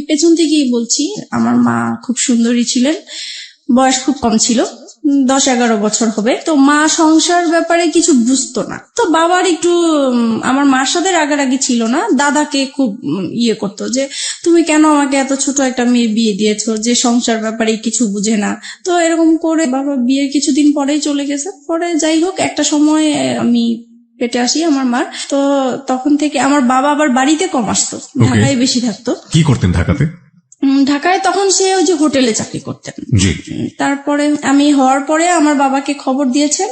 পেছন থেকেই বলছি, আমার মা খুব সুন্দরী ছিলেন, বয়স খুব কম ছিল, 10-11 বছর হবে। তো মা সংসার ব্যাপারে কিছু বুঝতো না। তো বাবার একটু আমার মার সাথে রাগারাগি ছিল না, দাদাকে খুব ইয়ে করতো যে তুমি কেন আমাকে এত ছোট একটা মেয়ে বিয়ে দিয়েছো যে সংসার ব্যাপারে কিছু বুঝে না। তো এরকম করে বাবা বিয়ের কিছুদিন পরেই চলে গেছে। পরে যাই হোক, একটা সময় আমি পেটে আসি আমার মার। তো তখন থেকে আমার বাবা আবার বাড়িতে কম আসতো, ঢাকায় বেশি থাকতো। কি করতেন ঢাকাতে? ঢাকায় তখন সে ওই যে হোটেলে চাকরি করতেন। তারপরে আমি হওয়ার পরে আমার বাবাকে খবর দিয়েছেন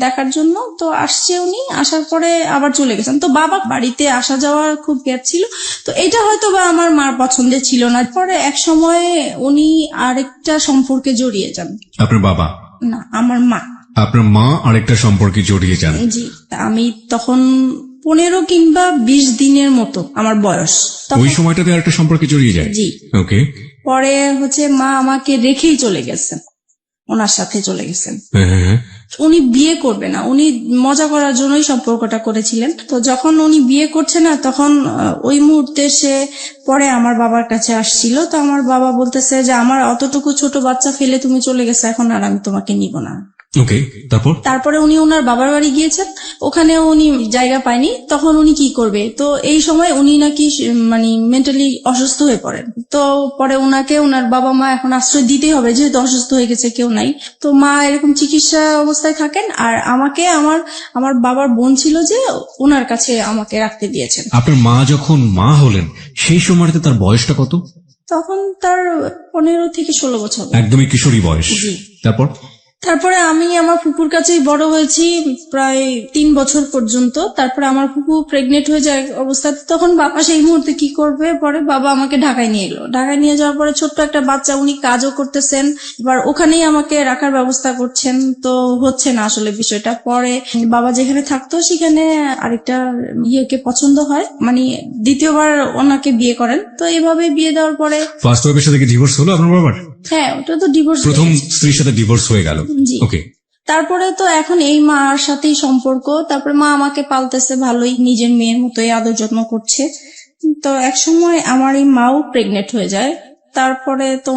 দেখার জন্য, তো আসছে উনি, আসার পরে আবার চলে গেছেন। তো বাবা বাড়িতে আসা যাওয়ার খুব গ্যাপ ছিল, তো এটা হয়তো বা আমার মার পছন্দের ছিল না। পরে এক সময় উনি আরেকটা সম্পর্কে জড়িয়ে যান। আপনার বাবা না, আমার মা। আপনার মা আরেকটা সম্পর্কে জড়িয়ে যান? জি। আমি তখন 15 কিংবা 20 দিনের মতো আমার বয়স। ওই সময়টাতে আরেকটা সম্পর্কে জড়িয়ে যায়? জি। ওকে। পরে মা আমাকে রেখেই চলে গেছেন, ওনার সাথে চলে গেছেন। উনি বিয়ে করবে না, উনি মজা করার জন্যই সম্পর্কটা করেছিলেন। তো যখন উনি বিয়ে করছে না, তখন ওই মুহূর্তে সে পরে আমার বাবার কাছে আসছিল। তো আমার বাবা বলতেছে যে আমার অতটুকু ছোট বাচ্চা ফেলে তুমি চলে গেছে, এখন আর আমি তোমাকে নিব না। ওকে। তারপরে উনি ওনার বাবার বাড়ি গিয়েছেন, ওখানে উনি জায়গা পায়নি। তখন উনি কি করবে, তো এই সময় উনি নাকি মানে মেন্টালি অসুস্থ হয়ে পড়েন। তো পরে ওনাকে ওনার বাবা মা এখন আশ্রয় দিতেই হবে, যেহেতু অসুস্থ হয়ে গেছে, কেউ নাই। তো মা এরকম চিকিৎসা অবস্থায় থাকেন, আর আমাকে আমার বাবার বোন ছিল যে ওনার কাছে আমাকে রাখতে দিয়েছেন। আপনার মা যখন মা হলেন সেই সময়তে তার বয়সটা কত? তখন তার 15 থেকে 16 বছর, একদমই কিশোরী বয়স। তারপরে আমি আমার ফুপুর কাছেই বড় হয়েছি প্রায় 3 বছর পর্যন্ত। তারপরে আমার ফুপু প্রেগনেন্ট হয়ে যায় অবস্থায়, তখন বাবা সেই মুহূর্তে কি করবে, পরে বাবা আমাকে ঢাকায় নিয়ে এলো। ঢাকায় নিয়ে যাওয়ার পরে ছোট্ট একটা বাচ্চা, উনি কাজও করতেছেন, এবার ওখানেই আমাকে রাখার ব্যবস্থা করছেন। তো হচ্ছে না আসলে বিষয়টা। পরে বাবা যেখানে থাকতো সেখানে আরেকটা ইয়েকে পছন্দ হয়, মানে দ্বিতীয়বার ওনাকে বিয়ে করেন। তো এইভাবে বিয়ে দেওয়ার পরে ফার্স্ট ওয়াইফের সাথে কি ডিভোর্স হলো আপনার বাবার? হ্যাঁ, ওটা তো ডিভোর্স, প্রথম স্ত্রীর সাথে ডিভোর্স হয়ে গেল। ওকে। তারপরে তো এখন এই মার সাথেই সম্পর্ক। তারপরে মা আমাকে পালতেছে ভালোই, নিজের মেয়ের মতোই আদর যত্ন করছে। তো এক সময় আমার এই মাও প্রেগনেন্ট হয়ে যায়। তারপরে তো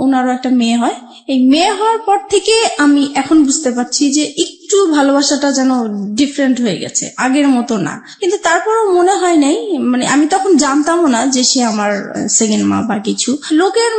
ওনারও একটা মেয়ে হয়। এই মেয়ে হওয়ার পর থেকে আমি এখন বুঝতে পারছি যে একটু ভালোবাসাটা যেন ডিফারেন্ট হয়ে গেছে, আগের মতো না। কিন্তু তারপরও মনে হয় নাই, মানে আমি তখন জানতামও না যে সে আমার সেকেন্ড মা বা কিছু, লোকের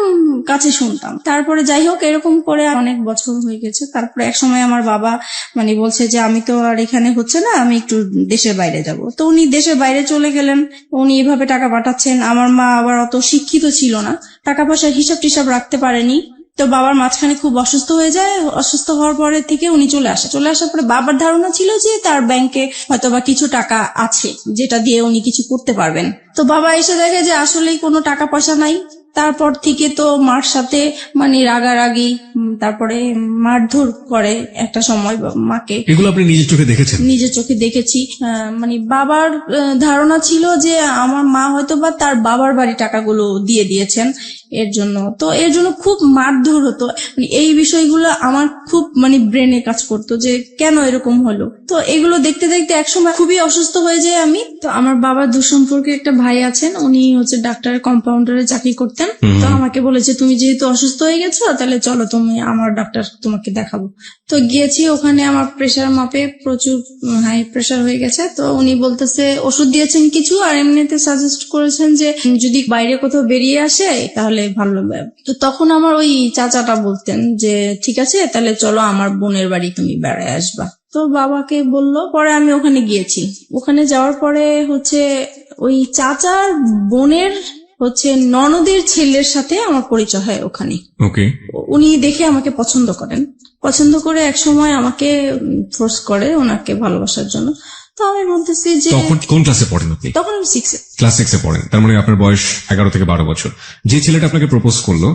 কাছে শুনতাম। তারপরে যাই হোক, এরকম করে অনেক বছর হয়ে গেছে। তারপরে এক সময় আমার বাবা মানে বলছে যে আমি তো আর এখানে হচ্ছে না, আমি একটু দেশের বাইরে যাব। তো উনি দেশের বাইরে চলে গেলেন, উনি এভাবে টাকা পাঠাচ্ছেন। আমার মা আবার অত শিক্ষিত ছিল না, টাকা পয়সার হিসাব টিসাব রাখতে পারেনি। তো বাবার মাঝখানে খুব অসুস্থ হয়ে যায়। অসুস্থ হওয়ার পরে থেকে উনি চলে আসার পরে বাবার ধারণা ছিল যে তার ব্যাংকে হয়তোবা কিছু টাকা আছে যেটা দিয়ে উনি কিছু করতে পারবেন। তো বাবা এসে দেখে যে আসলেই কোনো টাকা পয়সা নাই। তারপর থেকে তো মার সাথে মানে রাগারাগি, তারপরে মারধর করে একটা সময় মাকে। এগুলো আপনি নিজের চোখে দেখেছেন? নিজের চোখে দেখেছি। মানে বাবার ধারণা ছিল যে আমার মা হয়তো বা তার বাবার বাড়ি টাকাগুলো দিয়ে দিয়েছেন এর জন্য। তো এর জন্য খুব মারধর হতো। মানে এই বিষয়গুলো আমার খুব মানে ব্রেনে কাজ করতো যে কেন এরকম হলো। তো এগুলো দেখতে দেখতে একসময় খুবই অসুস্থ হয়ে যায় আমি। তো আমার বাবার দুঃসম্পর্কে একটা ভাই আছেন, উনি হচ্ছে ডাক্তারের কম্পাউন্ডারে চাকরি করতেন। তো আমাকে বলেছে তুমি যেহেতু অসুস্থ হয়ে গেছো, তাহলে চলো তুমি আমার ডাক্তার তোমাকে দেখাবো। তো গিয়েছি, ওখানে আমার প্রেশার মাপে প্রচুর হাই প্রেশার হয়ে গেছে। তো উনি বলতেছে ওষুধ দিয়েছেন কিছু, আর এমনিতে সাজেস্ট করেছেন যে যদি বাইরে কোথাও বেরিয়ে আসে তাহলে ভালো হবে। তো তখন আমার ওই চাচাটা বলতেন যে ঠিক আছে, তাহলে চলো আমার বোনের বাড়ি তুমি বেড়ায় আসবা। তো বাবাকে বললো, পরে আমি ওখানে গিয়েছি। ওখানে যাওয়ার পরে হচ্ছে ওই চাচার বোনের হচ্ছে ননদের ছেলের সাথে আমার পরিচয় হয় ওখানে। ওকে। উনি দেখে আমাকে পছন্দ করে এক সময় আমাকে ফোর্স করে ওনাকে ভালোবাসার জন্য। তো আমি বলতেছি যে তখন কোন ক্লাসে পড়েন আপনি? তখন আমি 6 ক্লাস 6 বলেন, তার মানে আপনার বয়স 11 থেকে 12 বছর। যে ছেলেটা আপনাকে প্রপোজ করলো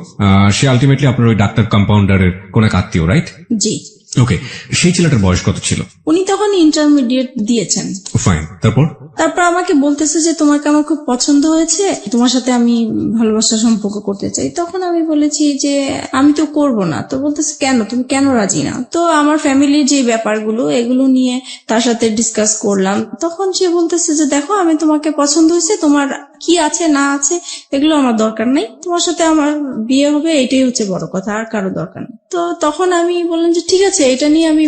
সে আলটিমেটলি আপনার ওই ডাক্তার কম্পাউন্ডারের কোন এক আত্মীয়, রাইট? জি। ওকে। সেই ছেলেটার বয়স কত ছিল? উনি তখন ইন্টারমিডিয়েট দিয়েছেন। ফাইন। তারপর তারপর আমাকে বলতেছে যে তোমাকে আমার খুব পছন্দ হয়েছে, তোমার সাথে আমি ভালোবাসার সম্পর্ক করতে চাই। তখন আমি বলেছি যে আমি তো করব না। তো বলতেছে কেন, তুমি কেন রাজি না? তো আমার ফ্যামিলির যে ব্যাপারগুলো এগুলো নিয়ে তার সাথে ডিসকাস করলাম। তখন সে বলতেছে যে দেখো, আমি তোমাকে পছন্দ হয়েছে, তোমার কি আছে না আছে এগুলো আমার দরকার নাই, তোমার সাথে আমার বিয়ে হবে এটাই হচ্ছে বড় কথা, আর কারো দরকার নেই। তো তখন আমি বললাম যে ঠিক আছে, এটা নিয়ে আমি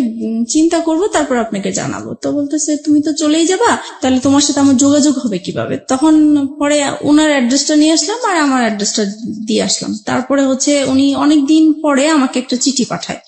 চিন্তা করব, তারপর আপনাকে জানাবো। তো বলতেছে তুমি তো চলেই যাবা, তাহলে তোমার সাথে আমার যোগাযোগ হবে কিভাবে? তখন পরে ওনার অ্যাড্রেসটা নিয়ে আসলাম আর আমার অ্যাড্রেসটা দিয়ে আসলাম। তারপরে হচ্ছে উনি অনেকদিন পরে আমাকে একটা চিঠি পাঠায়।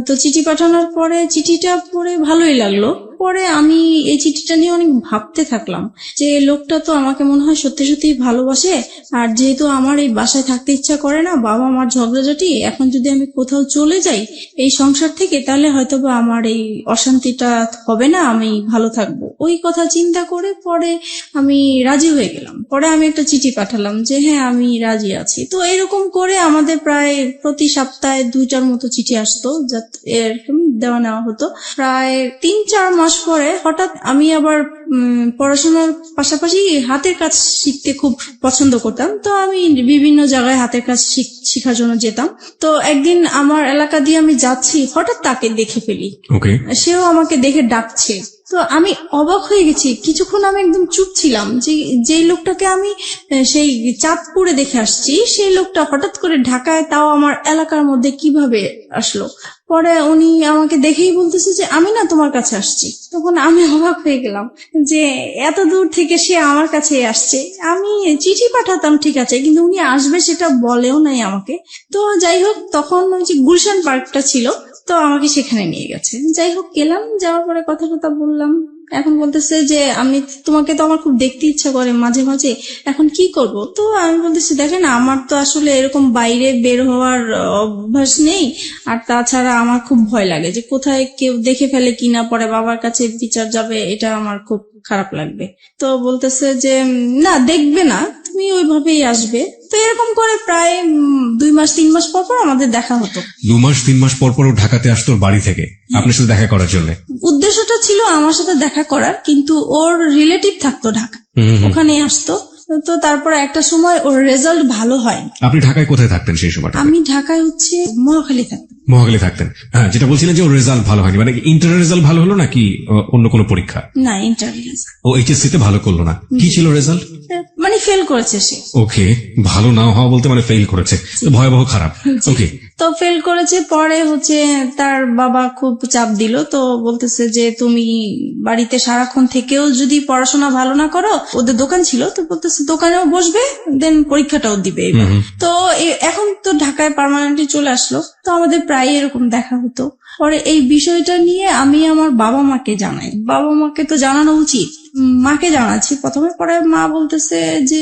তো চিঠি পাঠানোর পরে চিঠিটা পড়ে ভালোই লাগলো। পরে আমি এই চিঠিটা নিয়ে অনেক ভাবতে থাকলাম যে লোকটা তো আমাকে মনে হয় সত্যি সত্যি ভালোবাসে। আর যেহেতু আমার এই বাসায় থাকতে ইচ্ছা করে না, বাবা মার ঝগড়াঝাটি, এখন যদি আমি কোথাও চলে যাই এই সংসার থেকে, তাহলে হয়তোবা আমার এই অশান্তিটা হবে না, আমি ভালো থাকবো। ওই কথা চিন্তা করে পরে আমি রাজি হয়ে গেলাম। পরে আমি একটা চিঠি পাঠালাম যে হ্যাঁ আমি রাজি আছি। তো এরকম করে আমাদের প্রায় প্রতি সপ্তাহে 2টার মতো চিঠি আসতো, এরকম দেওয়া নেওয়া হতো। প্রায় 3-4 মাস পরে হঠাৎ আমি আবার পড়াশোনার পাশাপাশি হাতের কাজ শিখতে খুব পছন্দ করতাম। তো আমি বিভিন্ন জায়গায় হাতের কাজ শেখার জন্য যেতাম। তো একদিন আমার এলাকা দিয়ে আমি যাচ্ছি, হঠাৎ তাকে দেখে ফেলি। ওকে। সেও আমাকে দেখে ডাকছে। তো আমি অবাক হয়ে গেছি। কিছুক্ষণ আমি একদম চুপ ছিলাম যে যেই লোকটাকে আমি সেই চাঁদপুরে দেখে আসছি, সেই লোকটা হঠাৎ করে ঢাকায়, তাও আমার এলাকার মধ্যে কিভাবে আসলো? পরে উনি আমাকে দেখেই বলতেছে যে আমি না তোমার কাছে আসছি। তখন আমি অবাক হয়ে গেলাম যে এত দূর থেকে সে আমার কাছে আসছে। আমি চিঠি পাঠাতাম ঠিক আছে, কিন্তু উনি আসবে সেটা বলেও নাই আমাকে। তো যাই হোক, তখন ওই যে গুলশান পার্কটা ছিল, তো আমাকে সেখানে নিয়ে গেছে। যাই হোক গেলাম, যাওয়ার পরে কথা টথা বললাম। এখন বলতেছে যে আমি তোমাকে তো আমার খুব দেখতে ইচ্ছা করে মাঝে মাঝে, এখন কি করব? তো আমি বলতেছি দেখেন, আমার তো আসলে এরকম বাইরে বের হওয়ার অভ্যাস নেই, আর তাছাড়া আমার খুব ভয় লাগে যে কোথায় কেউ দেখে ফেলে কিনা, পরে বাবার কাছে বিচার যাবে, এটা আমার খুব খারাপ লাগবে। তো বলতেছে যে না, দেখবে না, তুমি ওইভাবেই আসবে। তো এরকম করে প্রায় 2-3 মাস পর পর আমাদের দেখা হতো। 2-3 মাস পর পর ও ঢাকাতে আসতো ওর বাড়ি থেকে আপনার সাথে দেখা করার জন্য? উদ্দেশ্যটা ছিল আমার সাথে দেখা করার, কিন্তু ওর রিলেটিভ থাকতো ঢাকা, ওখানে আসতো। তো তারপরে একটা সময় ওর রেজাল্ট ভালো হয়। আপনি ঢাকায় কোথায় থাকতেন সেই সময়টা? আমি ঢাকায় হচ্ছে মহাখালী থাকতাম। মহাখালী থাকতেন। হ্যাঁ, যেটা বলছিলেন যে ওর রেজাল্ট ভালো হয়নি, মানে ইন্টারের রেজাল্ট ভালো হলো নাকি অন্য কোনো পরীক্ষা? না, ইন্টারভিউ। ও এইচএসসি তে ভালো করলো না, কি ছিল রেজাল্ট? মানে ফেল করেছে সে। ওকে, ভালো না হওয়া বলতে মানে ফেল করেছে, তো ভয়াবহ খারাপ। ওকে, তো ফেল করেছে। পরে হচ্ছে তার বাবা খুব চাপ দিল। তো বলতেছে যে তুমি বাড়িতে সারাক্ষণ থেকেও যদি পড়াশোনা ভালো না করো, ওদের দোকান ছিল, তো বলতেছে দোকানেও বসবে, দেন পরীক্ষাটাও দিবে এবার। তো এখন তো ঢাকায় পার্মানেন্টলি চলে আসলো, তো আমাদের প্রায় এরকম দেখা হতো। পরে এই বিষয়টা নিয়ে আমি আমার বাবা মাকে জানাই। বাবা মাকে তো জানানো উচিত, মাকে জানাচ্ছি প্রথমে। পরে মা বলতেছে যে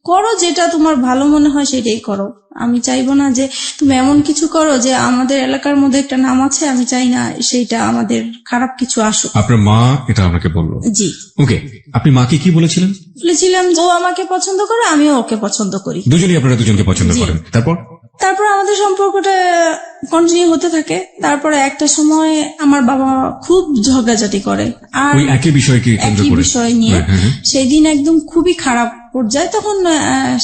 করো, যেটা তোমার ভালো মনে হয় সেটাই করো। আমি চাইবো না যে তুমি এমন কিছু করো যে আমাদের এলাকার মধ্যে একটা নাম আছে, আমি চাই না সেইটা আমাদের খারাপ কিছু আসুক। আপনার মা এটা আপনাকে বললো? জি। ওকে, আপনি মাকে কি বলেছিলেন? বলেছিলাম ও আমাকে পছন্দ করে, আমিও ওকে পছন্দ করি। দুজনই আপনারা দুজনকে পছন্দ করেন। তারপর আমাদের সম্পর্কটা কন্টিনিউ হতে থাকে। তারপরে একটা সময় আমার বাবা খুব ঝগড়াঝাটি করে, আর ওই একই বিষয়কে কেন্দ্র একই করে? বিষয় নিয়ে। সেই দিন একদম খুবই খারাপ পর্যায়ে। তখন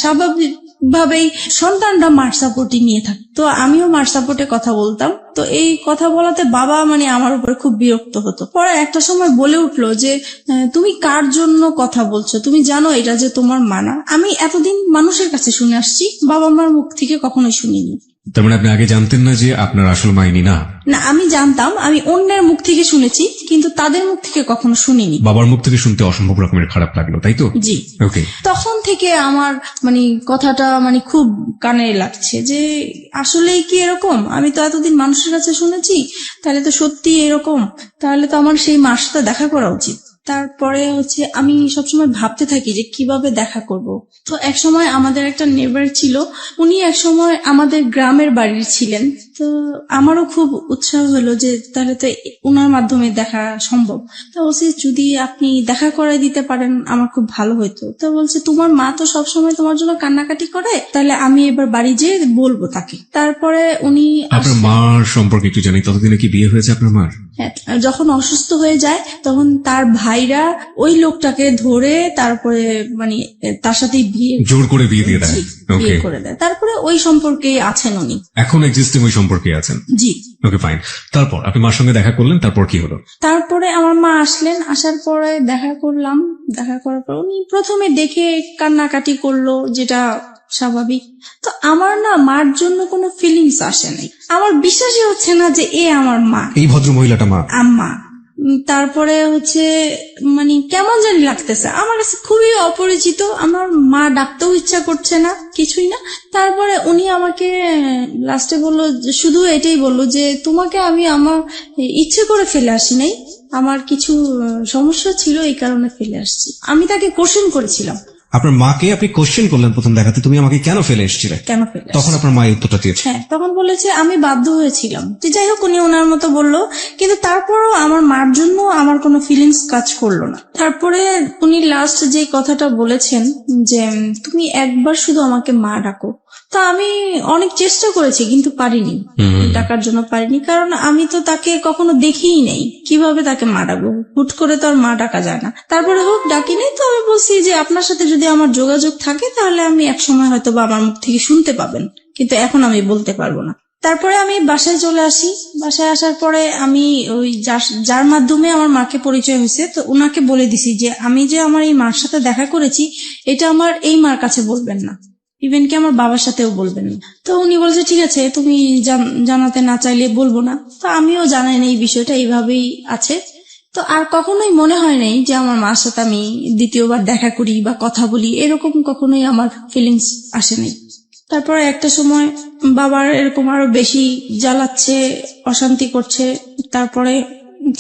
স্বাভাবিক ভাবেই সন্তানরা মার সাপোর্টই নিয়ে থাকে, তো আমিও মার সাপোর্টে কথা বলতাম। তো এই কথা বলাতে বাবা মানে আমার উপরে খুব বিরক্ত হতো। পরে একটা সময় বলে উঠলো যে তুমি কার জন্য কথা বলছো, তুমি জানো এটা যে তোমার মানা? আমি এতদিন মানুষের কাছে শুনে আসছি, বাবা মার মুখ থেকে কখনোই শুনিনি। তার মানে আপনি আগে জানতেন না যে আপনার আসল মাইনি না? না, আমি জানতাম, আমি অন্যের মুখ থেকে শুনেছি, কিন্তু তাদের মুখ থেকে কখনো শুনিনি। বাবার মুখ থেকে শুনতে অসম্ভব রকমের খারাপ লাগলো, তাই তো? জি। ওকে, তখন থেকে আমার মানে কথাটা মানে খুব কানে লাগছে যে আসলেই কি এরকম? আমি তো এতদিন মানুষের কাছে শুনেছি, তাহলে তো সত্যি এরকম, তাহলে তো আমার সেই মার সাথে দেখা করা উচিত। তারপরে হচ্ছে আমি সবসময় ভাবতে থাকি যে কিভাবে দেখা করব। তো এক সময় আমাদের একটা নেবার ছিল, উনি এক সময় আমাদের গ্রামের বাড়ির ছিলেন। তো আমারও খুব উৎসাহ হলো যে তাহলে তো ওনার মাধ্যমে দেখা সম্ভব। তো বলছে যদি আপনি দেখা করাই দিতে পারেন আমার খুব ভালো হইতো। তো বলছে তোমার মা তো সবসময় তোমার জন্য কান্নাকাটি করে, তাহলে আমি এবার বাড়ি যেয়ে বলবো তাকে। তারপরে উনি আপনার মার সম্পর্কে একটু জানি, ততদিনে কি বিয়ে হয়েছে আপনার মার? হ্যাঁ, যখন অসুস্থ হয়ে যায় তখন তার ভাইরা ওই লোকটাকে ধরে তারপরে মানে তার সাথে জোর করে বিয়ে দিয়ে দেয়। জি, ওকে, বিয়ে করে দেয়। তারপরে ওই সম্পর্কে আছেন উনি। এখন এক্সিস্টিং ওই সম্পর্কে আছেন। জি। ওকে, ফাইন। তারপর আপনি মার সঙ্গে দেখা করলেন, তারপর কি হলো? তারপরে আমার মা আসলেন, আসার পরে দেখা করলাম, দেখা করার পর উনি প্রথমে দেখে কান্নাকাটি করলো, যেটা স্বাভাবিক। তো আমার না মার জন্য কোনো ফিলিংস আসে নাই, আমার বিশ্বাসই হচ্ছে না যে এ আমার মা, এই ভদ্র মহিলাটা মা। আম্মা। তারপরে হচ্ছে মানে কেমন জানি লাগতেছে আমার কাছে, খুবই অপরিচিত। আমার মা ডাকতেও ইচ্ছা করছে না, কিছুই না। তারপরে উনি আমাকে লাস্টে বললো, শুধু এটাই বললো যে তোমাকে আমি আমার ইচ্ছে করে ফেলে আসি নাই, আমার কিছু সমস্যা ছিল এই কারণে ফেলে আসছি। আমি তাকে কোশ্চেন করেছিলাম। আপনার মাকে আপনি কোশ্চেন করলেন প্রথম দেখাতে, তুমি আমাকে কেন ফেলে এসেছিলে? কেন ফেলে তখন আপনার মা এই উত্তরটা দিয়েছে। হ্যাঁ, তখন বলেছে আমি বাধ্য হয়েছিলাম। তো যাই হোক, উনি ওনার মতো বললো, কিন্তু তারপরও আমার মার জন্য আমার কোনো ফিলিংস কাজ করলো না। তারপরে উনি লাস্ট যে কথাটা বলেছেন যে তুমি একবার শুধু আমাকে মা ডাকো। তো আমি অনেক চেষ্টা করেছি কিন্তু পারিনি, ডাকার জন্য পারিনি, কারণ আমি তো তাকে কখনো দেখিই নেই, কিভাবে তাকে মা ডাকবো? হুট করে তো আর মা ডাকা যায় না। তারপরে হোক ডাকি নাই, তো আমি বলছি যে আপনার সাথে যদি আমার যোগাযোগ থাকে তাহলে আমি একসময় হয়তো বা আমার মুখ থেকে শুনতে পাবেন, কিন্তু এখন আমি বলতে পারবো না। তারপরে আমি বাসায় চলে আসি। বাসায় আসার পরে আমি ওই যার মাধ্যমে আমার মাকে পরিচয় হয়েছে, তো উনাকে বলে দিছি যে আমি যে আমার এই মার সাথে দেখা করেছি এটা আমার এই মার কাছে বলবেন না, ইভেন কি আমার বাবার সাথেও বলবেন না। তো উনি বলছে ঠিক আছে, তুমি জানাতে না চাইলে বলবো না। তো আমিও জানাই না এই বিষয়টা, এইভাবেই আছে। তো আর কখনোই মনে হয় নাই যে আমার মার সাথে আমি দ্বিতীয়বার দেখা করি বা কথা বলি, এরকম কখনোই আমার ফিলিংস আসে নাই। তারপরে একটা সময় বাবার এরকম আরো বেশি জ্বালাচ্ছে, অশান্তি করছে। তারপরে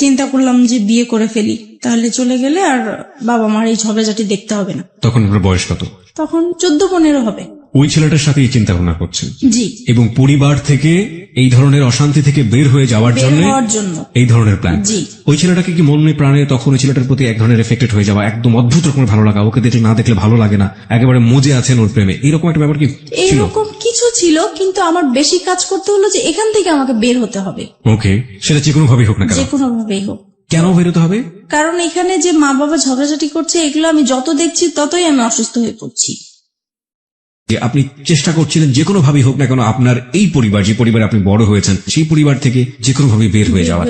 চিন্তা করলাম যে বিয়ে করে ফেলি, তাহলে চলে গেলে আর বাবা মার এই ঝগড়াঝাটি দেখতে হবে না। তখন আপনার বয়স কত? তখন 14-15 হবে। ওই ছেলেটার সাথে এই চিন্তা ভাবনা করছেন? জি। এবং পরিবার থেকে এই ধরনের অশান্তি থেকে বের হয়ে যাওয়ার বের জন্য হওয়ার জন্য এই ধরনের প্ল্যান। জি। ওই ছেলেটাকে কি মনে প্রাণে তখন ওই ছেলেটার প্রতি এক ধরনের এফেক্টেড হয়ে যাওয়া, একদম অদ্ভুত রকমের ভালো লাগা, ওকে দেখলে না দেখলে ভালো লাগে না, একেবারে মজে আছেন ওর প্রেমে, এরকম একটা ব্যাপার কি ছিল? এইরকম কিছু ছিল, কিন্তু আমার বেশি কাজ করতে হলো যে এখান থেকে আমাকে বের হতে হবে। ওকে, সেটা যে কোনো ভাবেই হোক না কেন। যে কোনো ভাবেই হোক। কেন বেরোতে হবে? কারণ এখানে যে মা বাবা ঝগড়াঝাটি করছে, এগুলো আমি যত দেখছি ততই আমি অসুস্থ হয়ে পড়ছি। যে আপনি চেষ্টা করছিলেন যে কোনো ভাবেই হোক না কেন আপনার এই পরিবার, যে পরিবারে আপনি বড় হয়েছেন, সেই পরিবার থেকে যে কোনো ভাবে বের হয়ে যাওয়ার।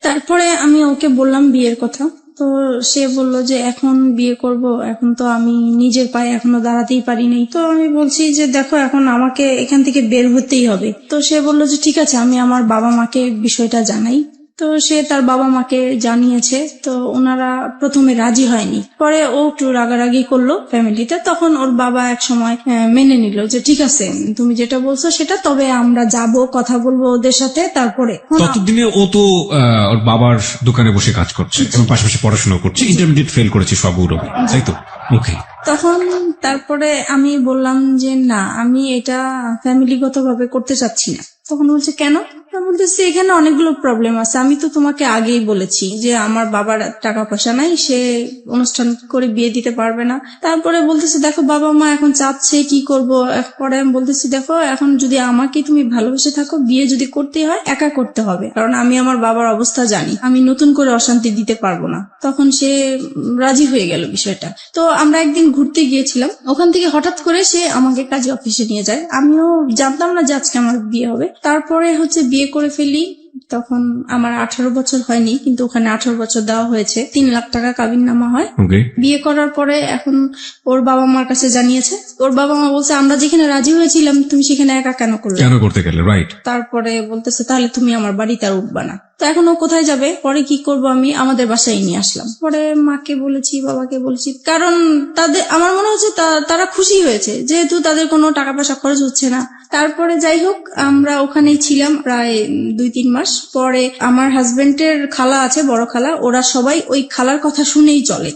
তারপরে আমি ওকে বললাম বিয়ের কথা। তো সে বলল যে এখন বিয়ে করব, এখন তো আমি নিজের পায়ে এখনো দাঁড়াতেই পারি নাই। তো আমি বলছি যে দেখো, এখন আমাকে এখান থেকে বের হতেই হবে। তো সে বলল যে ঠিক আছে, আমি আমার বাবা মাকে বিষয়টা জানাই। তো সে তার বাবা মাকে জানিয়েছে। তো ওনারা প্রথমে রাজি হয়নি, পরে ও একটু রাগারাগি করলো ফ্যামিলিতে। তখন ওর বাবা এক সময় মেনে নিল যে ঠিক আছে, তুমি যেটা বলছো সেটা, তবে আমরা যাব, কথা বলবো ওদের সাথে। তারপরে ততদিনে ও তো ওর বাবার দোকানে বসে কাজ করছে এবং পাশাপাশি পড়াশোনা করছে, ইন্টারমিডিয়েট ফেল করেছে সব গৌরবে, তাই তো? ওকে। তখন তারপরে আমি বললাম যে না, আমি এটা ফ্যামিলিগতভাবে করতে চাচ্ছি না। তখন বলছে কেন? বলতেছি এখানে অনেকগুলো প্রবলেম আছে, আমি তো তোমাকে আগেই বলেছি যে আমার বাবার টাকা পয়সা নাই, সে অনুষ্ঠান করে বিয়ে দিতে পারবে না। তারপরে বলতেছি দেখো, বাবা মা এখন চাচ্ছে, কি করব? পরে আমি বলতেছি দেখো, এখন যদি আমাকে তুমি ভালোবেসে থাকো, বিয়ে যদি করতে হয় একা করতে হবে, কারণ আমি আমার বাবার অবস্থা জানি, আমি নতুন করে অশান্তি দিতে পারবো না। তখন সে রাজি হয়ে গেল বিষয়টা। তো আমরা একদিন ঘুরতে গিয়েছিলাম, ওখান থেকে হঠাৎ করে সে আমাকে কাজে অফিসে নিয়ে যায়। আমিও জানতাম না যে আজকে আমার বিয়ে হবে। তারপরে হচ্ছে বিয়ে করে ফেলি। তখন আমার 18 বছর হয়নি, কিন্তু ওখানে 18 বছর দেওয়া হয়েছে। 3 লাখ টাকা কাবিননামা হয়। বিয়ে করার পরে এখন ওর বাবা মার কাছে জানিয়েছে। ওর বাবা মা বলছে আমরা যেখানে রাজি হয়েছিলাম তুমি সেখানে একা কেন করতে গেলে? রাইট। তারপরে বলতেছে তাহলে তুমি আমার বাড়িতে আর উঠবা না। তো এখন ও কোথায় যাবে? পরে কি করব, আমি আমাদের বাসায় নিয়ে আসলাম। পরে মাকে বলেছি, বাবাকে বলেছি, কারণ তাদের, আমার মনে হচ্ছে তারা খুশি হয়েছে, যেহেতু তাদের কোনো টাকা পয়সা খরচ হচ্ছে না। তারপরে যাই হোক, আমরা ওখানেই ছিলাম প্রায় 2-3 মাস। পরে আমার হাজবেন্ডের খালা আছে, বড় খালা, ওরা সবাই ওই খালার কথা শুনেই চলে।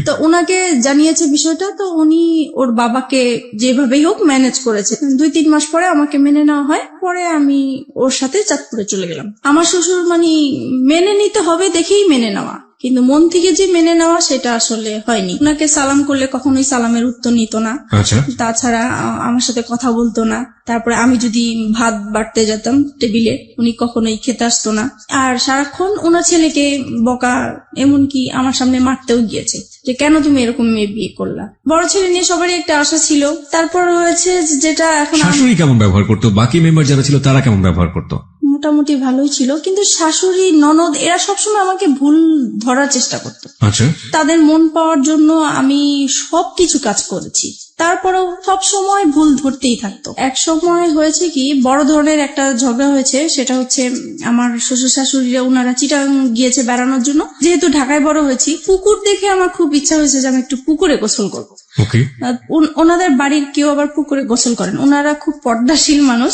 তো ওনাকে জানিয়েছে বিষয়টা। তো উনি ওর বাবাকে যেভাবেই হোক ম্যানেজ করেছে। 2-3 মাস পরে আমাকে মেনে নেওয়া হয়। পরে আমি ওর সাথে চাঁদপুরে চলে গেলাম। আমার শ্বশুর মানে মেনে নিতে হবে দেখেই মেনে নেওয়া, কিন্তু মন থেকে যে মেনে নেওয়া সেটা আসলে হয়নি। ওনাকে সালাম করলে কখনোই সালামের উত্তর নিত না। আচ্ছা, তাছাড়া আমার সাথে কথা বলতো না। তারপরে আমি যদি ভাত বাড়তে যেতাম টেবিলে, উনি কখনোই খেতে আসতো না। আর সারাক্ষণ ওনার ছেলেকে বকা, এমনকি আমার সামনে মারতেও গিয়েছে যে কেন তুমি এরকম মেয়ে বিয়ে করলা। বড় ছেলে নিয়ে সবারই একটা আশা ছিল। তারপর হয়েছে যেটা এখন শাশুড়ি কেমন ব্যবহার করতো, বাকি মেম্বার যারা ছিল তারা কেমন ব্যবহার করতো? মোটামুটি ভালোই ছিল, কিন্তু শাশুড়ি ননদ এরা সবসময় আমাকে ভুল ধরার চেষ্টা করতো। আচ্ছা, তাদের মন পাওয়ার জন্য আমি সবকিছু কাজ করেছি, তারপরেও সব সময় ভুল ধরতেই থাকতো। এক সময় হয়েছে কি, বড় ধরনের একটা ঝগড়া হয়েছে। সেটা হচ্ছে আমার শ্বশুর শাশুড়িরা ওনারা চিটাগাং গিয়েছে বেড়ানোর জন্য। যেহেতু ঢাকায় বড় হয়েছি, পুকুর দেখে আমার খুব ইচ্ছা হয়েছে যে আমি একটু পুকুরে গোসল করবো। ওকে, ওনাদের বাড়ির কেউ আবার পুকুরে গোসল করেন, ওনারা খুব পর্দাশীল মানুষ।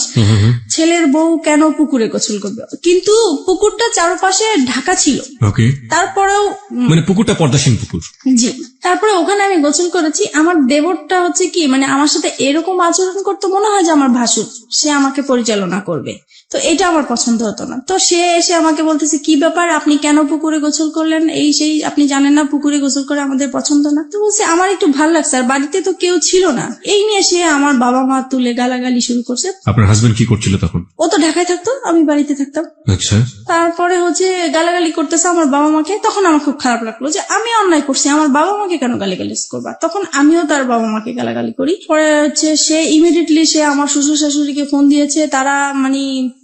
ছেলের বউ কেন পুকুরে গোসল করবে, কিন্তু পুকুরটা চারপাশে ঢাকা ছিল। ওকে, তারপরেও মানে পুকুরটা পর্দাসীন পুকুর। জি, তারপরে ওখানে আমি গোসল করেছি। আমার দেবরটা হচ্ছে কি, মানে আমার সাথে এরকম আচরণ করতে মনে হয় যে আমার ভাসুর, সে আমাকে পরিচালনা করবে। তো এটা আমার পছন্দ হতো না। তো সে এসে আমাকে বলতেছে, কি ব্যাপার, আপনি কেন পুকুরে গোসল করলেন, এই সেই, আপনি জানেন না পুকুরে গোসল করে আমাদের পছন্দ না। তো বলছে আমার একটু ভালো লাগছে, আর বাড়িতে তো কেউ ছিল না। এই নিয়ে সে আমার বাবা মা তুলে গালাগালি শুরু করছে। আপনার হাজবেন্ড কি করছিল তখন? ও তো ঢাকায় থাকতো, আমি বাড়িতে থাকতাম। আচ্ছা, তারপরে হচ্ছে গালাগালি করতেছে আমার বাবা মাকে। তখন আমার খুব খারাপ লাগলো যে আমি অন্যায় করছি, আমার বাবা মাকে কেন গালিগালি করবা। তখন আমিও তার বাবা মাকে গালাগালি করি। পরে হচ্ছে সে ইমিডিয়েটলি সে আমার শ্বশুর শাশুড়িকে ফোন দিয়েছে। তারা মানে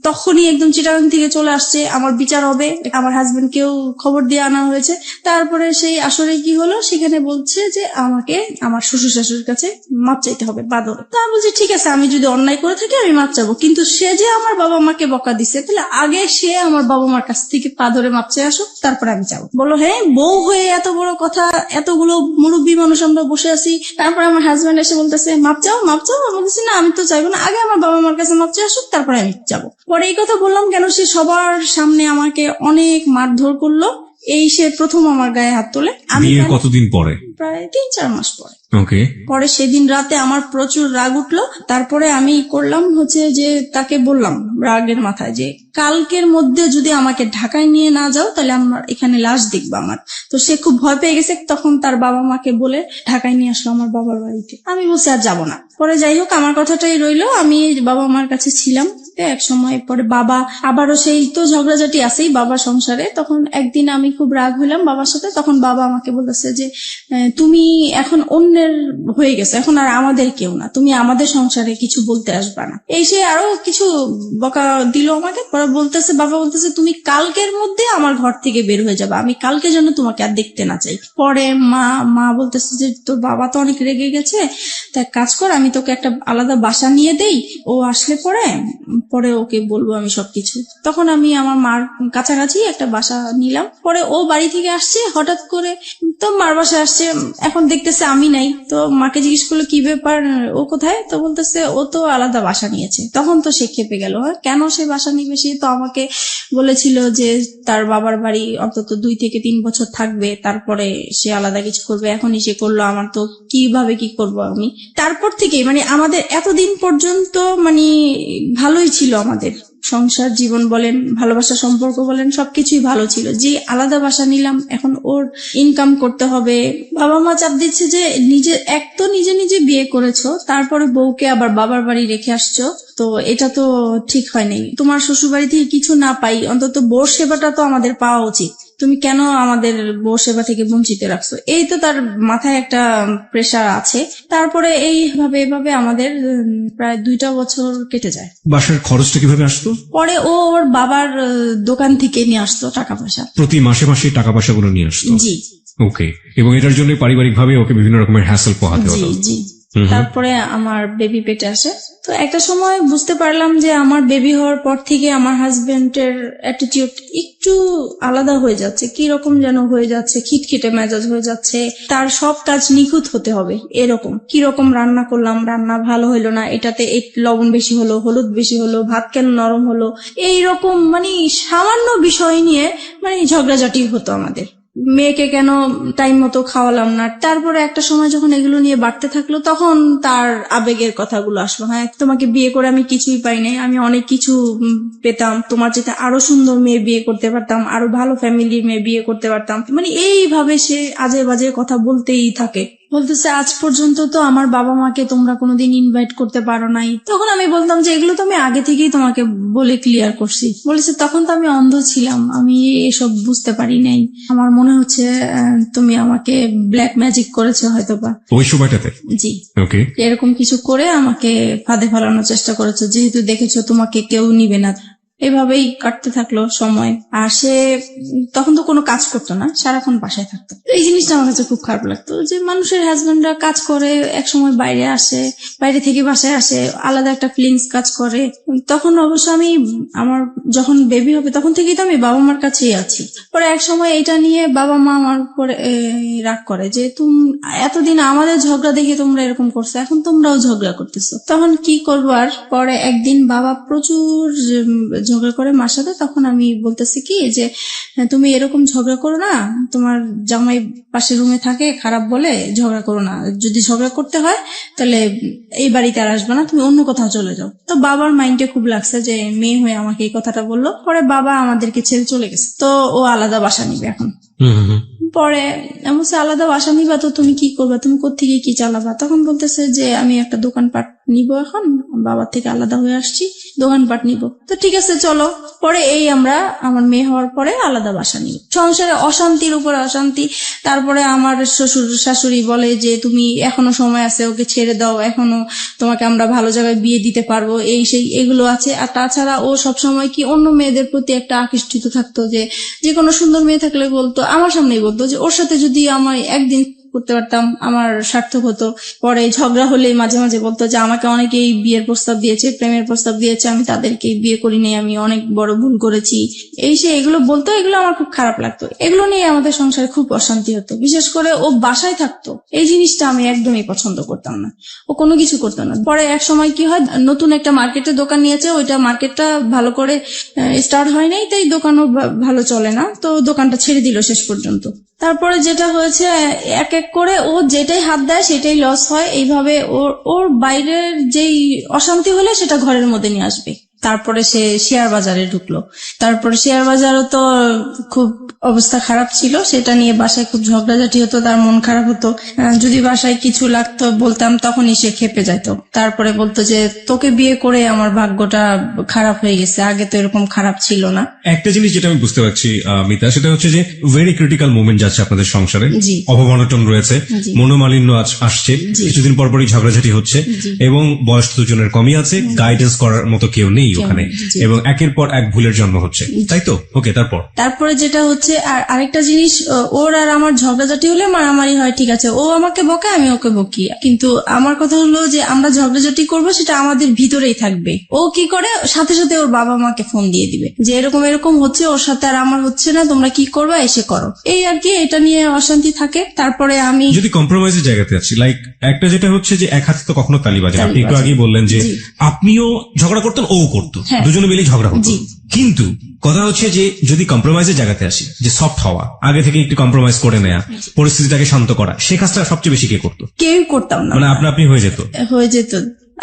তখনই একদম চিটাগাং থেকে চলে আসছে, আমার বিচার হবে। আমার হাজবেন্ডকেও খবর দিয়ে আনা হয়েছে। তারপরে সেই আসরে কি হলো, সেখানে বলছে যে আমাকে আমার শ্বশুর শাশুড়ির কাছে মাপ চাইতে হবে বাদরে। তা আমি বলছি ঠিক আছে, আমি যদি অন্যায় করে থাকি আমি মাপ চাবো, কিন্তু সে যে আমার বাবা মাকে বকা দিছে, তাহলে আগে সে আমার বাবা মার কাছ থেকে পা ধরে মাপ চেয়ে আসুক, তারপরে আমি যাবো। বলো হ্যাঁ, বউ হয়ে এত বড় কথা, এতগুলো মুরব্বী মানুষ আমরা বসে আছি। তারপরে আমার হাজবেন্ড এসে বলতেছে মাপ চাও মাপ চাও। আমি বলতেছি না, আমি তো চাইবো না, আগে আমার বাবা মার কাছে মাপ চেয়ে আসুক, তারপরে আমি যাবো। পরে এই কথা বললাম কেন, সে সবার সামনে আমাকে অনেক মারধর করলো। এই সে প্রথম আমার গায়ে হাত তোলে। আমি বিয়ের কতদিন পরে? প্রায় 3-4 মাস পরে। ওকে, পরে সেদিন রাতে আমার প্রচুর রাগ উঠলো। তারপরে আমি করলাম হচ্ছে যে তাকে বললাম রাগের মাথায় যে কালকের মধ্যে যদি আমাকে ঢাকায় নিয়ে না যাও, তাহলে আমার এখানে লাশ দেখবা আমার। তো সে খুব ভয় পেয়ে গেছে। তখন তার বাবা মাকে বলে ঢাকায় নিয়ে আসলো আমার বাবার বাড়িতে। আমি বলছি আর যাবো না। পরে যাই হোক, আমার কথাটাই রইলো, আমি বাবা মার কাছে ছিলাম। এক সময় পরে বাবা আবারও সেই তো ঝগড়াঝাটি আছেই বাবার সংসারে। তখন একদিন আমি খুব রাগ হইলাম বাবার সাথে। তখন বাবা আমাকে বলতেছে যে তুমি এখন অন্যের হয়ে গেছে, এখন আর আমাদের কেউ না, তুমি আমাদের সংসারে কিছু বলতে আসবা না। এই সে আরো কিছু বকা দিল আমাকে। পরে বলতেছে, বাবা বলতেছে তুমি কালকের মধ্যে আমার ঘর থেকে বের হয়ে যাবে, আমি কালকে যেন তোমাকে আর দেখতে না চাই। পরে মা বলতেছে যে তোর বাবা তো অনেক রেগে গেছে, তা কাজ কর, আমি তোকে একটা আলাদা বাসা নিয়ে দেই, ও আসলে পরে ওকে বলবো আমি সবকিছু। তখন আমি আমার মার কাছাকাছি একটা বাসা নিলাম। পরে ও বাড়ি থেকে আসছে হঠাৎ করে, তো মার বাসায় আসছে। এখন দেখতেছে আমি নাই। তো মাকে জিজ্ঞেস করলো কি ব্যাপার, ও কোথায়? তো বলতেছে ও তো আলাদা বাসা নিয়েছে। তখন তো সে খেপে গেল, কেন সে বাসা নিবে? সে তো আমাকে বলেছিল যে তার বাবার বাড়ি অন্তত 2 থেকে 3 বছর থাকবে, তারপরে সে আলাদা কিছু করবে। এখনই সে করলো, আমার তো কিভাবে কি করব আমি। তারপর থেকে মানে আমাদের এতদিন পর্যন্ত মানে ভালোই ছিল, আমাদের সংসার জীবন বলেন, ভালোবাসা সম্পর্ক বলেন, সবকিছুই ভালো ছিল। যে আলাদা বাসা নিলাম, এখন ওর ইনকাম করতে হবে, বাবা মা চাপ দিচ্ছে যে নিজে নিজে বিয়ে করেছো, তারপরে বউকে আবার বাবার বাড়ি রেখে আসছো, তো এটা তো ঠিক হয় নাই। তোমার শ্বশুর বাড়ি থেকে কিছু না পাই, অন্তত বউর সেবাটা তো আমাদের পাওয়া উচিত, তুমি কেন আমাদের বউ সেবা থেকে বঞ্চিত রাখছো? এই তো তার মাথায় একটা প্রেসার আছে। তারপরে এভাবে আমাদের প্রায় 2টা বছর কেটে যায়। বাসার খরচটা কিভাবে আসতো? পরে ও ওর বাবার দোকান থেকে নিয়ে আসতো টাকা পয়সা, প্রতি মাসে মাসে টাকা পয়সাগুলো নিয়ে আসতো? জি। ওকে, এবং এটার জন্য পারিবারিক ভাবে ওকে বিভিন্ন রকমের হ্যাসেল পোহাতে জি হতো? জি। তারপরে আমার বেবি পেটে আসে। তো একটা সময় বুঝতে পারলাম যে আমার বেবি হওয়ার পর থেকে আমার হাজবেন্ডের অ্যাটিটিউড একটু আলাদা হয়ে যাচ্ছে, কি রকম যেন হয়ে যাচ্ছে, খিটখিটে মেজাজ হয়ে যাচ্ছে। তার সব কাজ নিখুঁত হতে হবে এরকম। কি রকম রান্না করলাম, রান্না ভালো হলো না, এটাতে লবণ বেশি হলো, হলুদ বেশি হলো, ভাত কেন নরম হলো, এইরকম মানে সামান্য বিষয় নিয়ে মানে ঝগড়াঝাটি হতো আমাদের। মেয়েকে কেন টাইম মতো খাওয়ালাম না। তারপরে একটা সময় যখন এগুলো নিয়ে বাড়তে থাকলো তখন তার আবেগের কথাগুলো আসলো, হ্যাঁ তোমাকে বিয়ে করে আমি কিছুই পাই নাই, আমি অনেক কিছু পেতাম, তোমার যেটা আরো সুন্দর মেয়ে বিয়ে করতে পারতাম, আরো ভালো ফ্যামিলির মেয়ে বিয়ে করতে পারতাম। মানে এইভাবে সে আজে বাজে কথা বলতেই থাকে। বলতেছে আজ পর্যন্ত তো আমার বাবা মাকে তোমরা কোনোদিন ইনভাইট করতে পারো নাই। তখন আমি বলতাম যে এগুলো তো আমি আগে থেকেই তোমাকে বলে ক্লিয়ার করছি। বলেছে তখন তো আমি অন্ধ ছিলাম, আমি এসব বুঝতে পারি নাই, আমার মনে হচ্ছে তুমি আমাকে ব্ল্যাক ম্যাজিক করেছো হয়তোবা। ওই সময়টাতে? জি, ওকে। এরকম কিছু করে আমাকে ফাঁদে ফেলানোর চেষ্টা করেছো, যেহেতু দেখেছো তোমাকে কেউ নিবে না। এভাবেই কাটতে থাকলো সময়। আর সে তখন তো কোনো কাজ করতো না, সারাক্ষণ বাসায় থাকতো। এই জিনিসটা আমার কাছে খুব খারাপ লাগতো যে মানুষের হাজবেন্ডরা কাজ করে, এক সময় বাইরে আসে, বাইরে থেকে বাসায় আসে, আলাদা একটা ফিলিংস কাজ করে। তখন অবশ্য আমি আমার যখন বেবি হবে তখন থেকেই তো আমি বাবা মার কাছেই আছি। পরে এক সময় এটা নিয়ে বাবা মা আমার উপরে রাগ করে যে তুমি এতদিন আমাদের ঝগড়া দেখে তোমরা এরকম করছো, এখন তোমরাও ঝগড়া করতেছো। তখন কি করবো আর। পরে একদিন বাবা প্রচুর ঝগড়া করে মার সাথে। তখন আমি বলতেছি কি যে তুমি এরকম ঝগড়া করো না, তোমার জামাই পাশের রুমে থাকে, খারাপ বলে ঝগড়া করো না, যদি ঝগড়া করতে হয় তাহলে এই বাড়িতে আর আসবে না, তুমি অন্য কোথাও চলে যাও। তো বাবার মাইন্ডে খুব লাগছে যে মেয়ে হয়ে আমাকে এই কথাটা বললো। পরে বাবা আমাদেরকে ছেড়ে চলে গেছে, তো ও আলাদা বাসা নিবে এখন। পরে এমন আলাদা বাসা নিবা তো তুমি কি করবা, তুমি কোত্থেকে কি চালাবা। তখন বলতেছে যে আমি একটা দোকানপাট নিব, এখন বাবার থেকে আলাদা হয়ে আসছি, দোকানপাট নিব। তো ঠিক আছে চলো। পরে আমরা আমার মেয়ে হওয়ার পরে আলাদা বাসা নিব। সংসারে অশান্তির উপর অশান্তি। তারপরে আমার শ্বশুর শাশুড়ি বলে যে তুমি এখনো সময় আছে, ওকে ছেড়ে দাও, এখনো তোমাকে আমরা ভালো জায়গায় বিয়ে দিতে পারবো, এই সেই এগুলো আছে। আর তাছাড়া ও সবসময় কি অন্য মেয়েদের প্রতি একটা আকৃষ্টিত থাকতো, যে কোনো সুন্দর মেয়ে থাকলে বলতো, আমার সামনেই বলতো যে ওর সাথে যদি আমি একদিন করতে পারতাম আমার সার্থক হতো। পরে ঝগড়া হলে মাঝে মাঝে বলতো যে আমাকে অনেকেই বিয়ের প্রস্তাব দিয়েছে, প্রেমের প্রস্তাব দিয়েছে, আমি তাদেরকে বিয়ে করিনি, আমি অনেক বড় ভুল করেছি, এই সে এগুলো বলতো। এগুলো আমার খুব খারাপ লাগতো, এগুলো নিয়ে আমাদের সংসারে খুব অশান্তি হতো। বিশেষ করে ও বাসায় থাকতো, এই জিনিসটা আমি একদমই পছন্দ করতাম না। ও কোনো কিছু করতো না। পরে এক সময় কি হয়, নতুন একটা মার্কেটে দোকান নিয়েছে, ওইটা মার্কেটটা ভালো করে স্টার্ট হয় নাই, তাই দোকানও ভালো চলে না, তো দোকানটা ছেড়ে দিল শেষ পর্যন্ত। তারপরে যেটা হয়েছে, এক এক করে ও যেটাই হাত দেয় সেটাই লস হয়। এইভাবে ওর বাইরের যেই অশান্তি হলে সেটা ঘরের মধ্যে নিয়ে আসবে। তারপরে সে শেয়ার বাজারে ঢুকলো। তারপরে শেয়ার বাজারও তো খুব অবস্থা খারাপ ছিল, সেটা নিয়ে বাসায় খুব ঝগড়াঝাটি হতো, তার মন খারাপ হতো। যদি বাসায় কিছু লাগতো বলতাম, তখনই সে খেপে যেত। তারপরে বলতো যে তোকে বিয়ে করে আমার ভাগ্যটা খারাপ হয়ে গেছে, আগে তো এরকম খারাপ ছিল না। একটা জিনিস যেটা আমি বুঝতে পারছি মিতা, সেটা হচ্ছে যে ভেরি ক্রিটিক্যাল মোমেন্ট যাচ্ছে আপনাদের সংসারে। জি। অভাব-অনটন রয়েছে, জি। মনোমালিন্য আসছে, জি। কিছুদিন পর পরই ঝগড়াঝাটি হচ্ছে, জি। এবং বয়স দুজনের কমই আছে, গাইডেন্স করার মতো কেউ নেই ওখানে, জি। এবং একের পর এক ভুলের জন্ম হচ্ছে, তাই তো? ওকে, তারপরে যেটা হচ্ছে আর আরেকটা জিনিস, ওর আর আমার ঝগড়াঝাটি হলে মারামারি হয়, ঠিক আছে, ও আমাকে বকে, আমি ওকে বকি, কিন্তু আমার কথা হলো যে আমরা ঝগড়াঝাটি করবো সেটা আমাদের ভিতরেই থাকবে। ও কি করে, সাথে সাথে ওর বাবা মাকে ফোন দিয়ে দিবে যে এরকম এরকম হচ্ছে, ওর সাথে আর আমার হচ্ছে না, তোমরা কি করবা, এসে করো, এই আর কি। এটা নিয়ে অশান্তি থাকে। তারপরে আমি যদি কম্প্রোমাইজের জায়গাতে আছি, লাইক একটা যেটা হচ্ছে যে এক হাতে তো কখনো তালি বাজে না। তালি আপনি একটু বাজে। আগেই বললেন যে জি। আপনিও ঝগড়া করতেন, ও করতো, হ্যাঁ। দুজনে মিলে ঝগড়া হতো। জি। কিন্তু কথা হচ্ছে যে যদি কম্প্রোমাইজের জায়গাতে আসি, যে সফট হওয়া, আগে থেকে একটু কম্প্রোমাইজ করে নেয়া, পরিস্থিতিটাকে শান্ত করা, সে কাজটা সবচেয়ে বেশি কে করতো? কেউই করতাম না, মানে আপনি হয়ে যেত? হয়ে যেত।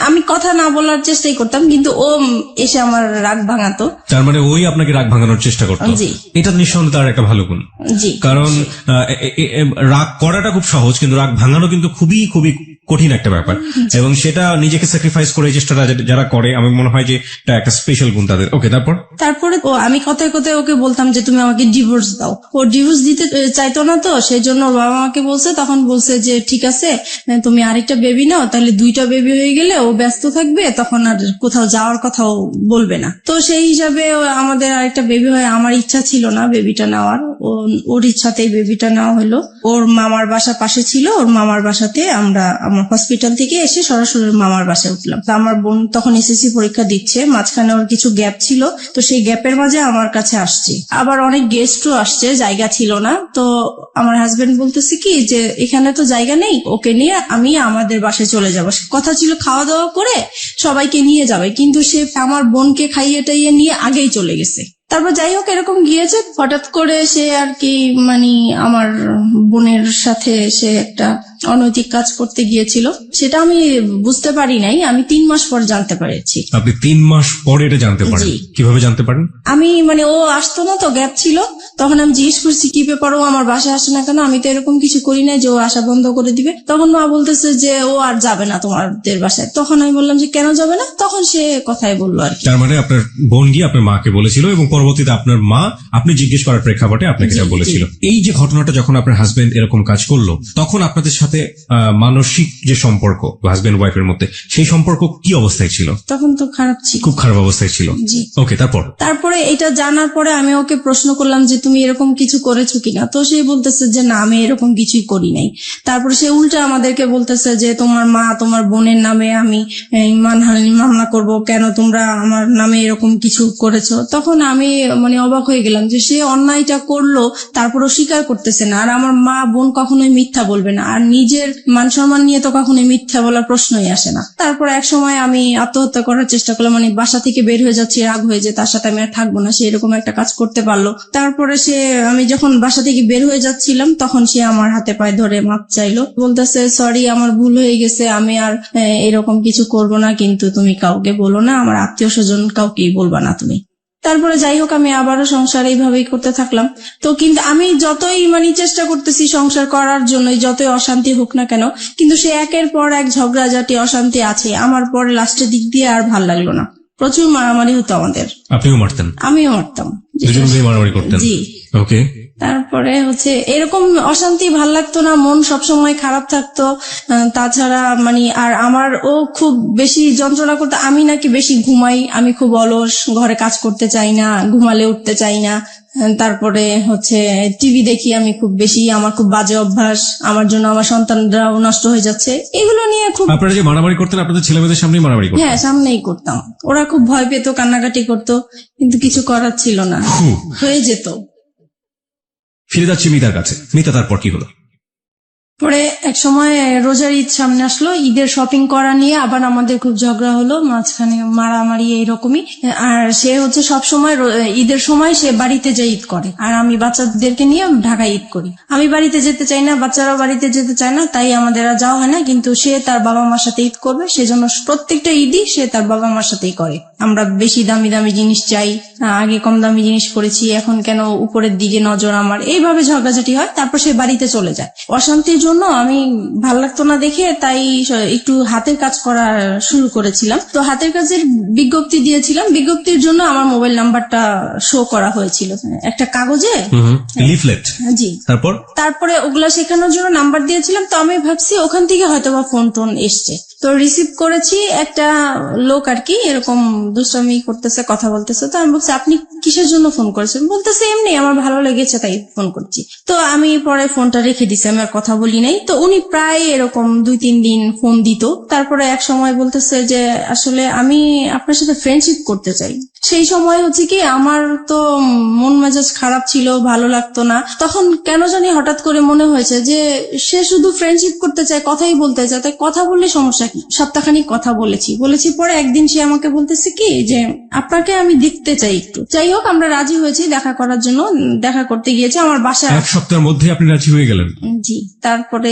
আমি কথা না বলার চেষ্টাই করতাম, কিন্তু ও এসে আমার রাগ ভাঙাতো। তার মানে ওই আপনাকে রাগ ভাঙানোর চেষ্টা করতো? জি। এটা নিঃসন্দেহে তার একটা ভালো গুণ। জি। কারণ রাগ করাটা খুব সহজ, কিন্তু রাগ ভাঙানো কিন্তু খুবই খুবই কঠিন একটা ব্যাপার, এবং সেটা নিজেকে স্যাক্রিফাইস করে এই চেষ্টাটা যারা করে, আমি মনে হয় যে এটা একটা স্পেশাল গুণ তাদের। ওকে, তারপরে আমি কথায় কথায় ওকে বলতাম যে তুমি আমাকে ডিভোর্স দাও। ও ডিভোর্স দিতে চাইতো না, তো সেই জন্য ওর বাবা আমাকে বলছে, তখন বলছে যে ঠিক আছে তুমি আরেকটা বেবি নাও, তাহলে 2টা বেবি হয়ে গেলে ও ব্যস্ত থাকবে, তখন আর কোথাও যাওয়ার কথাও বলবে না। তো সেই হিসাবে আমাদের আরেকটা বেবি হয়। আমার ইচ্ছা ছিল না বেবিটা নেওয়ার, ওর ইচ্ছাতেই বেবিটা নেওয়া হলো। ওর মামার বাসা পাশে ছিল, ওর মামার বাসাতে আমরা আমার হসপিটাল থেকে এসে সরাসরি মামার বাসায় উঠলাম। তো আমার বোন তখন এসএসসি পরীক্ষা দিচ্ছে, মাঝখানে ওর কিছু গ্যাপ ছিল, তো সেই গ্যাপের মাঝে আমার কাছে আসছে। আবার অনেক গেস্টও আসছে, জায়গা ছিল না। তো আমার হাজবেন্ড বলতেছে কি যে এখানে তো জায়গা নেই, ওকে নিয়ে আমি আমাদের বাসায় চলে যাবো। কথা ছিল খাওয়া দাওয়া করে সবাইকে নিয়ে যাবে, কিন্তু সে আমার বোনকে খাইয়ে টাইয়ে নিয়ে আগেই চলে গেছে। তারপর যাই হোক এরকম গিয়েছে, হঠাৎ করে সে আর কি মানে আমার বোনের সাথে সে একটা অনৈতিক কাজ করতে গিয়েছিল, সেটা আমি বুঝতে পারি নাই, আমি 3 মাস পর জানতে পেরেছি। আপনি 3 মাস পরে এটা জানতে পারেন? জি। কিভাবে জানতে পারেন? আমি মানে ও আসতো না তো, গ্যাপ ছিল, তখন আমি জিজ্ঞেস করছি কি ব্যাপার, ও আমার বাসায় আসে না কেন, আমি তো এরকম কিছু করি না যে ও আসা বন্ধ করে দিবে। তখন মা বলতেছে যে ও আর যাবে না তোমাদের বাসায়। তখন আমি বললাম যে কেন যাবে না, তখন সে কথাই বললো আর কি। তার মানে আপনার বোন গিয়ে আপনার মাকে বলেছিল এবং পরবর্তীতে আপনার মা আপনি জিজ্ঞেস করার প্রেক্ষাপটে আপনাকে এটা জি, বলেছিল। জি। এই যে ঘটনাটা যখন আপনার হাজবেন্ড এরকম কাজ করলো, তখন আপনাদের সাথে মানসিক যে সম্পর্ক হাজবেন্ড ওয়াইফের মধ্যে, সেই সম্পর্ক কি অবস্থায় ছিল? তখন তো খারাপ ছিল। খুব খারাপ অবস্থায় ছিল। জি। ওকে, তারপর? তারপরে এটা জানার পরে আমি ওকে প্রশ্ন করলাম যে তুমি এরকম কিছু করেছো কিনা, তো সে বলতেছে যে না আমি এরকম কিছুই করি নাই। তারপরে সে উল্টা আমাদেরকে বলতেছে যে তোমার মা তোমার বোনের নামে আমি মানহানি মামলা করব, কেন তোমরা আমার নামে এরকম কিছু করেছো। তখন আমি মানে অবাক হয়ে গেলাম যে সে অন্যায়টা করলো তারপরও স্বীকার করতেছে না। আর আমার মা বোন কখনোই মিথ্যা বলবে না, আর নিজের মান সম্মান নিয়ে তো কখনোই মিথ্যা বলার প্রশ্নই আসে না। তারপর এক সময় আমি আত্মহত্যা করার চেষ্টা করলাম, মানে বাসা থেকে বের হয়ে যাচ্ছি, রাগ হয়ে যে তার সাথে আমি আর থাকবো না, সে এরকম একটা কাজ করতে পারলো। তারপরে আমি যখন বাসা থেকে বের হয়ে যাচ্ছিলাম তখন সে আমার হাতে পায়ে ধরে মাপ চাইলো, বলতেছে সরি আমার ভুল হয়ে গেছে, আমি আর এরকম কিছু করব না, কিন্তু তুমি কাউকে বলো না, আমার আত্মীয় স্বজন কাউকেই বলবা না তুমি। তারপরে যাই হোক আমি আবারও সংসার এইভাবেই করতে থাকলাম। তো কিন্তু আমি যতই মানে চেষ্টা করতেছি সংসার করার জন্য, যতই অশান্তি হোক না কেন, কিন্তু সে একের পর এক ঝগড়াঝাটি অশান্তি আছে। আমার পরে লাস্টের দিক দিয়ে আর ভাল লাগলো না, প্রচুর মারামারি হতো আমাদের। আপনিও মারতেন? আমিও মারতাম। দুজন মিলে মারামারি করতেন? জি। ওকে। তারপরে এরকম অশান্তি ভাল লাগতো না, মন সবসময় খারাপ থাকতো। তাছাড়া মানে আর আমার ও খুব বেশি যন্ত্রণা করতো, আমি নাকি বেশি ঘুমাই, আমি খুব অলস, ঘরে কাজ করতে চাই না, ঘুমালে উঠতে চাই না। তারপরে টিভি দেখি আমি খুব বেশি, আমার খুব বাজে অভ্যাস, আমার জন্য আমার সন্তানরাও নষ্ট হয়ে যাচ্ছে, এগুলো নিয়ে খুব। আপনারা যে মারামারি করতেন আপনাদের ছেলে মেয়েদের সামনেই মারামারি করতেন? হ্যাঁ, সামনেই করতাম। ওরা খুব ভয় পেত, কান্নাকাটি করতো, কিন্তু কিছু করার ছিল না, হয়ে যেত। ফিরে যাচ্ছি মিতার কাছে। মিতা, তারপর কি হলো? পরে এক সময় রোজার ঈদ সামনে আসলো, ঈদের শপিং করা নিয়ে আবার আমাদের খুব ঝগড়া হলো, মাঝখানে মারামারি এইরকমই। আর সে সব সময় ঈদের সময় সে বাড়িতে যায় ঈদ করে, আর আমি বাচ্চাদেরকে নিয়ে ঢাকায় ঈদ করি। আমি বাড়িতে যেতে চাই না, বাচ্চারাও বাড়িতে যেতে চায় না, তাই আমাদের আর যাওয়া হয় না। কিন্তু সে তার বাবা মার সাথে ঈদ করবে, সেজন্য প্রত্যেকটা ঈদই সে তার বাবা মার সাথেই করে। আমরা বেশি দামি দামি জিনিস চাই, আগে কম দামি জিনিস পরেছি, এখন কেন উপরের দিকে নজর আমার, এইভাবে ঝগড়াঝাটি হয়। তারপর সে বাড়িতে চলে যায়। অশান্তির জন্য আমি ভাল লাগতো না দেখে তাই একটু হাতের কাজ করা শুরু করেছিলাম। তো হাতের কাজের বিজ্ঞপ্তি দিয়েছিলাম, বিজ্ঞপ্তির জন্য আমার মোবাইল নাম্বারটা শো করা হয়েছিল একটা কাগজে, লিফলেট। জি। তারপরে ওগুলা শেখানোর জন্য নাম্বার দিয়েছিলাম। তো আমি ভাবছি ওখান থেকে হয়তো বা ফোন টোন এসছে, তো রিসিভ করেছি। একটা লোক আর কি এরকম দুষ্টামি করতেছে, কথা বলতেছে। তো আমি বলছি আপনি কিসের জন্য ফোন করেছেন? বলতেছে এমনি আমার ভালো লেগেছে তাই ফোন করছি। তো আমি পরে ফোনটা রেখে দিছি, আমি আর কথা বলি নাই। তো উনি প্রায় এরকম 2-3 দিন ফোন দিত। তারপরে এক সময় বলতেছে যে আসলে আমি আপনার সাথে ফ্রেন্ডশিপ করতে চাই। সেই সময় কি আমার তো মন মেজাজ খারাপ ছিল, ভালো লাগতো না। তখন কেন জানি হঠাৎ করে মনে হয়েছে যে সে শুধু ফ্রেন্ডশিপ করতে চায়, কথাই বলতে চায়, তাই কথা বললে সমস্যা কি। সপ্তাহখানিক কথা বলেছি পরে একদিন সে আমাকে বলতেছে কি যে আপনাকে আমি দেখতে চাই একটু। যাই হোক আমরা রাজি হয়েছি দেখা করার জন্য, দেখা করতে গিয়েছে আমার বাসায়। 1 সপ্তাহের মধ্যে আপনি রাজি হয়ে গেলেন? জি। তারপরে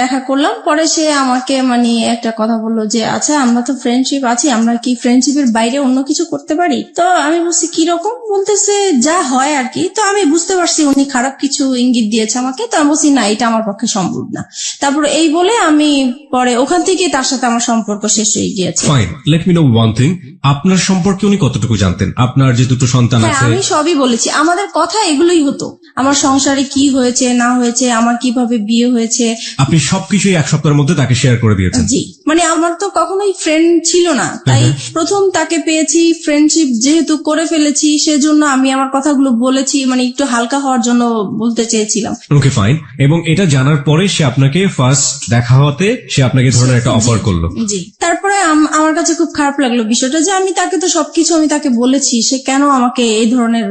দেখা করলাম। পরে সে আমাকে মানে একটা কথা বললো যে আচ্ছা আমরা তো ফ্রেন্ডশিপ আছি, আমরা কি ফ্রেন্ডশিপের বাইরে অন্য কিছু করতে পারি? তো আমি বলছি কিরকম? বলতেছে যা হয় আর কি। তো আমি বুঝতে পারছি উনি খারাপ কিছু ইঙ্গিত দিয়েছে আমাকে। তো আমি বলছি না, এটা আমার পক্ষে সম্ভব না। তারপরে এই বলে আমি পরে ওখান থেকে তার সাথে আমার সম্পর্ক শেষ হয়ে গিয়েছে। Fine, let me no one thing, আপনার সম্পর্কে উনি কতটুকু জানতেন? আপনার যে 2টো সন্তান হ্যাঁ, আছে। আমি সবই বলেছি, আমাদের কথা এগুলোই হতো, আমার সংসারে কি হয়েছে না হয়েছে, আমার কিভাবে বিয়ে হয়েছে। আপনি সবকিছুই 1 সপ্তাহের মধ্যে তাকে শেয়ার করে দিয়েছেন? জি। মানে আমার তো কখনোই ফ্রেন্ড ছিল না, তাই প্রথম তাকে পেয়েছি, ফ্রেন্ডশিপ যেহেতু করে ফেলেছি সেজন্য আমি আমার কথাগুলো বলেছি, মানে একটু হালকা হওয়ার জন্য বলতে চেয়েছিলাম। Okay fine. এবং এটা জানার পরে সে আপনাকে ফার্স্ট দেখা হতে সে আপনাকে ধরনের একটা অফার করলো? জি। তারপরে আমার কাছে খুব খারাপ লাগলো বিষয়টা যে আমি তাকে তো সবকিছু আমি তাকে বলেছি, সে কেন আমাকে এই ধরনের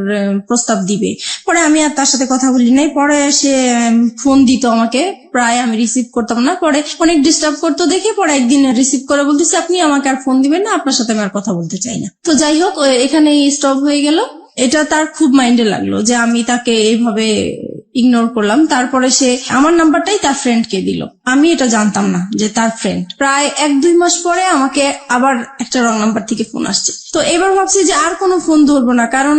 প্রস্তাব দিবে। পরে আমি আর তার সাথে কথা বলি নাই। পরে সে ফোন দিত আমাকে, প্রায় আমি রিসিভ করতাম না। পরে অনেক ডিস্টার্ব করতো দেখে পরে একদিন রিসিভ করে বলতেছে আপনি আমাকে আর ফোন দিবেন না, আপনার সাথে আমি আর কথা বলতে চাই না। তো যাই হোক এখানেই স্টপ হয়ে গেল। এটা তার খুব মাইন্ডে লাগলো যে আমি তাকে এইভাবে ইগনোর করলাম। তারপরে সে আমার নাম্বারটাই তার ফ্রেন্ডকে দিল, আমি এটা জানতাম না যে তার ফ্রেন্ড। প্রায় 1-2 মাস পরে আমাকে আবার একটা রং নাম্বার থেকে ফোন আসছে। তো এবার ভাবছি যে আর কোনো ফোন ধরবো না, কারণ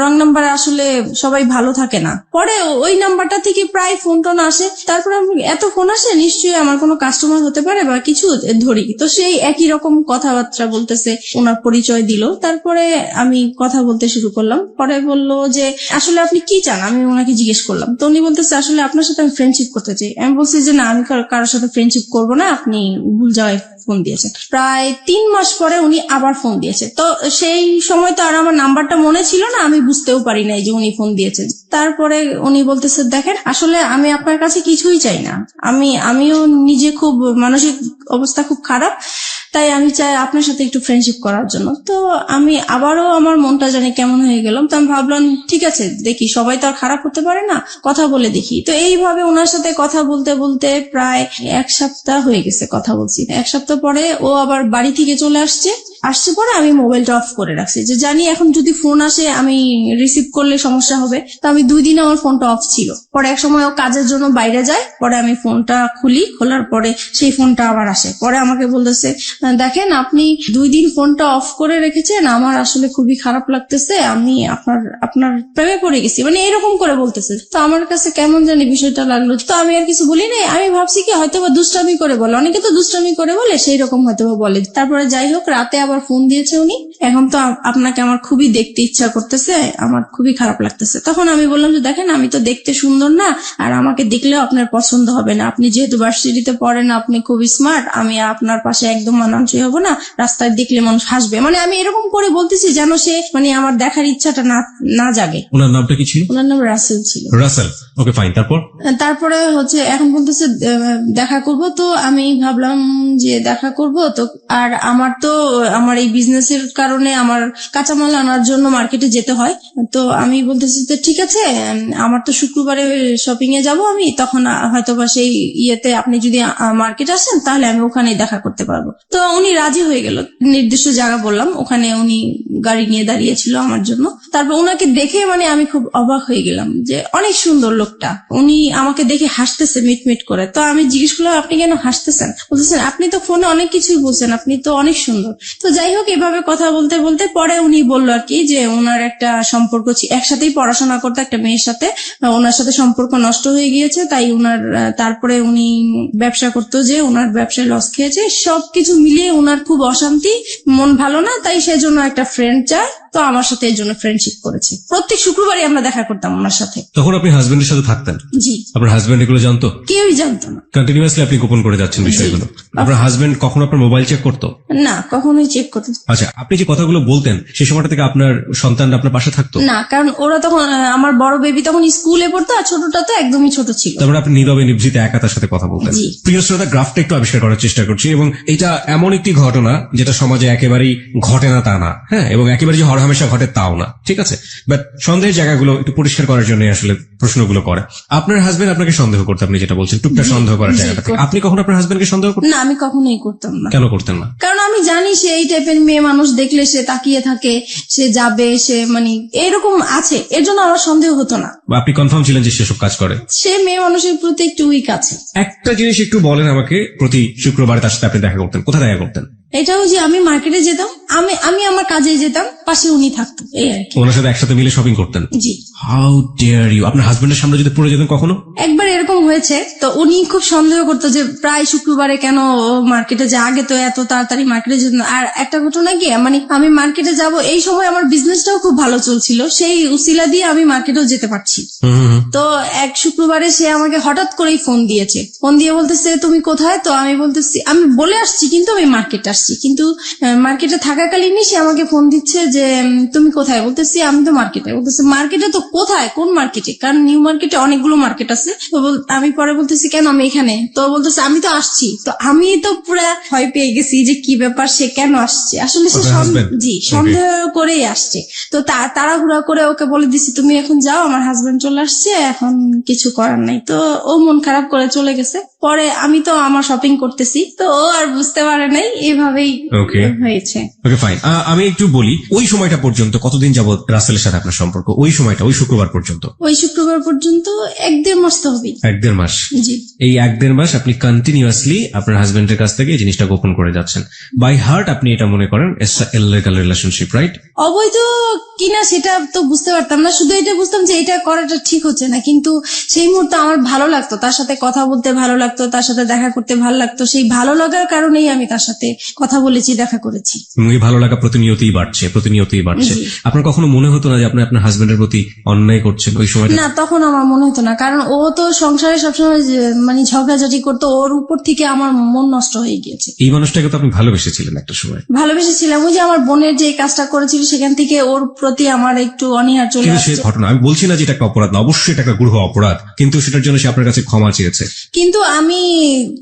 রং নাম্বারে আসলে সবাই ভালো থাকে না। পরে ওই নাম্বারটা থেকে প্রায় ফোন টোন আসে, তারপরে এত ফোন আসে, নিশ্চয়ই আমার কোনো কাস্টমার হতে পারে বা কিছু, ধরি। তো সেই একই রকম কথাবার্তা বলতেছে, ওনার পরিচয় দিল। তারপরে আমি কথা বলতে শুরু করলাম। পরে বললো যে আসলে আপনি কি চান, আমি ওনাকে জিজ্ঞেস করলাম। তো উনি বলতেছে আসলে আপনার সাথে আমি ফ্রেন্ডশিপ করতে চাই। আমি বলছি যে না, আমি কারোর সাথে ফ্রেন্ডশিপ করবো না, আপনি ভুল জায়গায় ফোন দিয়েছেন। প্রায় 3 মাস পরে উনি আবার ফোন দিয়েছে। তো সেই সময় তো আর আমার নাম্বারটা মনে ছিল না, আমি বুঝতেও পারি নাই যে উনি ফোন দিয়েছেন। তারপরে উনি বলতেছে দেখেন আসলে আমি আপনার কাছে কিছুই চাই না, আমিও নিজে খুব মানসিক অবস্থা খুব খারাপ, তাই আমি চাই আপনার সাথে একটু ফ্রেন্ডশিপ করার জন্য। তো আমি আবারও আমার মনটা জানি কেমন হয়ে গেলাম। তো আমি ভাবলাম ঠিক আছে, দেখি, সবাই তো আর খারাপ হতে পারে না, কথা বলে দেখি। তো এইভাবে ওনার সাথে কথা বলতে বলতে প্রায় 1 সপ্তাহ হয়ে গেছে কথা বলছি। 1 সপ্তাহ পরে ও আবার বাড়ি থেকে চলে আসছে পরে আমি মোবাইলটা অফ করে রাখছি, যে জানি এখন যদি ফোন আসে আমি রিসিভ করলে সমস্যা হবে। তো আমি 2 দিন আমার ফোনটা অফ ছিল। পরে এক সময় ও কাজের জন্য বাইরে যায়, পরে আমি ফোনটা খুলি, খোলার পরে সেই ফোনটা আবার আসে। পরে আমাকে বলতেছে দেখেন আপনি 2 দিন ফোনটা অফ করে রেখেছেন, আমার আসলে খুবই খারাপ লাগতেছে, আমি আপনার প্রেমে পড়ে গেছি, মানে এরকম করে বলতেছে। তো আমার কাছে কেমন জানি বিষয়টা লাগলো। তো আমি আর কিছু বলি নাই, আমি ভাবছি কি হয়তো বা দুষ্টামি করে বলে, অনেকে তো দুষ্টামি করে বলে, সেই রকম হয়তো বা বলে। তারপরে যাই হোক, রাতে আবার ফোন দিয়েছে উনি, এখন তো আপনাকে আমার খুবই দেখতে ইচ্ছা করতেছে, আমার খুবই খারাপ লাগতেছে। তখন আমি বললাম যে দেখেন আমি তো দেখতে সুন্দর না, আর আমাকে দেখলেও আপনার পছন্দ হবে না, আপনি যেহেতু ভার্সিটিতে পড়েন, আপনি খুবই স্মার্ট, আমি আপনার পাশে একদম মানানসই হবো না, রাস্তায় দেখলে মানুষ হাসবে, মানে আমি এরকম করে বলতেছি যেন সে মানে আমার দেখার ইচ্ছাটা না জাগে। ওনার নামটা কি ছিল? ওনার নাম রাসেল ছিল। Russell, okay fine. তারপরে হচ্ছে এখন বলতেছে দেখা করব। তো আমি ভাবলাম যে দেখা করব তো, আর আমার এই বিজনেসের কারণে আমার কাঁচামাল আনার জন্য মার্কেটে যেতে হয়। তো আমি বলতেছি তো ঠিক আছে, আমার তো শুক্রবারে শপিং এ যাব আমি, তখন হয়তোবা সেই ইয়েতে আপনি যদি মার্কেট আসেন তাহলে আমি ওখানে দেখা করতে পারবো। তো উনি রাজি হয়ে গেল। নির্দিষ্ট জায়গা বললাম, ওখানে উনি গাড়ি নিয়ে দাঁড়িয়েছিল আমার জন্য। তারপর ওনাকে দেখে মানে আমি খুব অবাক হয়ে গেলাম যে অনেক সুন্দর লোকটা। উনি আমাকে দেখে হাসতেছে মিটমিট করে। তো আমি জিজ্ঞেস করলাম আপনি কেন হাসতেছেন? বলতেছেন আপনি তো ফোনে অনেক কিছুই বলছেন, আপনি তো অনেক সুন্দর। তো যাই হোক, এভাবে কথা বলতে বলতে পরে উনি বললো আর কি যে ওনার একটা সম্পর্ক একসাথেই পড়াশোনা করতে একটা মেয়ের সাথে, ওনার সাথে সম্পর্ক নষ্ট হয়ে গিয়েছে, তাই ওনার তারপরে উনি ব্যবসা করতো, যে ওনার ব্যবসায় লস খেয়েছে, সবকিছু মিলিয়ে ওনার খুব অশান্তি, মন ভালো না, তাই সেজন্য একটা ফ্রেন্ড চায়। তো আমার সাথে এই জন্য ফ্রেন্ডশিপ করেছে। প্রত্যেক শুক্রবারই আমরা দেখা করতাম ওনার সাথে। তখন আপনি হাজবেন্ডের সাথে থাকতেন? জি। আপনার হাজবেন্ড এগুলো জানতো? কেউই জানতো না। কন্টিনিউয়াসলি আপনি গোপন করে যাচ্ছেন বিষয়গুলো। আপনার হাজবেন্ড কখনো আপনার মোবাইল চেক করতো? না, কখনোই চেক করতো। আচ্ছা, আপনি যে কথাগুলো বলতেন সেই সময়টা থেকে আপনার সন্তানরা আপনার পাশে থাকতো? না, কারণ ওরা তখন, আমার বড় বেবি তখন স্কুলে পড়তো, আর ছোটটা তো একদমই ছোট ছিল। তারপরে আপনি নীরবে নিভৃতে একা তার সাথে কথা বলতেন। জি। প্রিয় শ্রোতা, গ্রাফটা একটু আবিষ্কার করার চেষ্টা করছি, এবং এটা এমন একটি ঘটনা যেটা সমাজে একেবারেই ঘটে না তা না, হ্যাঁ, এবং একেবারে যে হরহামেশা ঘটে তাও না, ঠিক আছে, বাট সন্দেহের জায়গাগুলো একটু পরিষ্কার করার জন্য আসলে প্রশ্নগুলো করে। আপনার হাজবেন্ড আপনাকে সন্দেহ করতে, আপনি যেটা বলছেন, টুকটাক সন্দেহ করার জায়গাটা থেকে আপনি কখনো আপনার হাজবেন্ডকে সন্দেহ করতেন? না, আমি কখনোই করতাম না। কেন করতেন না? কারণ আমি জানি সে এই টাইপের মেয়ে মানুষ, দেখলে সে তাকিয়ে থাকে, সে যাবে, সে মানে এরকম আছে, এর জন্য আমার সন্দেহ হতো না। বা আপনি কনফার্ম ছিলেন যে সেসব কাজ করে? সে মেয়ে মানুষের প্রতি একটু উইক আছে। একটা জিনিস একটু বলেন আমাকে, প্রতি শুক্রবার তার সাথে আপনি দেখা করতেন, কোথায় দেখা করতেন? এটাও যে আমি মার্কেটে যেতাম, আমি আমার কাজে যেতাম, পাশে উনি থাকতো, এই আর কি। ওনার সাথে একসাথে মিলে শপিং করতেন? জি। How dare you! আপনার হাজবেন্ডের সামনে যদি পড়ে যেতেন কখনো? একবার এরকম হয়েছে, তো উনি খুব সন্দেহ করতো যে প্রায় শুক্রবারে কেন মার্কেটে যায়, আগে তো এত তাড়াতাড়ি মার্কেটে যেত না। আর একটা ঘটনা কি, মানে আমি মার্কেটে যাব, এই সময় আমার বিজনেসটাও খুব ভালো চলছিল, সেই উসিলা দিয়ে আমি মার্কেটেও যেতে পারছি। তো এক শুক্রবারে সে আমাকে হঠাৎ করেই ফোন দিয়েছে, ফোন দিয়ে বলতেছে তুমি কোথায়? তো আমি বলতেছি আমি বলে আসছি, কিন্তু আমি মার্কেটে আসছি, কিন্তু মার্কেটে থাকাকালীনই সে আমাকে ফোন দিচ্ছে যে তুমি কোথায়? বলতেছি আমি তো মার্কেটে। বলতেছে মার্কেটে তো কোথায়, কোন মার্কেটে? কারণ নিউ মার্কেটে অনেকগুলো মার্কেট আছে। তো আমি পরে বলতেছি কেন, আমি এখানে। তো বলতেছে আমি তো আসছি। তো আমি তো পুরা ভয় পেয়ে গেছি যে কি ব্যাপার, সে কেন আসছে। আসলে সে সন্দেহ করেই আসছে। তো তাড়াহুড়া করে ওকে বলে দিছি তুমি এখন যাও, আমার হাজবেন্ড চলে আসছে, এখন কিছু করার নাই। তো ও মন খারাপ করে চলে গেছে। পরে আমি তো আমার শপিং করতেছি, তো ও আর বুঝতে পারে নাই, এভাবেই Okay. হয়েছে। ওকে ফাইন, আমি একটু বলি ওই সময়টা পর্যন্ত কতদিন যাবত রাসেলের সাথে আপনার সম্পর্ক? ওই সময়টা ওই শুক্রবার পর্যন্ত ওই শুক্রবার পর্যন্ত 1-1.5 মাস তো হবেই। 1-1.5 মাস। জি। এই 1-1.5 মাস আপনি কন্টিনিউয়াসলি আপনার হাজবেন্ডের কাছ থেকে এই জিনিসটা গোপন করে যাচ্ছেন। বাই হার্ট আপনি এটা মনে করেন ইললিগাল রিলেশনশিপ, রাইট? অবৈধ কিনা সেটা তো বুঝতে পারতাম না, শুধু এটা বুঝতাম যে এটা করাটা ঠিক হচ্ছে না। কিন্তু সেই মুহূর্তে আমার ভালো লাগতো, তার সাথে কথা বলতে ভালো লাগতো, তার সাথে দেখা করতে ভালো লাগতো। সেই ভালো লাগার কারণেই আমি তার সাথে কথা বলেছি, দেখা করেছি। এবং এই ভালো লাগা প্রতিনিয়তই বাড়ছে। জি। আপনার কখনো মনে হতো না যে আপনি আপনার হাজবেন্ডের প্রতি অন্যায় করছেন ওই সময়টা? না, তখন আমার মনে হতো না, কারণ ও তো সংসারে সবসময় মানে ঝগড়াঝাটি করতো, ওর উপর থেকে আমার মন নষ্ট হয়ে গিয়েছে। এই মানুষটাকে তো আপনি ভালোবেসেছিলেন একটা সময়। ভালোবেসেছিলাম, ওই যে আমার বোনের যে কাজটা করেছিল সেখান থেকে ওর প্রতি আমার একটু অনীহা চলে কিন্তু সে আসছে। ঘটনা, আমি বলছি না যে এটা একটা অপরাধ না, অবশ্যই এটা একটা গূঢ় অপরাধ, কিন্তু সেটার জন্য সে আপনার কাছে ক্ষমা চেয়েছে। কিন্তু আমি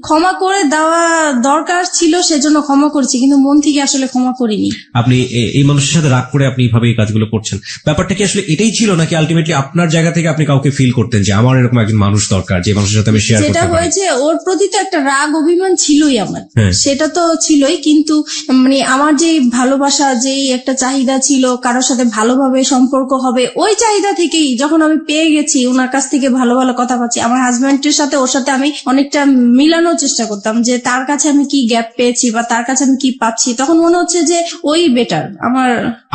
ক্ষমা করে দেওয়া দরকার ছিল, সেজন্য ক্ষমা করেছি, কিন্তু মন থেকে আসলে ক্ষমা করিনি। আপনি এই মানুষের সাথে রাগ করে আপনি এইভাবে এই কাজগুলো করছেন, ব্যাপারটা কি আসলে এটাই ছিল, নাকি আলটিমেটলি আপনার জায়গা থেকে আপনি কাউকে ফিল করতেন যে আমার এরকম একজন মানুষ দরকার যে মানুষের সাথে আমি শেয়ার করতে যেটা পারি? হয়েছে, ওর প্রতি তো একটা রাগ অভিমান ছিলই আমার, হ্যাঁ। সেটা তো ছিলই, কিন্তু মানে আমার যে ভালোবাসা, যে একটা চাহিদা ছিল কারোর সাথে ভালোভাবে সম্পর্ক হবে, ওই চাহিদা থেকেই যখন আমি পেয়ে গেছি, ওনার কাছ থেকে ভালো ভালো কথা পাচ্ছি, আমার হাজবেন্ডের সাথে ওর সাথে আমি অনেকটা মিলানোর চেষ্টা করতাম যে তার কাছে আমি কি গ্যাপ পেয়েছি বা তার কাছে আমি কি পাচ্ছি, তখন মনে হচ্ছে যে ওই বেটার আমার।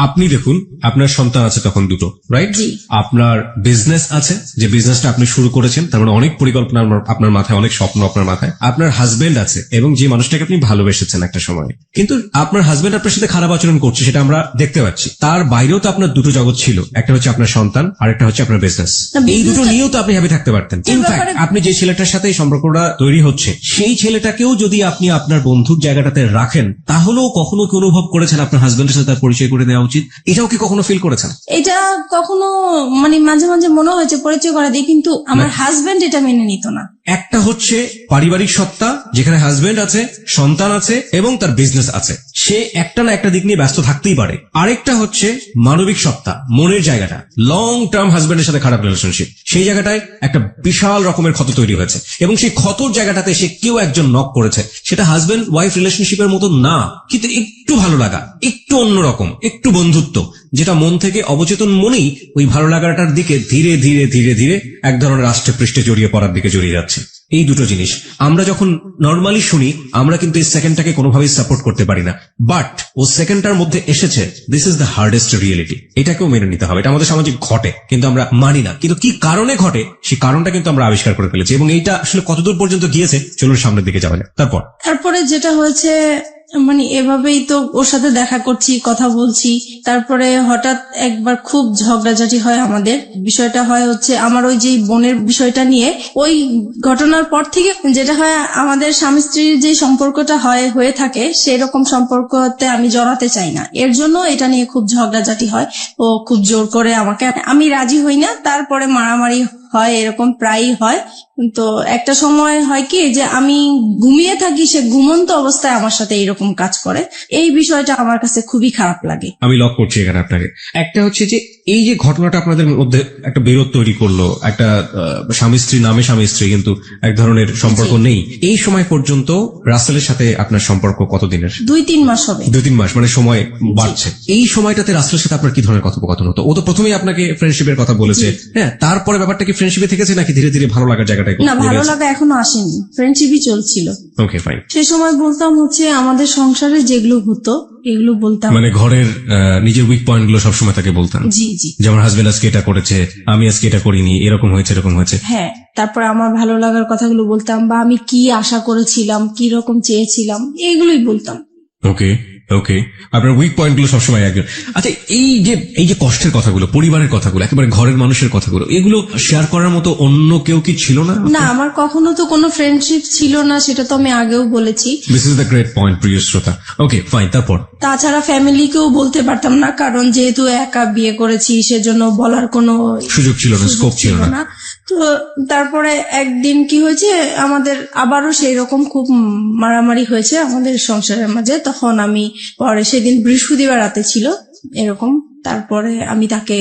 আপনি দেখুন, আপনার সন্তান আছে তখন দুটো, রাইট? জি। আপনার বিজনেস আছে, যে বিজনেসটা আপনি শুরু করেছেন, তার মানে অনেক পরিকল্পনা আপনার মাথায়, অনেক স্বপ্ন আপনার মাথায়। আপনার হাজবেন্ড আছে এবং যে মানুষটাকে আপনি ভালোবেসেছেন একটা সময়, কিন্তু আপনার হাজবেন্ড আপনার সাথে খারাপ আচরণ করছে, সেটা আমরা দেখতে পাচ্ছি। তার বাইরেও তো আপনার দুটো জগৎ ছিল, একটা হচ্ছে আপনার সন্তান আর একটা হচ্ছে আপনার বিজনেস। না, এই দুটো business-টা- নিয়েও তো আপনি হ্যাপি থাকতে পারতেন। এই ইনফ্যাক্ট ব্যাপারে- আপনি যে ছেলেটার সাথে এই সম্পর্কটা তৈরি হচ্ছে, সেই ছেলেটাকেও যদি আপনি আপনার বন্ধুর জায়গাটাতে রাখেন, তাহলেও কখনো কি অনুভব করেছেন আপনার হাজবেন্ডের সাথে তার পরিচয় করে দেওয়া উচিত? এটাও কি কখনো ফিল করেছেন? এটা কখনো মানে মাঝে মাঝে মনে হয়েছে পরিচয় করা দিই, কিন্তু আমার হাজবেন্ড এটা মেনে নিত না। একটা হচ্ছে পারিবারিক সত্তা, যেখানে হাজবেন্ড আছে, সন্তান আছে এবং তার বিজনেস আছে, সে একটা না একটা দিক নিয়ে ব্যস্ত থাকতেই পারে। আরেকটা হচ্ছে মানবিক সত্তা, মনের জায়গাটা, লং টার্ম হাজবেন্ডের সাথে খারাপ রিলেশনশিপ, সেই জায়গাটায় একটা বিশাল রকমের ক্ষত তৈরি হয়েছে, এবং সেই ক্ষতর জায়গাটাতে সে কেউ একজন নক করেছে। সেটা হাজবেন্ড ওয়াইফ রিলেশনশিপের মতো না, কিন্তু একটু ভালো লাগা, একটু অন্যরকম, একটু বন্ধুত্ব, যেটা মন থেকে অবচেতন মনেই ওই ভালো লাগাটার দিকে ধীরে ধীরে ধীরে ধীরে এক ধরনের রাষ্ট্রে পৃষ্ঠে জড়িয়ে পড়ার দিকে জড়িয়ে যাচ্ছে। এই দুটো জিনিস আমরা যখন নর্মালি শুনি, আমরা কিন্তু এই সেকেন্ডটাকে কোনোভাবেই সাপোর্ট করতে পারি না, বাট ও সেকেন্ডটার মধ্যে এসেছে, this is the hardest reality. এটাকেও মেনে নিতে হবে, এটা আমাদের সামাজিক ঘটে, কিন্তু আমরা মানি না। কিন্তু কি কারণে ঘটে, সেই কারণটা কিন্তু আমরা আবিষ্কার করে ফেলেছি, এবং এইটা আসলে কতদূর পর্যন্ত গিয়েছে চলুন সামনের দিকে যাওয়া যাক। তারপরে যেটা হয়েছে, মানে এভাবেই তো ওর সাথে দেখা করছি, কথা বলছি, তারপরে হঠাৎ একবার খুব ঝগড়াঝাটি হয় আমাদের। বিষয়টা হয় হচ্ছে আমার ওই যে বোনের বিষয়টা নিয়ে। ওই ঘটনার পর থেকে যেটা হয়, আমাদের স্বামী স্ত্রীর যে সম্পর্কটা হয়ে থাকে, সেরকম সম্পর্কতে আমি জড়াতে চাই না, এর জন্য এটা নিয়ে খুব ঝগড়াঝাটি হয়। ও খুব জোর করে আমাকে, আমি রাজি হই না, তারপরে মারামারি হয়, এরকম প্রায়ই হয়। তো একটা সময় হয় কি, যে আমি ঘুমিয়ে থাকি, সে ঘুমন্ত অবস্থায় আমার সাথে এরকম কাজ করে। এই বিষয়টা আমার কাছে খুবই খারাপ লাগে। আমি লক করছি এখানে আপনাকে। একটা হচ্ছে যে এই যে ঘটনাটা আপনাদের মধ্যে একটা বিরোধ তৈরি করলো, একটা স্বামী স্ত্রী নামে স্বামী স্ত্রী কিন্তু এক ধরনের সম্পর্ক নেই, এই সময় পর্যন্ত রাসেলের সাথে আপনার সম্পর্ক কতদিনের? 2-3 মাস হবে। 2-3 মাস, মানে সময় বাড়ছে। এই সময়টাতে রাসেলের সাথে আপনার কি ধরনের কথোপকথন হতো? ও তো প্রথমেই আপনাকে ফ্রেন্ডশিপের কথা বলেছে, হ্যাঁ, তারপরে ব্যাপারটা কি ফ্রেন্ডশিপে থেকেছে নাকি ধীরে ধীরে ভালো লাগার জায়গাটায়? না, ভালো লাগা এখনো আসেনি, ফ্রেন্ডশিপই চলছিল। Okay fine. সে সময় বলতাম হচ্ছে আমাদের সংসারে যেগুলো হতো এগুলো বলতাম। মানে ঘরের নিজের উইক পয়েন্ট গুলো সবসময় তাকে বলতাম? জি জি। যেমন হাজবেন্ড আজকে এটা করেছে, আমি আজকে এটা করিনি, এরকম হয়েছে এরকম হয়েছে। হ্যাঁ, তারপরে আমার ভালো লাগার কথাগুলো বলতাম, বা আমি কি আশা করেছিলাম, কি রকম চেয়েছিলাম, এইগুলোই বলতাম। ওকে ওকে, আপনার উইক পয়েন্ট গুলো সবসময় একজন। আচ্ছা, এই যে কষ্টের কথাগুলো, পরিবারের কথাগুলো, একেবারে ঘরের মানুষের কথাগুলো, এগুলো শেয়ার করার মতো অন্য কেউ কি ছিল না? না, আমার কখনো তো কোনো ফ্রেন্ডশিপ ছিল না, সেটা তো আমি আগেও বলেছি। This is the great point, প্রিয় শ্রোতা। ওকে ফাইন, তারপর? তাছাড়া ফ্যামিলিকেও বলতে পারতাম না, কারণ যেহেতু একা বিয়ে করেছি, সেজন্য বলার কোনো সুযোগ ছিল না, স্কোপ ছিল না। তো তারপরে একদিন কি হয়েছে, আমাদের আবারও সেই রকম খুব মারামারি হয়েছে আমাদের সংসারের মাঝে। তখন আমি পরে, সেদিন বৃহস্পতিবার রাতে ছিল এরকম, তারপরে আমি তাকে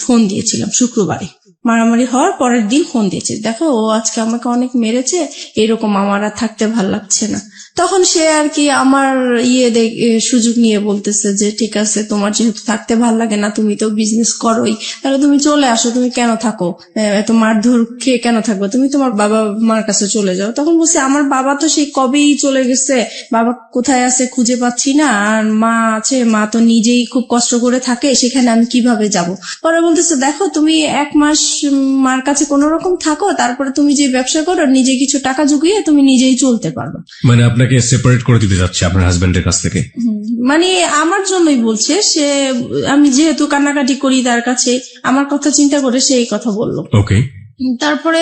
ফোন দিয়েছিলাম শুক্রবারে। মারামারি হওয়ার পরের দিন ফোন দিয়েছে, দেখো ও আজকে আমাকে অনেক মেরেছে, এরকম আমার আর থাকতে ভাল লাগছে না। তখন সে আর কি আমার সুযোগ নিয়ে বলতেছে যে ঠিক আছে, তোমার যেহেতু থাকতে ভাল লাগে না, তুমি তো বিজনেস করোই, তাহলে তুমি চলে আসো, তুমি কেন থাকো, এত মারধর খেয়ে কেন থাকবে, তুমি তোমার বাবা মার কাছে চলে যাও। তখন বলছে আমার বাবা তো সেই কবেই চলে গেছে, বাবা কোথায় আছে খুঁজে পাচ্ছি না, আর মা আছে, মা তো নিজেই খুব কষ্ট করে থাকে, সেখানে আমি কিভাবে যাব। পরে বলতেছে দেখো তুমি 1 মাস মার কাছে কোনো রকম থাকো, তারপরে তুমি যে ব্যবসা করো, নিজে কিছু টাকা জুগিয়ে তুমি নিজেই চলতে পারবে। মানে আপনাকে সেপারেট করে দিতে যাচ্ছে আপনার হাজবেন্ডের কাছ থেকে? মানে আমার জন্যই বলছে সে, আমি যেহেতু কান্নাকাটি করি তার কাছে, আমার কথা চিন্তা করে সে এই কথা বললো। ওকে। তারপরে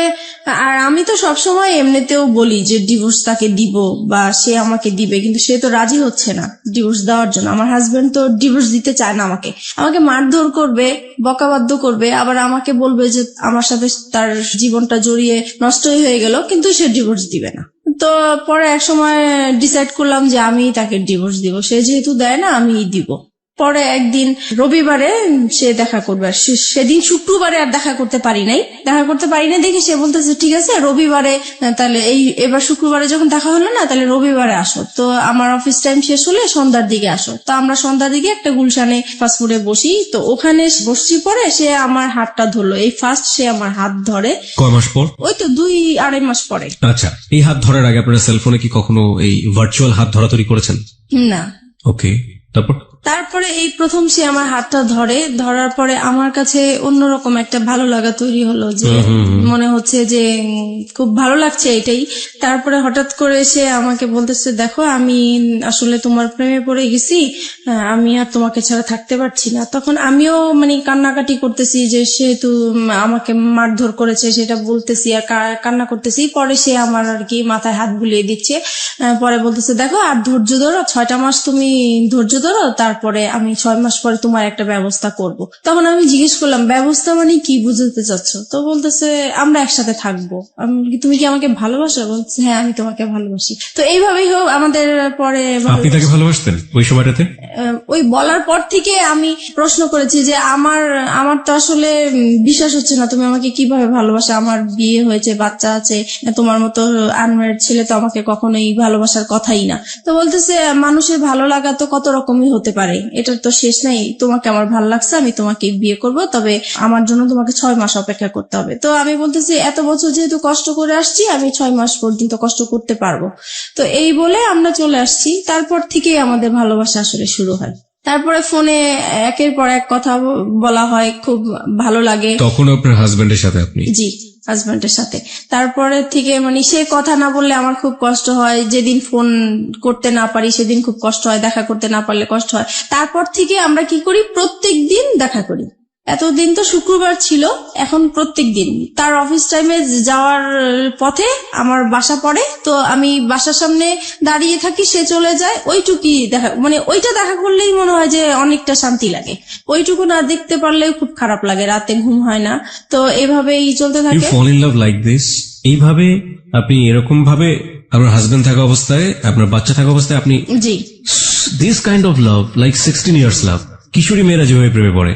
আর আমি তো সবসময় এমনিতেও বলি যে ডিভোর্স তাকে দিব বা সে আমাকে দিবে, কিন্তু সে তো রাজি হচ্ছে না ডিভোর্স দেওয়ার জন্য। আমার হাজবেন্ড তো ডিভোর্স দিতে চায় না, আমাকে মারধর করবে, বকাবাদ্য করবে, আবার আমাকে বলবে যে আমার সাথে তার জীবনটা জড়িয়ে নষ্টই হয়ে গেল, কিন্তু সে ডিভোর্স দিবে না। তো পরে এক সময় ডিসাইড করলাম যে আমি তাকে ডিভোর্স দিব, সে যেহেতু দেয় না আমিই দিব। পরে একদিন রবিবারে সে দেখা করবে, আর সেদিন শুক্রবারে আর দেখা করতে পারি নাই দেখে সে বলতেছে ঠিক আছে রবিবারে, তাহলে এবার শুক্রবারে যখন দেখা হলো না, তাহলে রবিবারে আসো। তো আমার অফিস টাইম শেষ হলে সন্ধ্যার দিকে আসো। তো আমরা সন্ধ্যার দিকে একটা গুলশানে ফাস্টফুডে বসি, তো ওখানে বসছি। পরে সে আমার হাতটা ধরলো, এই ফার্স্ট সে আমার হাত ধরে। কয় মাস পর? ওই তো 2-2.5 মাস পরে। আচ্ছা, এই হাত ধরার আগে আপনারা সেলফোনে কি কখনো এই ভার্চুয়াল হাত ধরাধরি করেছেন? না। ওকে, তারপরে এই প্রথম সে আমার হাতটা ধরার পরে আমার কাছে অন্যরকম একটা ভালো লাগা তৈরি হলো, যে মনে হচ্ছে যে খুব ভালো লাগছে এটাই। তারপরে হঠাৎ করে সে আমাকে বলতেছে দেখো আমি আসলে তোমার প্রেমে পড়ে গেছি, আমি আর তোমাকে ছাড়া থাকতে পারছি না। তখন আমিও মানে কান্নাকাটি করতেছি, যে সেহেতু আমাকে মারধর করেছে সেটা বলতেছি আর কান্না করতেছি। পরে সে আমার আর কি মাথায় হাত বুলিয়ে দিচ্ছে, পরে বলতেছে দেখো আর ধৈর্য ধরো, 6টা মাস তুমি ধৈর্য ধরো, তারপরে আমি 6 মাস পরে তোমার একটা ব্যবস্থা করব। তখন আমি জিজ্ঞেস করলাম ব্যবস্থা মানে কি বুঝতে চাচ্ছ? তো বলতেছে আমরা একসাথে থাকবো। তুমি কি আমাকে ভালোবাসো? বলছে হ্যাঁ আমি তোমাকে ভালোবাসি। তো এইভাবেই হোক আমাদের পরে। আপনি তাকে ভালোবাসতেন ওই সময়টাতে? ওই বলার পর থেকে আমি প্রশ্ন করেছি যে আমার তো আসলে বিশ্বাস হচ্ছে না, তুমি আমাকে কিভাবে ভালোবাসো, আমার বিয়ে হয়েছে, বাচ্চা আছে, তোমার মতো আনম্যারিড ছেলে তো আমাকে কখনোই ভালোবাসার কথাই না। তো বলতেছে মানুষের ভালো লাগা তো কত রকমই হতে পারে, এটার তো শেষ নাই, তোমাকে আমার ভালো লাগছে, আমি তোমাকে বিয়ে করব, তবে আমার জন্য তোমাকে 6 মাস অপেক্ষা করতে হবে। তো আমি বলতেছি এত বছর যেহেতু কষ্ট করে আসছি, আমি 6 মাস পর্যন্ত কষ্ট করতে পারবো। তো এই বলে আমরা চলে আসছি। তারপর থেকেই আমাদের ভালোবাসা আসলে শুরু হয়। তারপরে ফোনে একের পর এক কথা বলা হয়, খুব ভালো লাগে। তখন আপনার হাজবেন্ডের সাথে আপনি? জি, হাজবেন্ডের সাথে। তারপরে থেকে মানে সে কথা না বললে আমার খুব কষ্ট হয়, যেদিন ফোন করতে না পারি সেদিন খুব কষ্ট হয়, দেখা করতে না পারলে কষ্ট হয়। তারপর থেকে আমরা কি করি, প্রত্যেক দিন দেখা করি। এতদিন তো শুক্রবার ছিল, এখন প্রত্যেক দিন তার অফিস টাইমে যাওয়ার পথে আমার বাসা পড়ে, তো আমি বাসার সামনে দাঁড়িয়ে থাকি, সে চলে যায়, ওইটুকুই দেখা, মানে ওইটা দেখা করলেই মনে হয় যে অনেকটা শান্তি লাগে। ওইটুকু না দেখতে পারলেও খুব খারাপ লাগে, রাতে ঘুম হয় না। তো এভাবেই চলতে থাকে। You fall in love like this? এইভাবে আপনি এরকম ভাবে আপনার হাজবেন্ড থাকা অবস্থায়, আপনার বাচ্চা থাকা অবস্থায় আপনি? জি। This kind of love, like 16 years love. কিশোরী মেয়েরা যেভাবে প্রেমে পড়ে,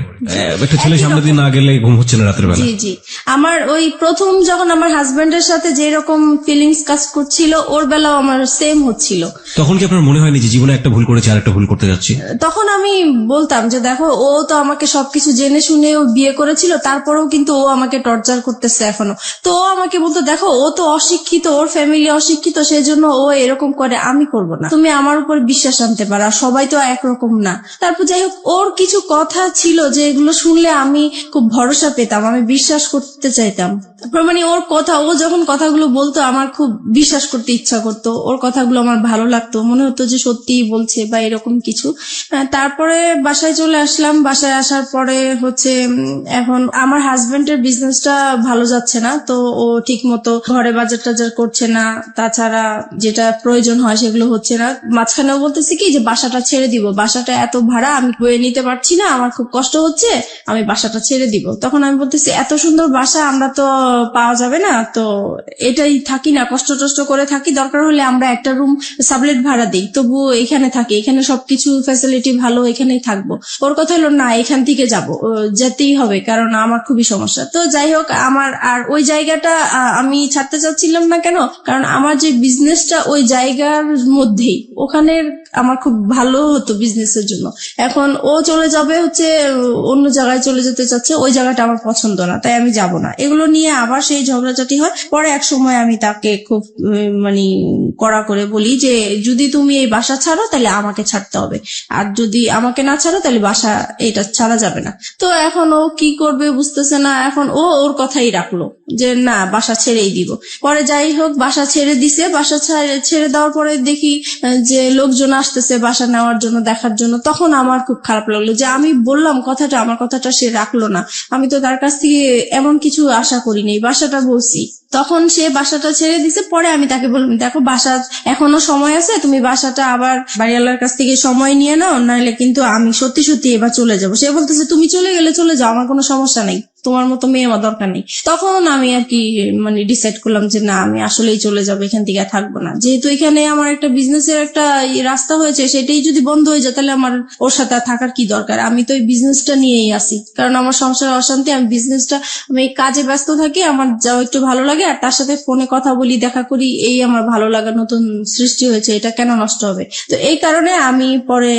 একটা ছেলে সামনে দিন না গেলে ঘুম হচ্ছে না রাতের বেলা। জি জি, আমার ওই প্রথম যখন আমার হাজবেন্ডের সাথে যে রকম ফিলিংস কাজ করছিল, ওর বেলাও আমার সেম হচ্ছিল। তখন কি আপনার মনে হয়নি যে জীবনে একটা ভুল করেছে আর একটা ভুল করতে যাচ্ছি? তখন আমি বলতাম যে দেখো ও তো আমাকে সবকিছু জেনে শুনে ও বিয়ে করেছিল, তারপরেও কিন্তু ও আমাকে টর্চার করতেছে এখনো। তো ও আমাকে বলতো দেখো ও তো অশিক্ষিত, ওর ফ্যামিলি অশিক্ষিত, সেজন্য ও এরকম করে, আমি করব না, তুমি আমার উপর বিশ্বাস আনতে পারো, সবাই তো একরকম না। তারপর যাই হোক, ওর কিছু কথা ছিল যে এগুলো শুনলে আমি খুব ভরসা পেতাম, আমি বিশ্বাস করতে চাইতাম। তারপর মানে ওর কথা, ও যখন কথাগুলো বলতো আমার খুব বিশ্বাস করতে ইচ্ছা করতো, ওর কথাগুলো আমার ভালো লাগতো, মনে হতো যে সত্যিই বলছে বা এরকম কিছু। তারপরে বাসায় চলে আসলাম। বাসায় আসার পরে হচ্ছে এখন আমার হাজবেন্ডের বিজনেসটা ভালো যাচ্ছে না, তো ও ঠিক মতো ঘরে বাজার টাজার করছে না, তাছাড়া যেটা প্রয়োজন হয় সেগুলো হচ্ছে না। মাঝখানেও বলতেছি কি যে বাসাটা ছেড়ে দিব, বাসাটা এত ভাড়া আমি বয়ে নিতে পারছি না, আমার খুব কষ্ট হচ্ছে, আমি বাসাটা ছেড়ে দিব। তখন আমি বলতেছি এত সুন্দর বাসা বাসা আমরা তো পাওয়া যাবে না, তো এটাই থাকি না, কষ্ট টষ্ট করে থাকি, দরকার হলে আমরা একটা রুম সাবলেট ভাড়া দিই, তবু এখানে থাকি, এখানে সবকিছু ফ্যাসিলিটি ভালো, এখানেই থাকবো। ওর কথা হলো না, এখান থেকে যাবো, যেতেই হবে, কারণ আমার খুবই সমস্যা। তো যাই হোক, আমার আর ওই জায়গাটা আমি ছাড়তে চাচ্ছিলাম না। কেন? কারণ আমার যে বিজনেসটা ওই জায়গার মধ্যেই, ওখানের আমার খুব ভালো হতো বিজনেসের জন্য। এখন ও চলে যাবে হচ্ছে অন্য জায়গায় চলে যেতে চাচ্ছে, ওই জায়গাটা আমার পছন্দ না, তাই আমি যাব না। এগুলো নিয়ে আবার সেই ঝগড়াঝাটি হয়। পরে এক সময় আমি তাকে খুব মানে কড়া করে বলি যে যদি তুমি এই বাসা ছাড়ো তাহলে আমাকে ছাড়তে হবে, আর যদি আমাকে না ছাড়ো তাহলে বাসা এটা ছাড়া যাবে না। তো এখন ও কি করবে বুঝতেছে না, এখন ও ওর কথাই রাখলো যে না, বাসা ছেড়েই দিব। পরে যাই হোক, বাসা ছেড়ে দিছে। বাসা ছেড়ে দেওয়ার পরে দেখি যে লোকজন আসতেছে বাসা নেওয়ার জন্য, দেখার জন্য। তখন আমার খুব খারাপ লাগলো যে আমি বললাম কথাটা, আমার কথাটা সে রাখলো না। আমি তো তার কাছ থেকে এমন কিছু আশা করিনি, বাসাটা বলছি। তখন সে বাসাটা ছেড়ে দিছে। পরে আমি তাকে বললাম, দেখো বাসা এখনো সময় আছে, তুমি বাসাটা আবার বাড়িওয়ালার কাছ থেকে সময় নিয়ে নাও, নাহলে কিন্তু আমি সত্যি সত্যি এবার চলে যাব। সে বলতেছে তুমি চলে গেলে চলে যাও, আমার কোনো সমস্যা নেই, তোমার মতো মেয়ে আমার দরকার নেই। তখন আমি আর কি মানে ডিসাইড করলাম যে না, আমি আসলেই চলে যাবো, এখান থেকে আর থাকবো না। যেহেতু এখানে আমার একটা বিজনেসের একটা রাস্তা হয়েছে, সেটাই যদি বন্ধ হয়ে যায় তাহলে আমার ওর সাথে আর থাকার কি দরকার। আমি তো এই বিজনেসটা নিয়েই আসি, কারণ আমার সংসারে অশান্তি। আমি বিজনেসটা, আমি কাজে ব্যস্ত থাকি, আমার যাও একটু ভালো লাগে, আর তার সাথে ফোনে কথা বলি, দেখা করি, এই আমার ভালো লাগা নতুন সৃষ্টি হয়েছে, এটা কেন নষ্ট হবে? তো এই কারণে আমি পরে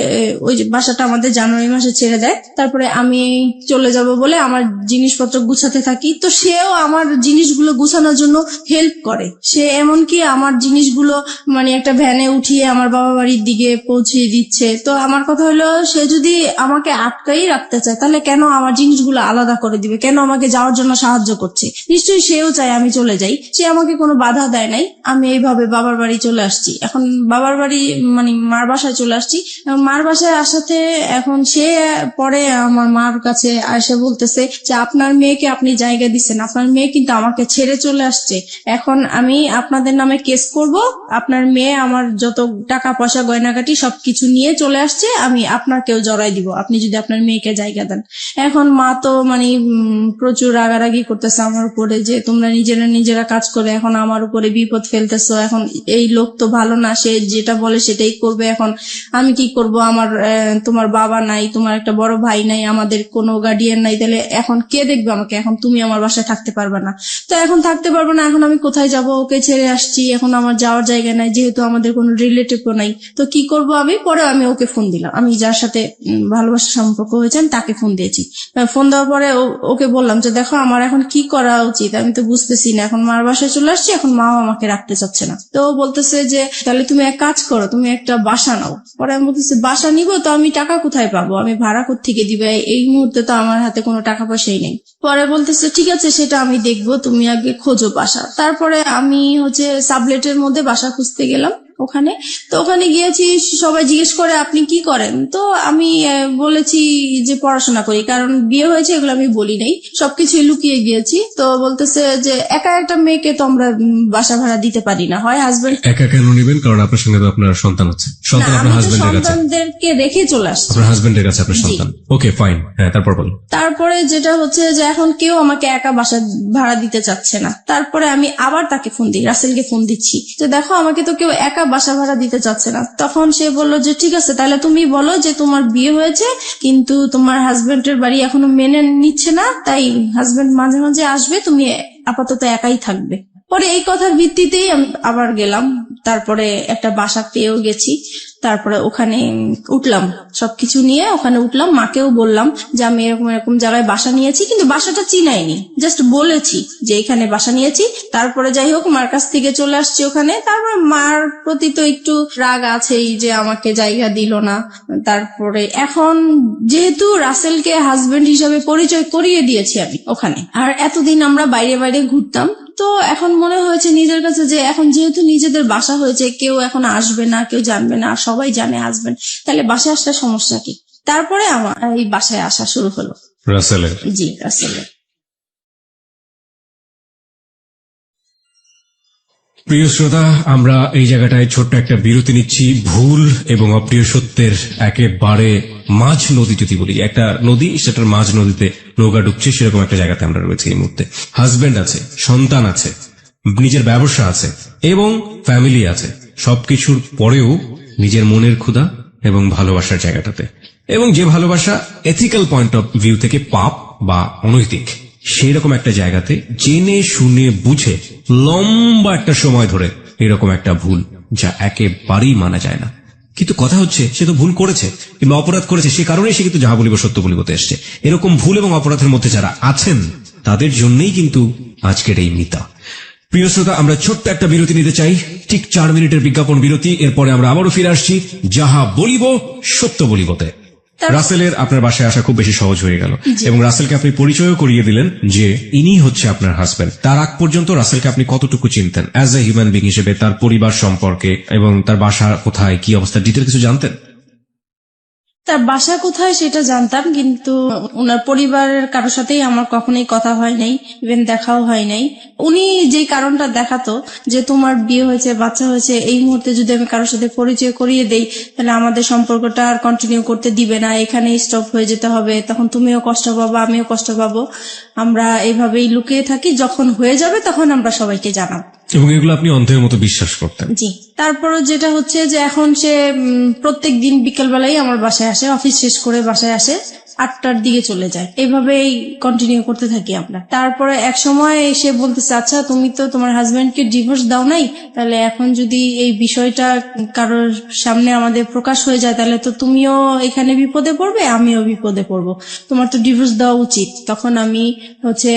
ওই যে বাসাটা আমাদের জানুয়ারি মাসে ছেড়ে দেয়। তারপরে আমি চলে যাব বলে আমার জিনিসপত্র গুছাতে থাকি। তো সেও আমার জিনিসগুলো গুছানোর জন্য হেল্প করে। সে এমনকি আমার জিনিসগুলো মানে একটা ভ্যানে উঠিয়ে আমার বাবা বাড়ির দিকে পৌঁছিয়ে দিচ্ছে। তো আমার কথা হলো, সে যদি আমাকে আটকাই রাখতে চায় তাহলে কেন আমার জিনিসগুলো আলাদা করে দিবে, কেন আমাকে যাওয়ার জন্য সাহায্য করছে? নিশ্চয়ই সেও চায় আমি চলে যাই। সে আমাকে কোনো বাধা দেয় নাই। আমি এইভাবে বাবার বাড়ি চলে আসছি। এখন বাবার বাড়ি মানে মার বাসায় চলে আসছি। মার বাসায় আসাতে এখন সে পরে আমার মার কাছে এসে বলতেছে যে আপনার মেয়েকে আপনি জায়গা দিচ্ছেন, আপনার মেয়ে কিন্তু আমাকে ছেড়ে চলে আসছে, এখন আমি আপনাদের নামে কেস করব, আপনার মেয়ে আমার যত টাকা পয়সা গয়নাগাটি সবকিছু নিয়ে চলে আসছে, আমি আপনাকেও জড়াই দিব আপনি যদি আপনার মেয়েকে জায়গা দেন। এখন মা তো মানে প্রচুর রাগারাগি করতেছে আমার উপরে যে তোমরা নিজেরা কাজ করে এখন আমার উপরে বিপদ ফেলতেছো, এখন এই লোক তো ভালো না, সে যেটা বলে সেটাই করবে, এখন আমি কি করব? আমার তোমার বাবা নাই, তোমার একটা বড় ভাই নাই, আমাদের কোনো গার্ডিয়ান নাই, তাহলে এখন কে দেখবে আমাকে? এখন তুমি আমার বাসায় থাকতে পারবে না। তো এখন থাকতে পারবে না, এখন আমি কোথায় যাব? ওকে ছেড়ে আসছি, এখন আমার যাওয়ার জায়গা নাই, যেহেতু আমাদের কোনো রিলেটিভও নাই। তো কি করব আমি? পরে আমি ওকে ফোন দিলাম, আমি যার সাথে ভালোবাসার সম্পর্ক হয়েছে আমি তাকে ফোন দিয়েছি। ফোন দেওয়ার পরে ওকে বললাম যে দেখো আমার এখন কি করা উচিত, আমি তো বুঝতেছি না, এখন মার বাসায় চলে আসছি, এখন মাও আমাকে রাখতে চাচ্ছে না। তো ও বলতেছে যে তাহলে তুমি এক কাজ করো, তুমি একটা বাসা নাও। পরে আমি বলতেছি বাসা নিব, তো আমি টাকা কোথায় পাবো, আমি ভাড়া কোত্থেকে দিবে? এই মুহূর্তে তো আমার হাতে কোনো টাকা পয়সাই নেই। পরে বলতেছে ঠিক আছে, সেটা আমি দেখবো, তুমি আগে খোঁজো বাসা। তারপরে আমি হচ্ছে সাবলেটের মধ্যে বাসা খুঁজতে গেলাম ওখানে। তো ওখানে গিয়েছি, সবাই জিজ্ঞেস করে আপনি কি করেন? তো আমি বলেছি যে পড়াশোনা করি, কারণ বিয়ে হয়েছে এগুলো আমি বলি নাই, সবকিছু লুকিয়ে গিয়েছি। তো বলতেছে যে একা একটা মেয়েকে তো আমরা বাসা ভাড়া দিতে পারি না, হয় হাজবেন্ড। একা কেন নিবেন? কারণ আপনার সঙ্গে তো আপনার সন্তান আছে, সন্তান আমি আপনার তো হাজবেন্ডের কাছে, সন্তানদেরকে রেখে চলে আসছি। আপনার হাজবেন্ডের কাছে আপনার সন্তান। ওকে ফাইন, হ্যাঁ তারপর বলুন। তারপরে যেটা হচ্ছে যে এখন কেউ আমাকে একা বাসা ভাড়া দিতে চাচ্ছে না। তারপরে আমি আবার তাকে ফোন দিই, রাসেলকে ফোন দিচ্ছি যে দেখো আমাকে তো কেউ একা বাসা ভাড়া দিতে চাচ্ছে না। তখন সে বললো যে ঠিক আছে, তাহলে তুমি বলো যে তোমার বিয়ে হয়েছে কিন্তু তোমার হাজবেন্ডের বাড়ি এখনো মেনে নিচ্ছে না, তাই হাজবেন্ড মাঝে মাঝে আসবে, তুমি আপাতত একাই থাকবে। পরে এই কথার ভিত্তিতেই আমি আবার গেলাম, তারপরে একটা বাসা পেয়েও গেছি। তারপরে ওখানে উঠলাম, সবকিছু নিয়ে ওখানে উঠলাম। মাকেও বললাম যে আমি এরকম এরকম জায়গায় বাসা নিয়েছি, কিন্তু বাসাটা চিনাইনি, জাস্ট বলেছি যে এখানে বাসা নিয়েছি। তারপরে যাই হোক মার কাছ থেকে চলে আসছি ওখানে। তারপরে মার প্রতি তো একটু রাগ আছেই যে আমাকে জায়গা দিল না। তারপরে এখন যেহেতু রাসেলকে হাজবেন্ড হিসাবে পরিচয় করিয়ে দিয়েছি আমি ওখানে, আর এতদিন আমরা বাইরে বাইরে ঘুরতাম, তো এখন মনে হয়েছে নিজের কাছে যে এখন যেহেতু নিজেদের বাসা হয়েছে, কেউ এখন আসবে না, কেউ জানবে না, সবাই জানে হাজবেন্ড, তাহলে বাসায় আসলে সমস্যা কি? তারপরে আমার এই বাসায় আসা শুরু হলো। রাসেলের? জি, রাসেলের। প্রিয় শ্রোতা, আমরা এই জায়গাটায় ছোট্ট একটা বিরতি নিচ্ছি। ভুল এবং অপ্রিয় সত্যের একেবারে মাঝ নদী যদি বলি, একটা নদী, সেটার মাঝ নদীতে নৌকা ডুবছে, সেরকম একটা জায়গাতে আমরা রয়েছি এই মুহূর্তে। হাজবেন্ড আছে, সন্তান আছে, নিজের ব্যবসা আছে এবং ফ্যামিলি আছে, সবকিছুর পরেও নিজের মনের ক্ষুধা এবং ভালোবাসার জায়গাটাতে, এবং যে ভালোবাসা এথিক্যাল পয়েন্ট অফ ভিউ থেকে পাপ বা অনৈতিক, সেই রকম একটা জায়গাতে জেনে শুনে বুঝে লম্বা একটা সময় ধরে এরকম একটা ভুল, যা একেবারেই মানা যায় না। কিন্তু কথা হচ্ছে, সে তো ভুল করেছে কিংবা অপরাধ করেছে, সে কারণেই সে কিন্তু যাহা বলিব সত্য বলিবতে এসছে। এরকম ভুল এবং অপরাধের মধ্যে যারা আছেন, তাদের জন্যই কিন্তু আজকের এই মিতা। প্রিয় শ্রোতা, আমরা ছোট্ট একটা বিরতি নিতে চাই, ঠিক 4 মিনিটের বিজ্ঞাপন বিরতি। এরপরে আমরা আবারও ফিরে আসছি যাহা বলিব সত্য বলিবতে। রাসেলের আপনার বাসায় আসা খুব বেশি সহজ হয়ে গেল, এবং রাসেলকে আপনি পরিচয়ও করিয়ে দিলেন যে ইনি হচ্ছে আপনার হাজবেন্ড। তার আগ পর্যন্ত রাসেলকে আপনি কতটুকু চিনতেন অ্যাজ এ হিউম্যান বিং হিসেবে, তার পরিবার সম্পর্কে এবং তার বাসা কোথায়, কি অবস্থা, ডিটেল কিছু জানতেন? তার বাসা কোথায় সেটা জানতাম, কিন্তু ওনার পরিবারের কারোর সাথেই আমার কখনোই কথা হয় নাই, ইভেন দেখাও হয় নাই। উনি যে কারণটা দেখাতো যে তোমার বিয়ে হয়েছে, বাচ্চা হয়েছে, এই মুহূর্তে যদি আমি কারোর সাথে পরিচয় করিয়ে দেই তাহলে আমাদের সম্পর্কটা আর কন্টিনিউ করতে দিবে না, এখানেই স্টপ হয়ে যেতে হবে, তখন তুমিও কষ্ট পাবো, আমিও কষ্ট পাবো, আমরা এইভাবেই লুকিয়ে থাকি, যখন হয়ে যাবে তখন আমরা সবাইকে জানাবো। এবং এগুলো আপনি অন্ধের মতো বিশ্বাস করতেন? জি। তারপরে যেটা হচ্ছে যে এখন সে প্রত্যেক দিন বিকেলবেলায় আমার বাসায় আসে, অফিস শেষ করে বাসায় আসে, 8টার দিকে চলে যায়, এইভাবেই কন্টিনিউ করতে থাকি আমরা। তারপরে এক সময় সে বলতেছে, আচ্ছা তুমি তো তোমার হাজবেন্ডকে ডিভোর্স দাও নাই, তাহলে এখন যদি এই বিষয়টা কারোর সামনে আমাদের প্রকাশ হয়ে যায় তাহলে তো তুমিও এখানে বিপদে পড়বে, আমিও বিপদে পড়বো, তোমার তো ডিভোর্স দেওয়া উচিত। তখন আমি হচ্ছে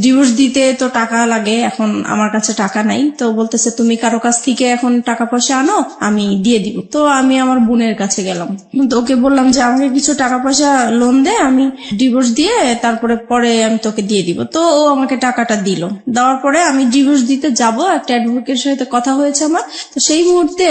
ডিভোর্স দিতে তো টাকা লাগে, এখন আমার কাছে টাকা নাই, তো বলতেছে তুমি কারো কাছ থেকে এখন টাকা পয়সা আনো, আমি দিয়ে দিব। তো আমি আমার বোনের কাছে গেলাম, তো ওকে বললাম যে আমাকে কিছু টাকা পয়সা লোন দে, আমি ডিভোর্স দিয়ে তারপরে পরে আমি তোকে দিয়ে দিব। তো ও আমাকে টাকাটা দিল, দেওয়ার পরে আমি ডিভোর্স দিতে যাব, একটা অ্যাডভোকেটের সাথে কথা হয়েছে আমার। তো সেই মুহূর্তে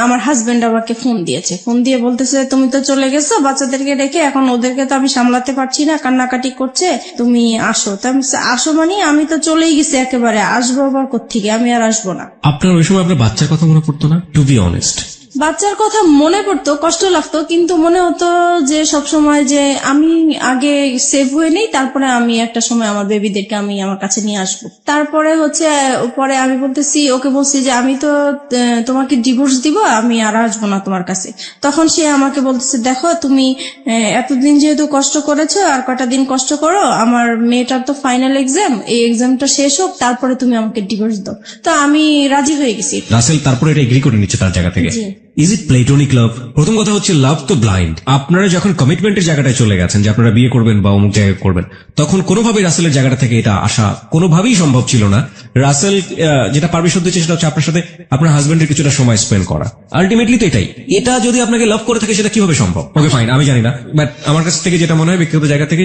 আমার হাজবেন্ড আমাকে ফোন দিয়েছে, ফোন দিয়ে বলতেছে তুমি তো চলে গেছো বাচ্চাদেরকে রেখে, এখন ওদেরকে তো আমি সামলাতে পারছি না, কান্নাকাটি করছে, তুমি আসো। তো আমি বলছি, আসো মানে আমি তো চলেই গেছি একেবারে, আসবো আবার কোত্থেকে, আমি আর আসবো না। আপনার ওই সময় আপনার বাচ্চার কথা মনে পড়তো না? টু বি অনেস্ট, বাচ্চার কথা মনে পড়তো, কষ্ট লাগতো, কিন্তু মনে হতো যে সবসময় যে আমি আগে সেভ হয়ে নেই, তারপরে আমি একটা সময় আমার বেবিদেরকে আমি আমার কাছে নিয়ে আসবো। তারপরে হচ্ছে পরে আমি বলতেছি, ওকে বলছি যে আমি তো তোমাকে ডিভোর্স দিব, আমি আর আসবো না তোমার কাছে। তখন সে আমাকে বলতেছে, দেখো তুমি এতদিন যেহেতু কষ্ট করেছো, আর কটা দিন কষ্ট করো, আমার মেয়েটার তো ফাইনাল এক্সাম, এই এক্সামটা শেষ হোক, তারপরে তুমি আমাকে ডিভোর্স দাও। তো আমি রাজি হয়ে গেছি। রাসেল তারপরে এটা এগ্রি করে নিচ্ছে তার জায়গা থেকে। জি। ইজ ইট প্লেটোনিক লাভ? প্রথম কথা হচ্ছে, লাভ তো ব্লাইন্ড। আপনারা যখন কমিটমেন্টের জায়গাটায় চলে গেছেন যে আপনারা বিয়ে করবেন বা অমুক জায়গায় করবেন, তখন কোনোভাবেই রাসেলের জায়গাটা থেকে এটা আসা কোনোভাবেই সম্ভব ছিল না। রাসেল যেটা পারমিশন দিচ্ছে সেটা হচ্ছে আপনার সাথে আপনার হাজবেন্ডের কিছুটা সময় স্পেন্ড করা। আলটিমেটলি তো এটাই। এটা যদি আপনাকে লাভ করে থাকে সেটা কিভাবে সম্ভব? ওকে ফাইন, আমি জানি না, বাট আমার কাছ থেকে যেটা মনে হয় ব্যক্তিগত জায়গা থেকে,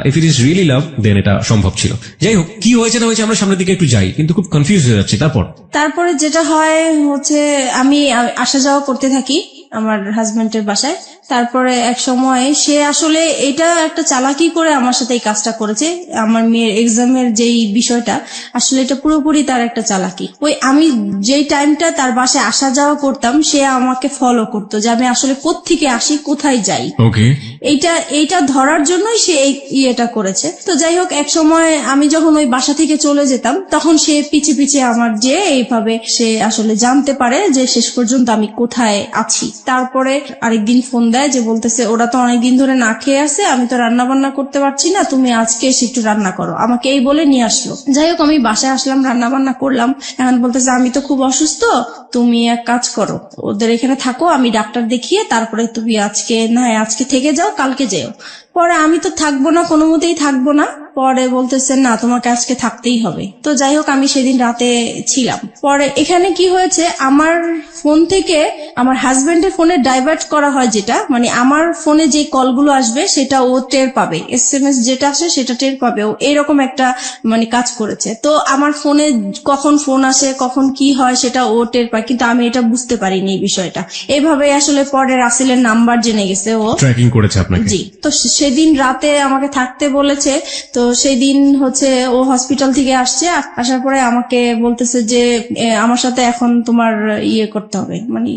if it is really love then এটা সম্ভব ছিল। যাই হোক, কি হয়েছে না হয়েছে আমরা সামনের দিকে একটু যাই, কিন্তু খুব কনফিউজ হয়ে যাচ্ছে। তারপরে যেটা হয় হচ্ছে আমি আসা যাওয়া করতে থাকি আমার হাজবেন্ডের বাসায়। তারপরে এক সময় সে আসলে এটা একটা চালাকি করে আমার সাথে এই কাজটা করেছে, আমার মেয়ের এক্সামের যেই বিষয়টা, আসলে এটা পুরোপুরি তার একটা চালাকি। ওই আমি যেই টাইমটা তার বাসায় আসা যাওয়া করতাম, সে আমাকে ফলো করতো যে আমি আসলে কোত্থেকে আসি, কোথায় যাই, এইটা ধরার জন্যই সে এই ইয়েটা করেছে। তো যাই হোক, এক সময় আমি যখন ওই বাসা থেকে চলে যেতাম, তখন সে পিছে পিছে আমার যে এইভাবে সে আসলে জানতে পারে যে শেষ পর্যন্ত আমি কোথায় আছি। তারপরে আরেকদিন ফোন দেয় যে বলতেছে ওরা তো অনেকদিন ধরে না খেয়ে আছে, আমি তো রান্না বান্না করতে পারছি না, তুমি আজকে এসে একটু রান্না করো, আমাকে এই বলে নিয়ে আসলো। যাই হোক, আমি বাসায় আসলাম, রান্না বান্না করলাম। এখন বলতেছে আমি তো খুব অসুস্থ, তুমি এক কাজ করো, ওদের এখানে থাকো, আমি ডাক্তার দেখিয়ে তারপরে তুমি আজকে থেকে যাও, কালকে যেও। পরে আমি তো থাকবো না, কোনো মতেই থাকবো না। পরে বলতেছে না, তোমাকে আজকে থাকতেই হবে। তো যাই হোক, আমি সেদিন রাতে ছিলাম। পরে এখানে কি হয়েছে, আমার ফোন থেকে আমার হাজবেন্ডের ফোনে ডাইভার্ট করা হয়, যেটা মানে আমার ফোনে যে কলগুলো আসবে সেটা ও টের পাবে, SMS যেটা আসে সেটা টের পাবে, ও এরকম একটা মানে কাজ করেছে। তো আমার ফোনে কখন ফোন আসে, কখন কি হয় সেটা ও টের পায়, কিন্তু আমি এটা বুঝতে পারিনি এই বিষয়টা। এইভাবে আসলে পরে রাসেলের নাম্বার জেনে গেছে, ও ট্র্যাকিং করেছে আপনাকে। জি। তো সেদিন রাতে আমাকে থাকতে বলেছে, তো তো সেই দিন হচ্ছে ও হসপিটাল থেকে আসছে, আসার পরে আমাকে বলতেছে যে আমার সাথে এখন তোমার ইয়ে করতে হবে, মানে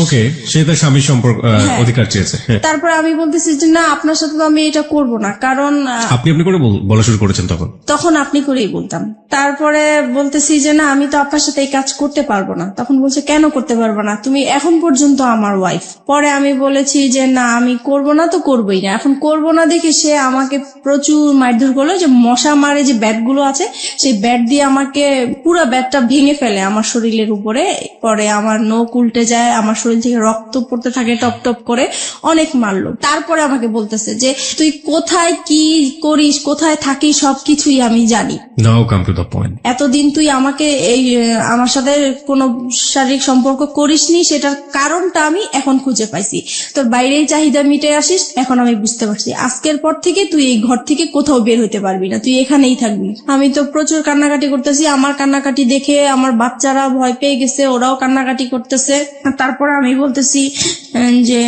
ওকে, সে তার স্বামীর সম্পর্ক অধিকার চেয়েছে। হ্যাঁ। তারপরে আমি বলতেছি যে না, আপনার সাথে তো আমি এটা করব না, কারণ আপনি করে বলা শুরু করেছেন তখন? তখন আপনি করেই বলতাম। তারপরে বলতেছি যে না, আমি তো আপনার সাথে এই কাজ করতে পারবো না। তখন বলছে কেন করতে পারবো না, তুমি এখন পর্যন্ত আমার ওয়াইফ। পরে আমি বলেছি যে না, আমি করব না তো করবোই না। এখন করব না দেখে সে আমাকে প্রচুর মারধর করলো, যে মশা মারে যে ব্যাট গুলো আছে সেই ব্যাট দিয়ে আমাকে পুরো ব্যাটটা ভেঙে ফেলে আমার শরীরের উপরে। পরে আমার নখ উল্টে যায়, আমার শরীর থেকে রক্ত পড়তে থাকে টপ টপ করে, অনেক মারলো। তারপরে আমাকে বলতেছে যে তুই কোথায় কি করিস, কোথায় থাকিস, সবকিছুই আমি জানি। নাও কাম টু দ্য পয়েন্ট। এতদিন তুই আমাকে এই আমার সাথে কোনো শারীরিক সম্পর্ক করিসনি, সেটার কারণটা আমি এখন খুঁজে পাইছি। তোর বাইরেই চাহিদা মিটে আসিস, এখন আমি বুঝতে পারছি। আজকের পর থেকে তুই এই ঘর থেকে কোথাও বের হতে পারবি না, তুই এখানেই থাকবি। আমি তো প্রচুর কান্নাকাটি করতেছি, আমার কান্নাকাটি দেখে আমার বাচ্চারা ভয় পেয়ে গেছে, ওরাও কান্নাকাটি করতেছে। তারপর আমি বলতেছি যে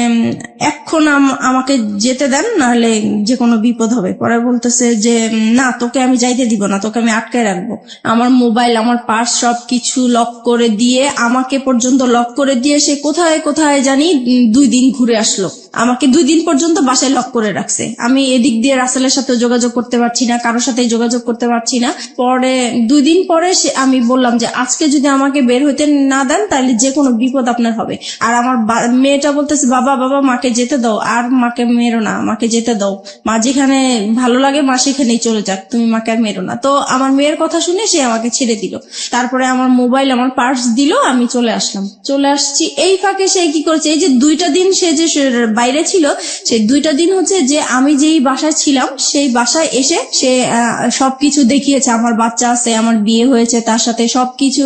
এখন আমাকে যেতে দেন, নাহলে যে কোনো বিপদ হবে। পরে বলতেছে যে না, তোকে আমি যাইতে দিব না, তোকে আমি আটকায় রাখবো। আমার মোবাইল, আমার পার্স সবকিছু লক করে দিয়ে, আমাকে পর্যন্ত লক করে দিয়ে সে কোথায় কোথায় জানি 2 দিন ঘুরে আসলো। আমাকে 2 দিন পর্যন্ত বাসায় লক করে রাখছে। আমি এদিক দিয়ে রাসেলের সাথে যোগাযোগ করতে পারছি না, কারোর সাথে যোগাযোগ করতে পারছি না। পরে 2 দিন পরে আমি বললাম যে আজকে যদি আমাকে বের হইতে না দেন তাহলে যে কোনো বিপদ আপনার হবে। আর আমার মেয়েটা বলতেছে বাবা বাবা মাকে যেতে দাও, আর মাকে মেরো না, মাকে যেতে দাও, মা যেখানে ভালো লাগে মা সেখানেই চলে যাক, তুমি মাকে আর মেরো না। তো আমার মেয়ের কথা শুনে সে আমাকে ছেড়ে দিল। তারপরে আমার মোবাইল, আমার পার্স দিল, আমি চলে আসছি। এই ফাঁকে সে কি করেছে, এই যে 2টা দিন সে যে বাইরে ছিল, সেই 2টা দিন হচ্ছে যে আমি যেই বাসায় ছিলাম সেই বাসায় এসে সে সবকিছু দেখিয়েছে। আমার বাচ্চা আছে, আমার বিয়ে হয়েছে, তার সাথে সবকিছু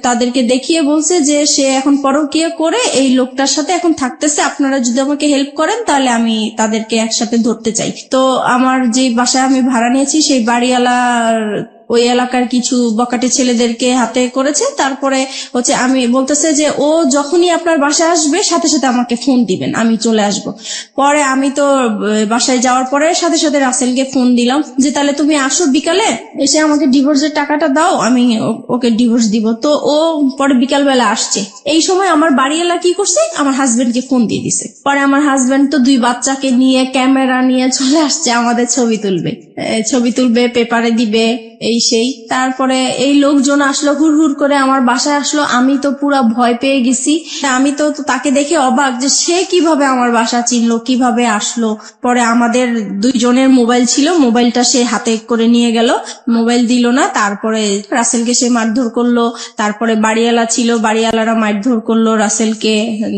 তাদেরকে দেখিয়ে বলছে যে সে এখন পরকীয়া করে এই লোকটার সাথে এখন থাকতেছে, আপনারা যদি আমাকে হেল্প করেন তাহলে আমি তাদেরকে একসাথে ধরতে চাই। তো আমার যে বাসায় আমি ভাড়া নিয়েছি সেই বাড়িওয়ালার ওই এলাকার কিছু বকাটে ছেলেদেরকে হাতে করেছে। তারপরে হচ্ছে আমি বলতেছে যে ও যখনই আপনার বাসায় আসবে সাথে সাথে আমাকে ফোন দিবেন, আমি চলে আসব। পরে আমি তো বাসায় যাওয়ার পরে সাথে সাথে রাসেলকে ফোন দিলাম যে তাহলে তুমি আসো বিকালে, এসে আমাকে ডিভোর্সের টাকাটা দাও, আমি ওকে ডিভোর্স দিব। তো ও পরে বিকালবেলা আসছে। এই সময় আমার বাড়িওয়ালা কি করছে, আমার হাজবেন্ডকে ফোন দিয়ে দিছে। পরে আমার হাজবেন্ড তো 2 বাচ্চাকে নিয়ে ক্যামেরা নিয়ে চলে আসছে, আমাদের ছবি তুলবে, পেপারে দিবে, এই সেই। তারপরে এই লোকজন আসলো, হুড় হুড় করে আমার বাসায় আসলো। আমি তো পুরা ভয় পেয়ে গেছি। আমি তো তাকে দেখে অবাক যে সে কিভাবে আমার বাসা চিনলো, কিভাবে আসলো। পরে আমাদের 2 জনের মোবাইল ছিল, মোবাইলটা সে হাতে করে নিয়ে গেল, মোবাইল দিল না। তারপরে রাসেলকে সে মারধর করলো। তারপরে বাড়িওয়ালা ছিল, বাড়িওয়ালারা মারধর করলো রাসেলকে,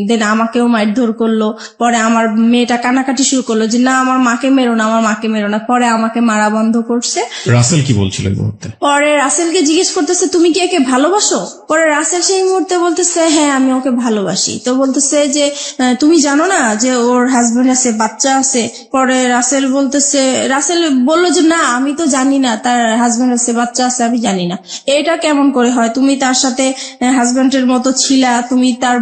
দেন আমাকেও মারধর করলো। পরে আমার মেয়েটা কান্নাকাটি শুরু করলো যে না, আমার মাকে মেরো না, আমার মাকে মেরো না। পরে আমাকে মারা বন্ধ করছে। রাসেল কি বলছিল এই মুহূর্তে? পরে রাসেলকে জিজ্ঞেস করতেছে তুমি কি একে ভালোবাসো? পরে রাসেল সেই মুহূর্তে বলতেছে হ্যাঁ, আমি ওকে ভালোবাসি। তো বলতেছে যে তুমি জানো না যে ওর হাজবেন্ড আছে, বাচ্চা আছে? পরে রাসেল বললো যে না, আমি তো জানি না তার হাজবেন্ড আছে, বাচ্চা আছে, আমি জানি না। এটা কেমন করে হয়? তুমি তার সাথে হাজবেন্ডের মতো ছিলা, তুমি তার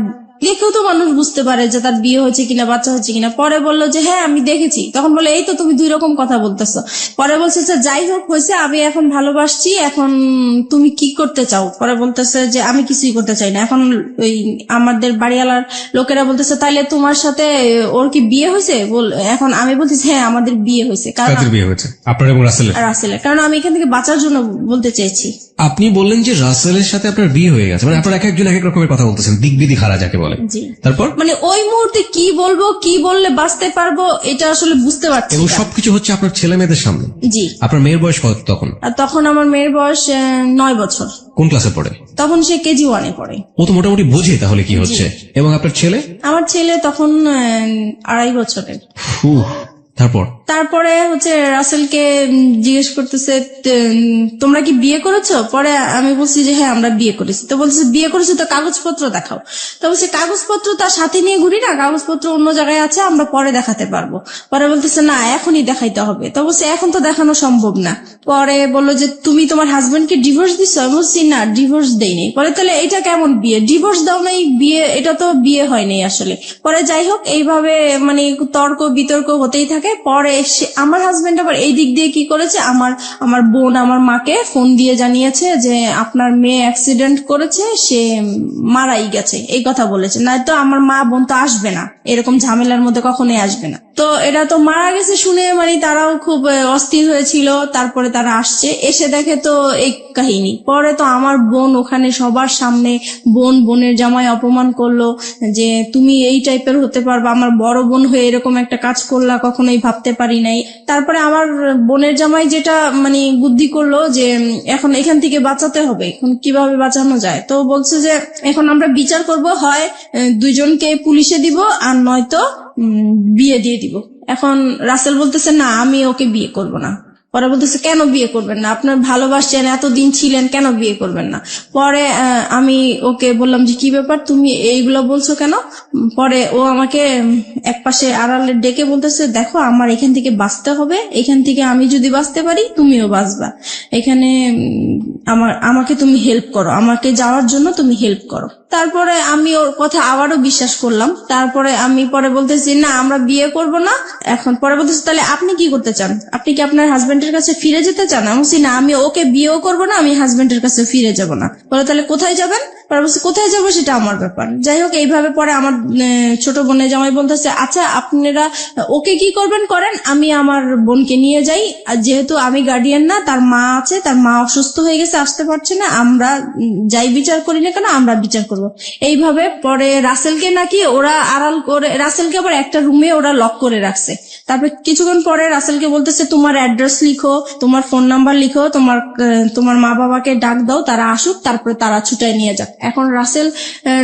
দেখেও তো মানুষ বুঝতে পারে যে তার বিয়ে হয়েছে কিনা, বাচ্চা হয়েছে কিনা। পরে বললো যে হ্যাঁ আমি দেখেছি। তখন বলে এই তো তুমি 2 রকম কথা বলতেছো। পরে বলছে যে যাই হোক হয়েছে, আমি এখন ভালোবাসছি, এখন তুমি কি করতে চাও? পরে বলতেছে যে আমি কিছুই করতে চাই না। এখন ওই আমাদের বাড়িওয়ালার লোকেরা বলতেছে তাইলে তোমার সাথে ওর কি বিয়ে হয়েছে? এখন আমি বলতেছি হ্যাঁ আমাদের বিয়ে হয়েছে। কারণ কাদের বিয়ে হয়েছে? আপনার এবং রাসেলের। কারণ আমি এখান থেকে বাঁচার জন্য বলতে চেয়েছি। আপনি বললেন যে রাসেলের সাথে আপনার বিয়ে হয়ে গেছে, মানে আপনার এক একজন এক এক রকমের কথা বলতেছেন, দিকবিদিক হারা যাকে বলে। জি। তারপর মানে ওই মুহূর্তে কি বলবো, কি বললে বাঁচতে পারবো, এটা আসলে বুঝতে পারছি এবং না। সবকিছু হচ্ছে আপনার ছেলে মেয়েদের সামনে। জি। আপনার মেয়ের বয়স কত তখন? আর তখন আমার মেয়ের বয়স 9 বছর। কোন ক্লাসে পড়ে? তখন সে কেজি 1-এ পড়ে। ও তো মোটামুটি বোঝে তাহলে কি হচ্ছে। এবং আপনার ছেলে? আমার ছেলে তখন 2.5 বছরের। তারপরে হচ্ছে রাসেলকে জিজ্ঞেস করতেছে তোমরা কি বিয়ে করেছো? পরে আমি বলছি যে হ্যাঁ আমরা বিয়ে করেছি। তো বলছে বিয়ে করেছো তো কাগজপত্র দেখাও। তো বলছে কাগজপত্র তার সাথে নিয়ে ঘুরি না, কাগজপত্র অন্য জায়গায় আছে, আমরা পরে দেখাতে পারবো। পরে বলতেছে না এখনই দেখাইতে হবে। তো বলছে এখন তো দেখানো সম্ভব না। পরে বললো যে তুমি তোমার হাজবেন্ডকে ডিভোর্স দিচ্ছ? আমি বলছি না, ডিভোর্স দেইনি। পরে তাহলে এটা কেমন বিয়ে? ডিভোর্স দাও নাই, বিয়ে? এটা তো বিয়ে হয়নি আসলে। পরে যাই হোক এইভাবে মানে তর্ক বিতর্ক হতেই থাকে। থাকে। পরে আমার হাজবেন্ড আবার এই দিক দিয়ে কি করেছে, আমার বোন আমার মাকে ফোন দিয়ে জানিয়েছে যে আপনার মেয়ে অ্যাক্সিডেন্ট করেছে, সে মারাই গেছে, এই কথা বলেছে। নয়তো আমার মা বোন তো আসবে না, এরকম ঝামেলার মধ্যে কখনোই আসবে না। তো এটা তো মারা গেছে শুনে মানে তারাও খুব অস্থির হয়েছিল। তারপরে তারা আসছে, এসে দেখে তো এই কাহিনী। পরে তো আমার বোন ওখানে সবার সামনে বোনের জামাই অপমান করলো যে তুমি এই টাইপের হতে পারবা, আমার বড় বোন হয়ে এরকম একটা কাজ করলা, কখনোই ভাবতে পারি নাই। তারপরে আমার বোনের জামাই যেটা মানে বুদ্ধি করলো যে এখন এখান থেকে বাঁচাতে হবে, এখন কিভাবে বাঁচানো যায়। তো বলছে যে এখন আমরা বিচার করব, হয় দুইজনকে পুলিশে দিব আর নয়তো বিয়ে দিয়ে দিব। এখন রাসেল বলতেছে না, আমি ওকে বিয়ে করব না। পরে বলতেছে কেন বিয়ে করবেন না, আপনার ভালোবাসছেন, এতদিন ছিলেন, কেন বিয়ে করবেন না। পরে আমি ওকে বললাম যে কি ব্যাপার, তুমি এইগুলো বলছো কেন। পরে ও আমাকে একপাশে আড়ালে ডেকে বলতেছে দেখো আমার এখান থেকে বাঁচতে হবে, এখান থেকে আমি যদি বাঁচতে পারি তুমিও বাঁচবা, এখানে আমাকে তুমি হেল্প করো, আমাকে যাওয়ার জন্য তুমি হেল্প করো। তারপরে আমি ওর কথা আবারও বিশ্বাস করলাম। তারপরে আমি পরে বলতেছি না আমরা বিয়ে করব না। এখন পরে বলতেছি তাহলে আপনি কি করতে চান, আপনি কি আপনার হাজবেন্ডের কাছে ফিরে যেতে চান। আমি বলছি না, আমি ওকে বিয়েও করবো না, আমি হাজবেন্ডের কাছে ফিরে যাব না। বলে তাহলে কোথায় যাবেন। পরে বলছি কোথায় যাবো সেটা আমার ব্যাপার। যাই হোক এইভাবে পরে আমার ছোট বোনের জামাই বলতেছে আচ্ছা আপনারা ওকে কি করবেন করেন, আমি আমার বোনকে নিয়ে যাই, আর যেহেতু আমি গার্ডিয়ান না, তার মা আছে, তার মা অসুস্থ হয়ে গেছে, আসতে পারছে না, আমরা যাই বিচার করি না কেন আমরা বিচার করব। এইভাবে পরে রাসেলকে নাকি ওরা আড়াল করে, রাসেলকে আবার একটা রুমে ওরা লক করে রাখছে। তারপর কিছুক্ষণ পরে রাসেলকে বলতেছে তোমার অ্যাড্রেস লিখো, তোমার ফোন নাম্বার লিখো, তোমার মা বাবাকে ডাক দাও, তারা আসুক, তারপরে তারা ছুটাই নিয়ে যাক। এখন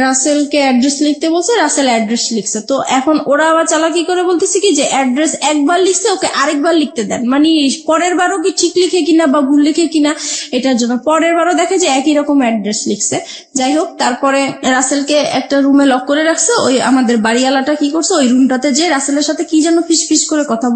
রাসেলকে অ্যাড্রেস লিখতে বলছে, রাসেল অ্যাড্রেস লিখছে। তো এখন ওরা আবার চালাকি করে বলতেছে কি যে অ্যাড্রেস একবার লিখছে, ওকে আরেকবার লিখতে দেন, মানে পরের বারও কি ঠিক লিখে কিনা বা ভুল লিখে কিনা এটার জন্য। পরের বারও দেখে যে একই রকম অ্যাড্রেস লিখছে। যাই হোক তারপরে রাসেলকে একটা রুমে লক করে রাখছে। ওই আমাদের বাড়িওয়ালাটা কি করছে, ওই রুমটাতে যে রাসেলের সাথে কি যেন ফিস করে কথা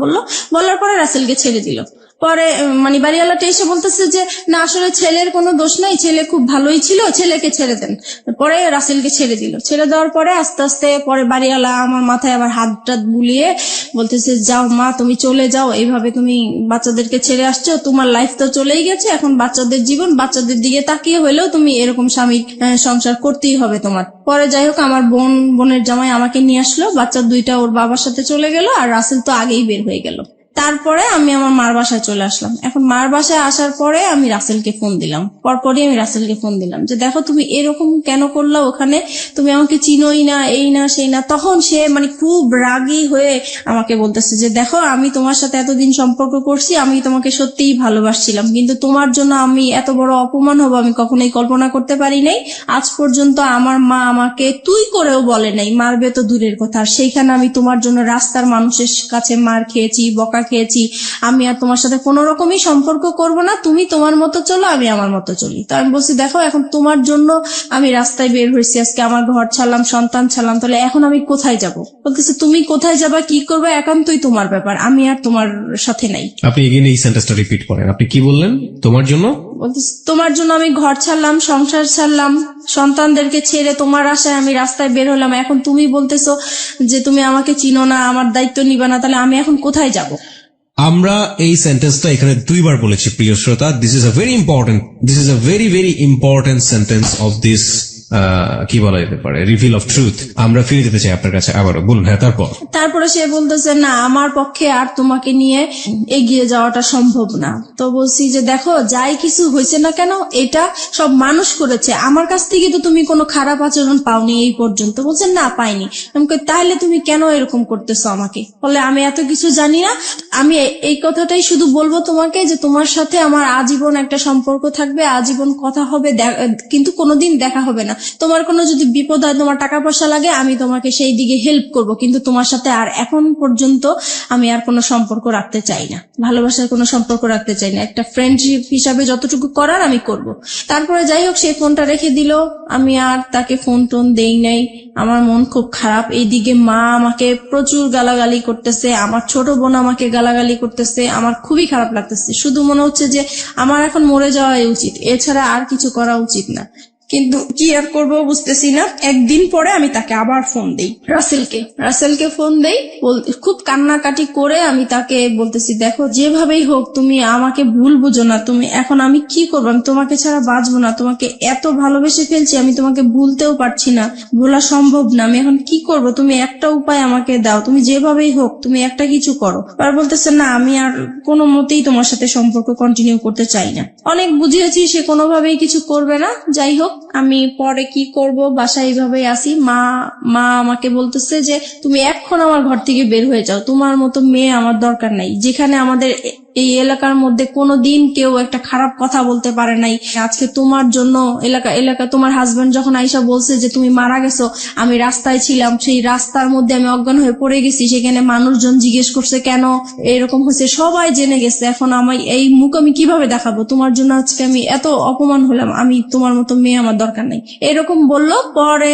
বলার পরে রাসেলকে ছেড়ে দিল। পরে মানে বাড়িওয়ালাটা এসে বলতেছে যে না আসলে ছেলের কোনো দোষ নাই, ছেলে খুব ভালোই ছিল, ছেলেকে ছেড়ে দেন। পরে রাসেলকে ছেড়ে দিল। ছেড়ে দেওয়ার পরে আস্তে আস্তে পরে বাড়িওয়ালা আমার মাথায় আবার হাত টাত বুলিয়ে বলতেছে যাও মা তুমি চলে যাও, এইভাবে তুমি বাচ্চাদেরকে ছেড়ে আসছো, তোমার লাইফ তো চলেই গেছে, এখন বাচ্চাদের জীবন, বাচ্চাদের দিকে তাকিয়ে হলেও তুমি এরকম স্বামীর সংসার করতেই হবে তোমার। পরে যাই হোক আমার বোনের জামাই আমাকে নিয়ে আসলো, বাচ্চা দুইটা ওর বাবার সাথে চলে গেল, আর রাসেল তো আগেই বের হয়ে গেল। তারপরে আমি আমার মার বাসায় চলে আসলাম। এখন মার বাসায় আসার পরে আমি রাসেলকে ফোন দিলাম, পরপরই আমি রাসেলকে ফোন দিলাম যে দেখো তুমি এরকম কেন করলা, ওখানে তুমি আমাকে চিনোই না, এই না সেই না। তখন সে মানে খুব রাগী হয়ে আমাকে বলতেছে যে দেখো আমি তোমার সাথে এতদিন সম্পর্ক করছি, আমি তোমাকে সত্যিই ভালোবাসছিলাম, কিন্তু তোমার জন্য আমি এত বড় অপমান হবো আমি কখনোই কল্পনা করতে পারি নাই। আজ পর্যন্ত আমার মা আমাকে তুই করেও বলে নাই, মারবে তো দূরের কথা, আর সেইখানে আমি তোমার জন্য রাস্তার মানুষের কাছে মার খেয়েছি, বকা খেয়েছি। আমি আর তোমার সাথে কোনো রকমই সম্পর্ক করব না, তুমি তোমার মতো চলো, আমি আমার মতো চলি। তো আমি বলছি দেখো এখন তোমার জন্য আমি রাস্তায় বের হয়েছি, আজকে আমার ঘর ছাড়লাম, সন্তান ছাড়লাম, তাহলে এখন আমি কোথায় যাব। বলতেছে তুমি কোথায় যাবা, কি করবে, একান্তই তোমার ব্যাপার, আমি আর তোমার সাথে নাই। আপনি এগেইন এই সেন্টেন্সটা রিপিট করেন, আপনি কি বললেন? তোমার জন্য? বলতেছে তোমার জন্য আমি ঘর ছাড়লাম, সংসার ছাড়লাম, সন্তানদেরকে ছেড়ে তোমার আশায় আমি রাস্তায় বের হলাম, এখন তুমি বলতেছো যে তুমি আমাকে চিনো না, আমার দায়িত্ব নিবা না, তাহলে আমি এখন কোথায় যাব। আমরা এই সেন্টেন্সটা এখানে দুইবার বলেছি প্রিয় শ্রোতা। This is a very important sentence of this কি বলা যেতে পারে, রিভিল অফ ট্রুথ। আমরা ফিরে যেতে চাই আপনার কাছে, আবারও বলুন। হ্যাঁ তারপরে সে বলতেছে না আমার পক্ষে আর তোমাকে নিয়ে এগিয়ে যাওয়াটা সম্ভব না। তো বলছি যে দেখো যাই কিছু হয়েছে না কেন এটা সব মানুষ করেছে, আমার কাছ থেকে তো তুমি কোনো খারাপ আচরণ পাওনি এই পর্যন্ত। বলছে না পাইনি। আমি কই তাহলে তুমি কেন এরকম করতেছো আমাকে। বলে আমি এত কিছু জানি না, আমি এই কথাটাই শুধু বলবো তোমাকে যে তোমার সাথে আমার আজীবন একটা সম্পর্ক থাকবে, আজীবন কথা হবে, কিন্তু কোনোদিন দেখা হবে না। তোমার কোনো যদি বিপদ হয়, তোমার টাকা পয়সা লাগে, আমি তোমাকে সেই দিকে হেল্প করব, কিন্তু তোমার সাথে আর এখন পর্যন্ত আমি আর কোনো সম্পর্ক রাখতে চাই না, ভালোবাসার কোনো সম্পর্ক রাখতে চাই না, একটা ফ্রেন্ডশিপ হিসাবে যতটুকু করার আমি করব। তারপরে যাই হোক সেই ফোনটা রেখে দিল, আমি আর তাকে ফোন টোন দেই নাই। আমার মন খুব খারাপ। এইদিকে মা আমাকে প্রচুর গালাগালি করতেছে, আমার ছোট বোন আমাকে গালাগালি করতেছে, আমার খুবই খারাপ লাগতেছে। শুধু মনে হচ্ছে যে আমার এখন মরে যাওয়াই উচিত, এছাড়া আর কিছু করা উচিত না। কিন্তু কি আর করবো বুঝতেছি না। একদিন পরে আমি তাকে আবার ফোন দেই, রাসেলকে ফোন দেই, খুব কান্নাকাটি করে আমি তাকে বলতেছি, দেখো যেভাবেই হোক তুমি আমাকে ভুল বুঝো না, তুমি এখন আমি কি করবো, আমি তোমাকে ছাড়া বাঁচবো না, তোমাকে এত ভালোবেসে ফেলছি, আমি তোমাকে ভুলতেও পারছি না, ভোলা সম্ভব না, আমি এখন কি করব, তুমি একটা উপায় আমাকে দাও, তুমি যেভাবেই হোক তুমি একটা কিছু করো। আর বলতেছে না আমি আর কোনো মতেই তোমার সাথে সম্পর্ক কন্টিনিউ করতে চাই না। অনেক বুঝিয়েছি, সে কোনোভাবেই কিছু করবে না। যাই হোক আমি পরে কি করব, বাসায় এইভাবেই আসি। মা আমাকে বলতেছে যে তুমি এখন আমার ঘর থেকে বের হয়ে যাও, তোমার মতো মেয়ে আমার দরকার নাই, যেখানে আমাদের এই এলাকার মধ্যে কোনোদিন কেউ একটা খারাপ কথা বলতে পারে নাই। আজকে তোমার জন্য এলাকা তোমার হাজবেন্ড যখন আইসা বলছে যে তুমি মারা গেছো, আমি রাস্তায় ছিলাম, সেই রাস্তার মধ্যে আমি অজ্ঞান হয়ে পড়ে গেছি, সেখানে মানুষজন জিজ্ঞেস করছে কেন এরকম হয়েছে, সবাই জেনে গেছে, এখন আমি এই মুখ আমি কিভাবে দেখাবো, তোমার জন্য আজকে আমি এত অপমান হলাম, আমি তোমার মতো মেয়ে আমার দরকার নেই, এরকম বললো। পরে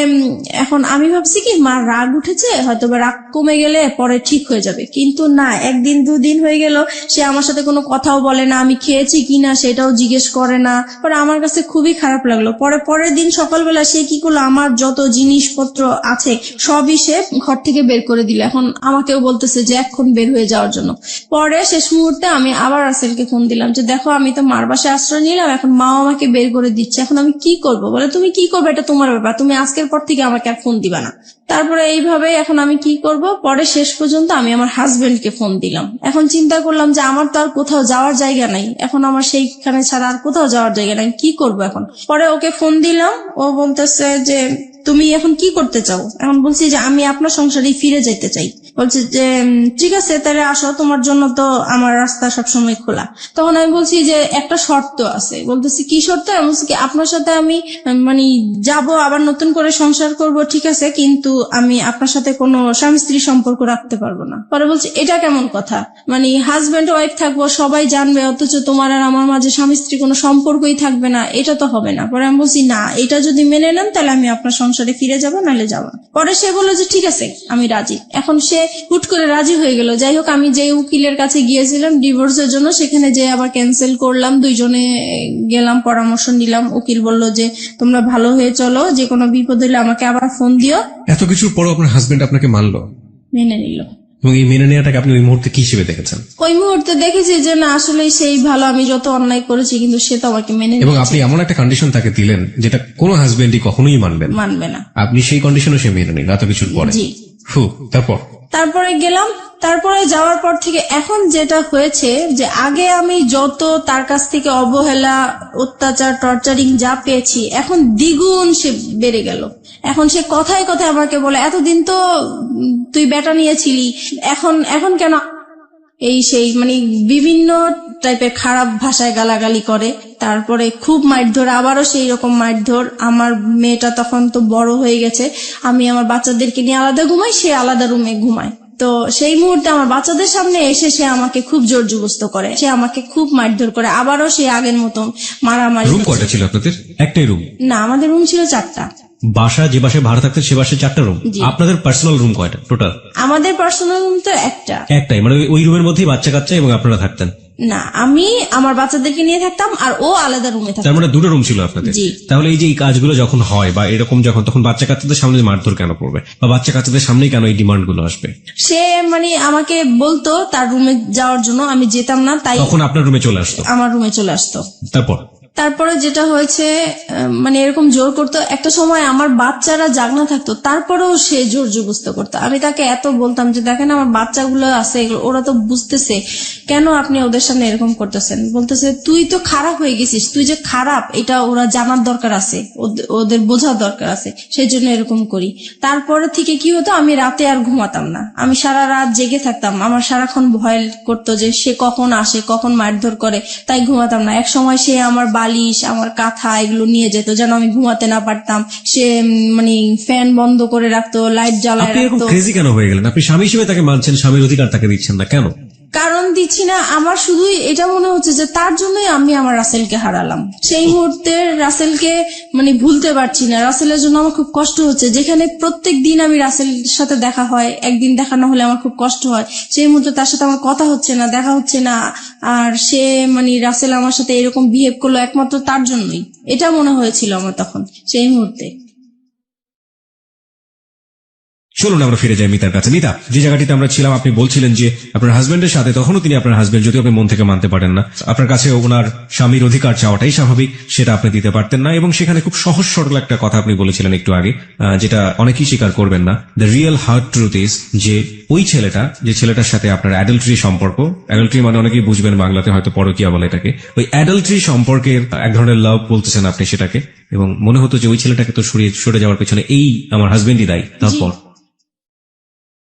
এখন আমি ভাবছি কি মার রাগ উঠেছে, হয়তো বা রাগ কমে গেলে পরে ঠিক হয়ে যাবে, কিন্তু না, একদিন দুদিন হয়ে গেল সে আমার সাথে কোনো কথাও বলে না, আমি খেয়েছি কিনা সেটাও জিজ্ঞেস করে না। পরে আমার কাছে খুবই খারাপ লাগলো। পরের দিন সকালবেলা সে কি করলো, আমার যত জিনিসপত্র আছে সবই সে ঘর থেকে বের করে দিল। এখন আমাকেও বলতেছে যে এখন বের হয়ে যাওয়ার জন্য। পরে শেষ মুহূর্তে আমি আবার রাসেলকে ফোন দিলাম যে দেখো আমি তো মার বাসায় আশ্রয় নিলাম, এখন মাও আমাকে বের করে দিচ্ছে, এখন আমি কি করব। বলে তুমি কি করবে এটা তোমার ব্যাপার, তুমি আজকের পর থেকে আমাকে আর ফোন দিবা না। তারপরে এইভাবে এখন আমি কি করব, পরে শেষ পর্যন্ত আমি আমার হাজবেন্ডকে ফোন দিলাম। এখন চিন্তা করলাম যে আমার তো আর কোথাও যাওয়ার জায়গা নাই, এখন আমার সেইখানে ছাড়া আর কোথাও যাওয়ার জায়গা নাই, কি করব এখন। পরে ওকে ফোন দিলাম, ও বলতেছে যে তুমি এখন কি করতে চাও। এখন বলছি যে আমি আপনার সংসারে ফিরে যেতে চাই। বলছে যে ঠিক আছে তাহলে আসো, তোমার জন্য তো আমার রাস্তা সবসময় খোলা। তখন আমি বলছি যে একটা শর্ত আছে। বলতেছি কি শর্ত। আমি বলছি কি আপনার সাথে আমি মানে যাব, আবার নতুন করে সংসার করব, ঠিক আছে, কিন্তু আমি আপনার সাথে কোনো স্বামী স্ত্রী সম্পর্ক রাখতে পারবো না। পরে বলছি এটা কেমন কথা, মানে হাজবেন্ড ওয়াইফ থাকবো, সবাই জানবে, অথচ তোমার আর আমার মাঝে স্বামী স্ত্রী কোনো সম্পর্কই থাকবে না, এটা তো হবে না। পরে আমি বলছি না, এটা যদি মেনে নেন তাহলে আমি আপনার সংসারে ফিরে যাবো, নাহলে যাবো না। পরে সে বললো যে ঠিক আছে আমি রাজি। এখন সে হুট করে রাজি হয়ে গেল। যাই হোক আমি যে উকিলের কাছে গিয়েছিলাম ডিভোর্সের জন্য, সেখানে যে আবার ক্যান্সেল করলাম, দুইজনে গেলাম, পরামর্শ নিলাম। উকিল বলল যে তোমরা ভালো হয়ে চলো, যে কোনো বিপদ হলে আমাকে আবার ফোন দিও। এত কিছুর পরও আপনার হাজবেন্ড আপনাকে মানলো, মেনে নিল। এবং এই মেনে নেওয়াটাকে আপনি ওই মুহূর্তে কি হিসেবে দেখেছেন? ওই মুহূর্তে দেখেছি যে না আসলে সেই ভালো, আমি যত অন্যায় করেছি কিন্তু সে তো আমাকে মেনে এবং নিয়েছে। আপনি এমন একটা কন্ডিশন তাকে দিলেন যেটা কোনো হাজবেন্ডই কখনোই মানবে না। আপনি সেই কন্ডিশনও সে মেনে নিল এত কিছুর পরে। জি। তারপরে গেলাম। তারপরে যাওয়ার পর থেকে এখন যেটা হয়েছে যে আগে আমি যত তার কাছ থেকে অবহেলা, অত্যাচার, টর্চারিং যা পেয়েছি, এখন দ্বিগুণ সে বেড়ে গেল। এখন সে কথায় কথায় আমাকে বলে এতদিন তো তুই বেটা নিয়েছিলি, এখন কেন এই সেই, মানে বিভিন্ন টাইপের খারাপ ভাষায় গালাগালি করে। তারপরে খুব মারধর, আবারও সেই রকম মারধর। আমার মেয়েটা তখন তো বড় হয়ে গেছে, আমি আমার বাচ্চাদেরকে নিয়ে আলাদা ঘুমাই, সে আলাদা রুমে ঘুমায়। তো সেই মুহূর্তে আমার বাচ্চাদের সামনে এসে সে আমাকে খুব জোর জবরদস্ত করে, সে আমাকে খুব মারধর করে। আবারও সে আগের মতো মারামারি। রুম কয়টা ছিল আপনাদের? একটাই রুম? না, আমাদের রুম ছিল 4টা। বাসা যে বাসায় ভাড়া থাকতেন সে বাসায় 4টা রুম? আপনাদের পার্সোনাল রুম কয়টা টোটাল? আমাদের পার্সোনাল রুম তো একটাই, মানে ওই রুমের মধ্যেই বাচ্চা কাচ্চা এবং আপনারা থাকতেন? না, আমি আমার বাচ্চাদেরকে নিয়ে থাকতাম আর ও আলাদা রুমে থাকতো। তার মানে 2টো রুম ছিল আপনাদের? তাহলে এই যে এই কাজগুলো যখন হয় বা এরকম তখন বাচ্চা কাচ্চাদের সামনে মারধর কেন পড়বে, বা বাচ্চা কাচ্চাদের সামনেই কেন এই ডিমান্ড গুলো আসবে? সে মানে আমাকে বলতো তার রুমে যাওয়ার জন্য, আমি যেতাম না, তাই তখন আপনার রুমে চলে আসতো? আমার রুমে চলে আসতো। তারপরে যেটা হয়েছে মানে এরকম জোর করতো। একটা সময় আমার বাচ্চারা জাগনা থাকতো, তারপরেও সে জোর জবরদস্ত করতো। আমি তাকে এত বলতাম যে দেখেন আমার বাচ্চাগুলো আছে, ওরা তো বুঝতেছে, কেন আপনি ওদের সামনে এরকম করতেছেন। বলতেছে তুই তো খারাপ হয়ে গেছিস, তুই যে খারাপ এটা ওরা জানার দরকার আছে, ওদের বোঝার দরকার আছে, সেই জন্য এরকম করি। তারপরে থেকে কি হতো, আমি রাতে আর ঘুমাতাম না, আমি সারা রাত জেগে থাকতাম। আমার সারাক্ষণ ভয় করতো যে সে কখন আসে, কখন মারধর করে, তাই ঘুমাতাম না। এক সময় সে আমার বালিশ, আমার কাঁথা এগুলো নিয়ে যেত যেন আমি ঘুমাতে না পারতাম। সে মানে ফ্যান বন্ধ করে রাখতো, লাইট জ্বালায় রাখতো। আপনি এরকম ক্রেজি কেন হয়ে গেলেন? আপনি স্বামী হিসেবে তাকে মানছেন, স্বামীর অধিকার তাকে দিচ্ছেন না কেন? কারণ দিচ্ছি না, আমার শুধুই এটা মনে হচ্ছে যে তার জন্যই আমি আমার রাসেলকে হারালাম। সেই মুহূর্তে রাসেলকে মানে ভুলতে পারছি না, রাসেলের জন্য আমার খুব কষ্ট হচ্ছে। যেখানে প্রত্যেক দিন আমি রাসেলের সাথে দেখা হয়, একদিন দেখা না হলে আমার খুব কষ্ট হয়। সেই মুহূর্তে তার সাথে আমার কথা হচ্ছে না, দেখা হচ্ছে না, আর সে মানে রাসেল আমার সাথে এরকম বিহেভ করলো একমাত্র তার জন্যই, এটা মনে হয়েছিল আমার তখন সেই মুহূর্তে। চলুন আমরা ফিরে যাই মিতার কাছে। মিতা, যে জায়গাটিতে আমরা ছিলাম, আপনি বলছিলেন যে আপনার হাজবেন্ডের সাথে, তখনও তিনি আপনার হাজবেন্ড, যদিও আপনি মন থেকে মানতে পারেন না, আপনার কাছে ওনার স্বামীর অধিকার চাওয়াটাই স্বাভাবিক, সেটা আপনি দিতে পারতেন না। এবং সেখানে খুব সহজ সরল একটা কথা আপনি বলেছিলেন একটু আগে, যেটা অনেকেই স্বীকার করবেন না। The real hard truth is যে ওই ছেলেটা, যে ছেলেটার সাথে আপনার অ্যাডাল্টারি সম্পর্ক, অ্যাডাল্টারি মানে অনেকেই বুঝবেন বাংলাতে হয়তো পরকীয়া বলে এটাকে, ওই অ্যাডাল্টারি সম্পর্কের এক ধরনের লাভ বলতেছেন আপনি সেটাকে, এবং মনে হতো যে ওই ছেলেটাকে তো সরে যাওয়ার পেছনে এই আমার হাজবেন্ডই দায়ী।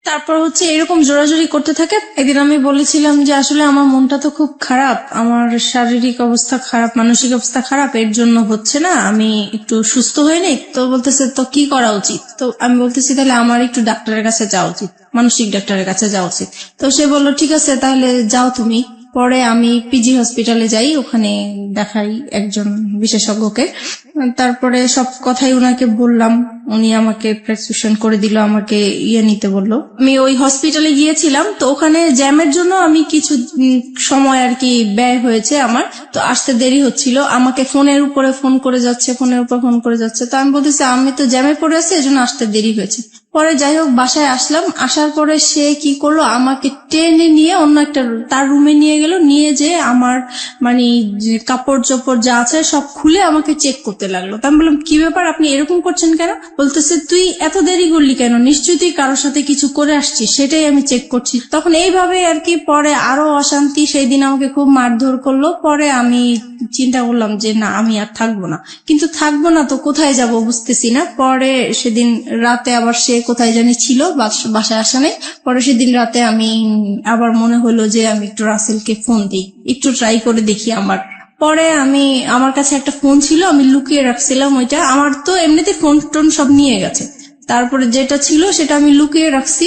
তারপর হচ্ছে এরকম জোরাজোরি করতে থাকে। একদিন আমি বলেছিলাম যে আসলে আমার মনটা তো খুব খারাপ, আমার শারীরিক অবস্থা খারাপ, মানসিক অবস্থা খারাপ, এর জন্য হচ্ছে না, আমি একটু সুস্থ হয়ে নেই। তো বলতেছে তো কি করা উচিত? তো আমি বলতেছি তাহলে আমার একটু ডাক্তারের কাছে যাওয়া উচিত, মানসিক ডাক্তারের কাছে যাওয়া উচিত। তো সে বললো ঠিক আছে তাহলে যাও তুমি। পরে আমি পিজি হসপিটালে যাই, ওখানে দেখাই একজন বিশেষজ্ঞকে। তারপরে সব কথাই ওনাকে বললাম, উনি আমাকে প্রেসক্রিপশন করে দিল, আমাকে নিতে বললো। আমি ওই হসপিটালে গিয়েছিলাম, তো ওখানে জ্যামের জন্য আমি কিছু সময় আর কি ব্যয় হয়েছে আমার, তো আসতে দেরি হচ্ছিল। আমাকে ফোনের উপরে ফোন করে যাচ্ছে, ফোনের উপর ফোন করে যাচ্ছে। তো আমি বলতেছি আমি তো জ্যামে পড়ে আছি, এজন্য আসতে দেরি হয়েছে। পরে যাই হোক বাসায় আসলাম, আসার পরে সে কি করলো, আমাকে টেনে নিয়ে অন্য একটা তার রুমে নিয়ে গেল, নিয়ে যে আমার মানে কাপড় চোপড় যা আছে সব খুলে আমাকে চেক করতে লাগলো। তো আমি বললাম কি ব্যাপার, আপনি এরকম করছেন কেন? বলতেছে তুই এত দেরি করলি কেন, নিশ্চয়ই তুই কারোর সাথে কিছু করে আসছিস, সেটাই আমি চেক করছি। তখন এইভাবে আর কি পরে আরো অশান্তি, সেই দিন আমাকে খুব মারধর করলো। পরে আমি চিন্তা করলাম যে না আমি আর থাকবো না, কিন্তু থাকবো না তো কোথায় যাব বুঝতেছি না। পরে সেদিন রাতে আবার সে কোথায় জানি ছিল, বাসায় আসা নেই। পরে সেদিন রাতে আমি আবার মনে হলো যে আমি একটু রাসেলকে ফোন দিই, একটু ট্রাই করে দেখি পরে আমার কাছে একটা ফোন ছিল, আমি লুকিয়ে রাখছিলাম ওইটা। আমার তো এমনিতে ফোন টোন সব নিয়ে গেছে, তারপরে যেটা ছিল সেটা আমি লুকিয়ে রাখছি,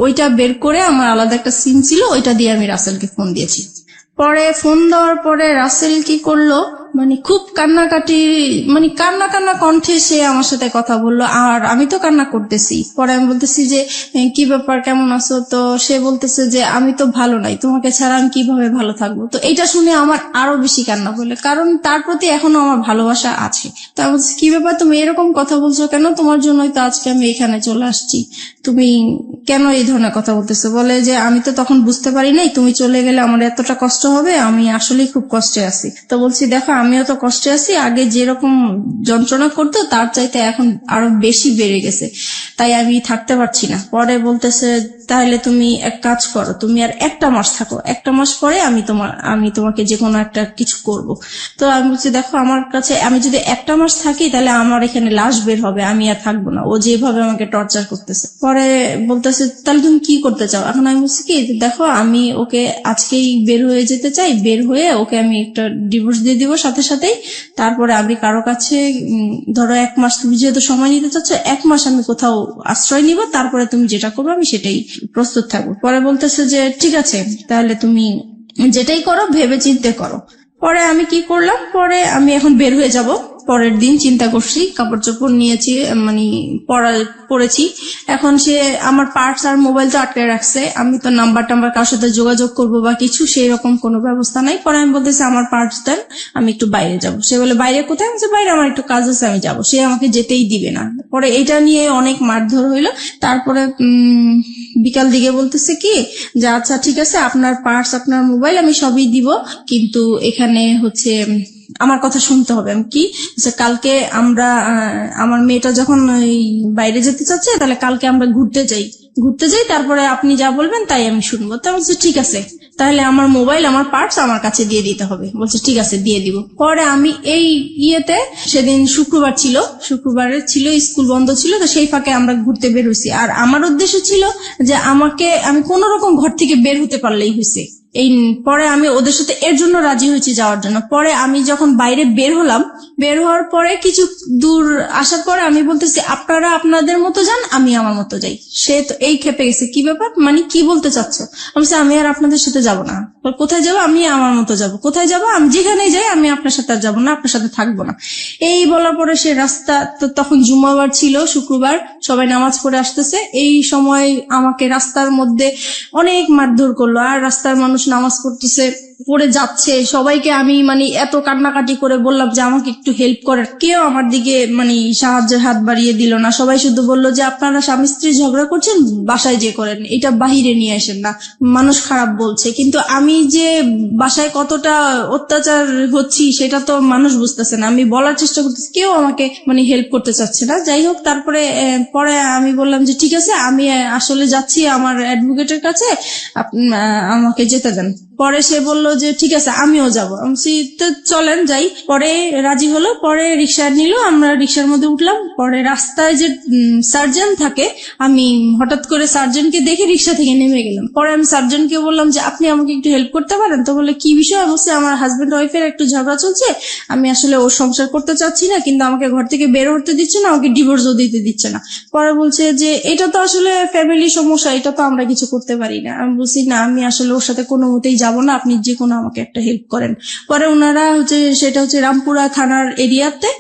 ওইটা বের করে আমার আলাদা একটা সিম ছিল, ওইটা দিয়ে আমি রাসেলকে ফোন দিয়েছি। পরে ফোন দেওয়ার পরে রাসেল কি করলো, মানে খুব কান্নাকাটি, মানে কান্না কান্না কণ্ঠে সে আমার সাথে কথা বললো, আর আমি তো কান্না করতেছি। পরে আমি বলতেছি যে কি ব্যাপার, কেমন আছো? তো সে বলতেছে যে আমি তো ভালো নাই, তোমাকে ছাড়া আমি কিভাবে ভালো থাকবো? তো এটা শুনে আমার আরো বেশি কান্না বলে, কারণ তার প্রতি এখনো আমার ভালোবাসা আছে। তো আমি বলছি কি ব্যাপার, তুমি এরকম কথা বলছো কেন? তোমার জন্যই তো আজকে আমি এখানে চলে আসছি, তুমি কেন এই ধরনের কথা বলতেছো? বলে যে আমি তো তখন বুঝতে পারি নাই, তুমি চলে গেলে আমার এতটা কষ্ট হবে, আমি আসলেই খুব কষ্টে আছি। তো বলছি দেখো আমিও তো কষ্টে আছি, আগে যেরকম যন্ত্রণা করতো তার চাইতে এখন আরো বেশি বেড়ে গেছে, তাই আমি থাকতে পারছি না। পরে বলতেছে তাহলে তুমি এক কাজ করো, তুমি আর একটা মাস থাকো, একটা মাস পরে আমি তোমাকে যে কোনো একটা কিছু করব। তো আমি বলছি দেখো আমার কাছে, আমি যদি একটা মাস থাকি তাহলে আমার এখানে লাশ বের হবে, আমি আর থাকবো না, ও যেভাবে আমাকে টর্চার করতেছে। পরে বলতেছে তাহলে তুমি কি করতে চাও? এখন আমি বলছি কি দেখো আমি ওকে আজকেই বের হয়ে যেতে চাই, বের হয়ে ওকে আমি একটা ডিভোর্স দিয়ে দিব সাথে সাথেই। তারপরে আমি কারো কাছে ধরো এক মাস, তুমি যেহেতু সময় নিতে চাচ্ছ, এক মাস আমি কোথাও আশ্রয় নিব, তারপরে তুমি যেটা করবো আমি সেটাই প্রস্তুত থাকবো। পরে বলতেছে যে ঠিক আছে তাহলে তুমি যেটাই করো ভেবে চিন্তে করো। পরে আমি কি করলাম, পরে আমি এখন বের হয়ে যাব। পরের দিন চিন্তা করছি, কাপড় চোপড় নিয়েছি, মানে পড়েছি। এখন সে আমার পার্টস আর মোবাইল তো আটকে রাখছে, আমি তো নাম্বার কারোর সাথে যোগাযোগ করবো বা কিছু সেই রকম কোনো ব্যবস্থা নাই। পরে আমি বলতেছি আমার পার্টস দেন, আমি একটু বাইরে যাব। সে বলে বাইরে কোথায়? আমি বাইরে আমার একটু কাজ আছে, আমি যাব। সে আমাকে যেতেই দিবে না। পরে এটা নিয়ে অনেক মারধর হইলো। তারপরে বিকাল দিকে বলতেছে কি যে আচ্ছা ঠিক আছে আপনার পার্টস আপনার মোবাইল আমি সবই দিব, কিন্তু এখানে হচ্ছে আমার কথা শুনতে হবে। আমি কি কালকে আমরা আমার মেয়েটা যখন বাইরে যেতে চাচ্ছে, তাহলে কালকে আমরা ঘুরতে যাই, তারপরে আপনি যা বলবেন তাই আমি শুনবো। তো বলছে ঠিক আছে তাহলে আমার মোবাইল আমার পার্টস আমার কাছে দিয়ে দিতে হবে। বলছে ঠিক আছে দিয়ে দিব। পরে আমি এই সেদিন শুক্রবার ছিল, শুক্রবারে ছিল স্কুল বন্ধ ছিল, তো সেই ফাঁকে আমরা ঘুরতে বের হয়েছি। আর আমার উদ্দেশ্য ছিল যে আমি কোন রকম ঘর থেকে বের হতে পারলেই হয়েছে, এই পরে আমি ওদের সাথে এর জন্য রাজি হয়েছি যাওয়ার জন্য। পরে আমি যখন বাইরে বের হলাম, বের হওয়ার পরে কিছু দূর আসার পরে আমি বলতেছি আপনারা আপনাদের মতো যান, আমি আমার মতো যাই। সে তো এই ক্ষেপে গেছে, কি ব্যাপার, মানে কি বলতে চাচ্ছ? আমি বলছি আমি আর আপনাদের সাথে যাব না। কোথায় যাবো? আমি আমার মতো যাব। কোথায় যাবো? আমি যেখানেই যাই, আমি আপনার সাথে আর যাবো না, আপনার সাথে থাকবো না। এই বলার পরে সে রাস্তা, তো তখন জুম্মাবার ছিল, শুক্রবার, সবাই নামাজ পড়ে আসতেছে। এই সময় আমাকে রাস্তার মধ্যে অনেক মারধর করলো। আর রাস্তার মানুষ নামাজ পড়তেছে, পড়ে যাচ্ছে, সবাইকে আমি মানে এত কান্নাকাটি করে বললাম যে আমাকে একটু হেল্প করার, কেউ আমার দিকে মানে সাহায্যের হাত বাড়িয়ে দিল না। সবাই শুধু বললো যে আপনারা স্বামী স্ত্রী ঝগড়া করছেন, বাসায় যে করেন, এটা বাহিরে নিয়ে আসেন না, মানুষ খারাপ বলছে। কিন্তু আমি যে বাসায় কতটা অত্যাচার হচ্ছি সেটা তো মানুষ বুঝতেছে না। আমি বলার চেষ্টা করতেছি, কেউ আমাকে মানে হেল্প করতে চাচ্ছে না। যাই হোক, তারপরে পরে আমি বললাম যে ঠিক আছে, আমি আসলে যাচ্ছি আমার অ্যাডভোকেটের কাছে, আমাকে যেতে দেন। পরে সে বলল যে ঠিক আছে আমিও যাবো। আমি বলছি তো চলেন যাই। পরে রাজি হলো, পরে রিক্সা নিল, আমরা রিক্সার মধ্যে উঠলাম। পরে রাস্তায় যে সার্জন থাকে, আমি হঠাৎ করে সার্জনকে দেখে রিক্সা থেকে নেমে গেলাম। পরে আমি সার্জনকে বললাম যে আপনি আমাকে একটু হেল্প করতে পারেন? তো বলে কি বিষয়? অবশ্যই আমার হাজবেন্ড ওয়াইফের একটু ঝগড়া চলছে, আমি আসলে ওর সংসার করতে চাচ্ছি না, কিন্তু আমাকে ঘর থেকে বের হতে দিচ্ছে না, আমাকে ডিভোর্সও দিতে দিচ্ছে না। পরে বলছে যে এটা তো আসলে ফ্যামিলি সমস্যা, এটা তো আমরা কিছু করতে পারি না। আমি বলছি না, আমি আসলে ওর সাথে কোনো মতেই যাবো না, আপনি যে কোনো আমাকে একটা হেল্প করেন। পরে ওনারা সেটা হচ্ছে রামপুরা থানার এরিয়াতে,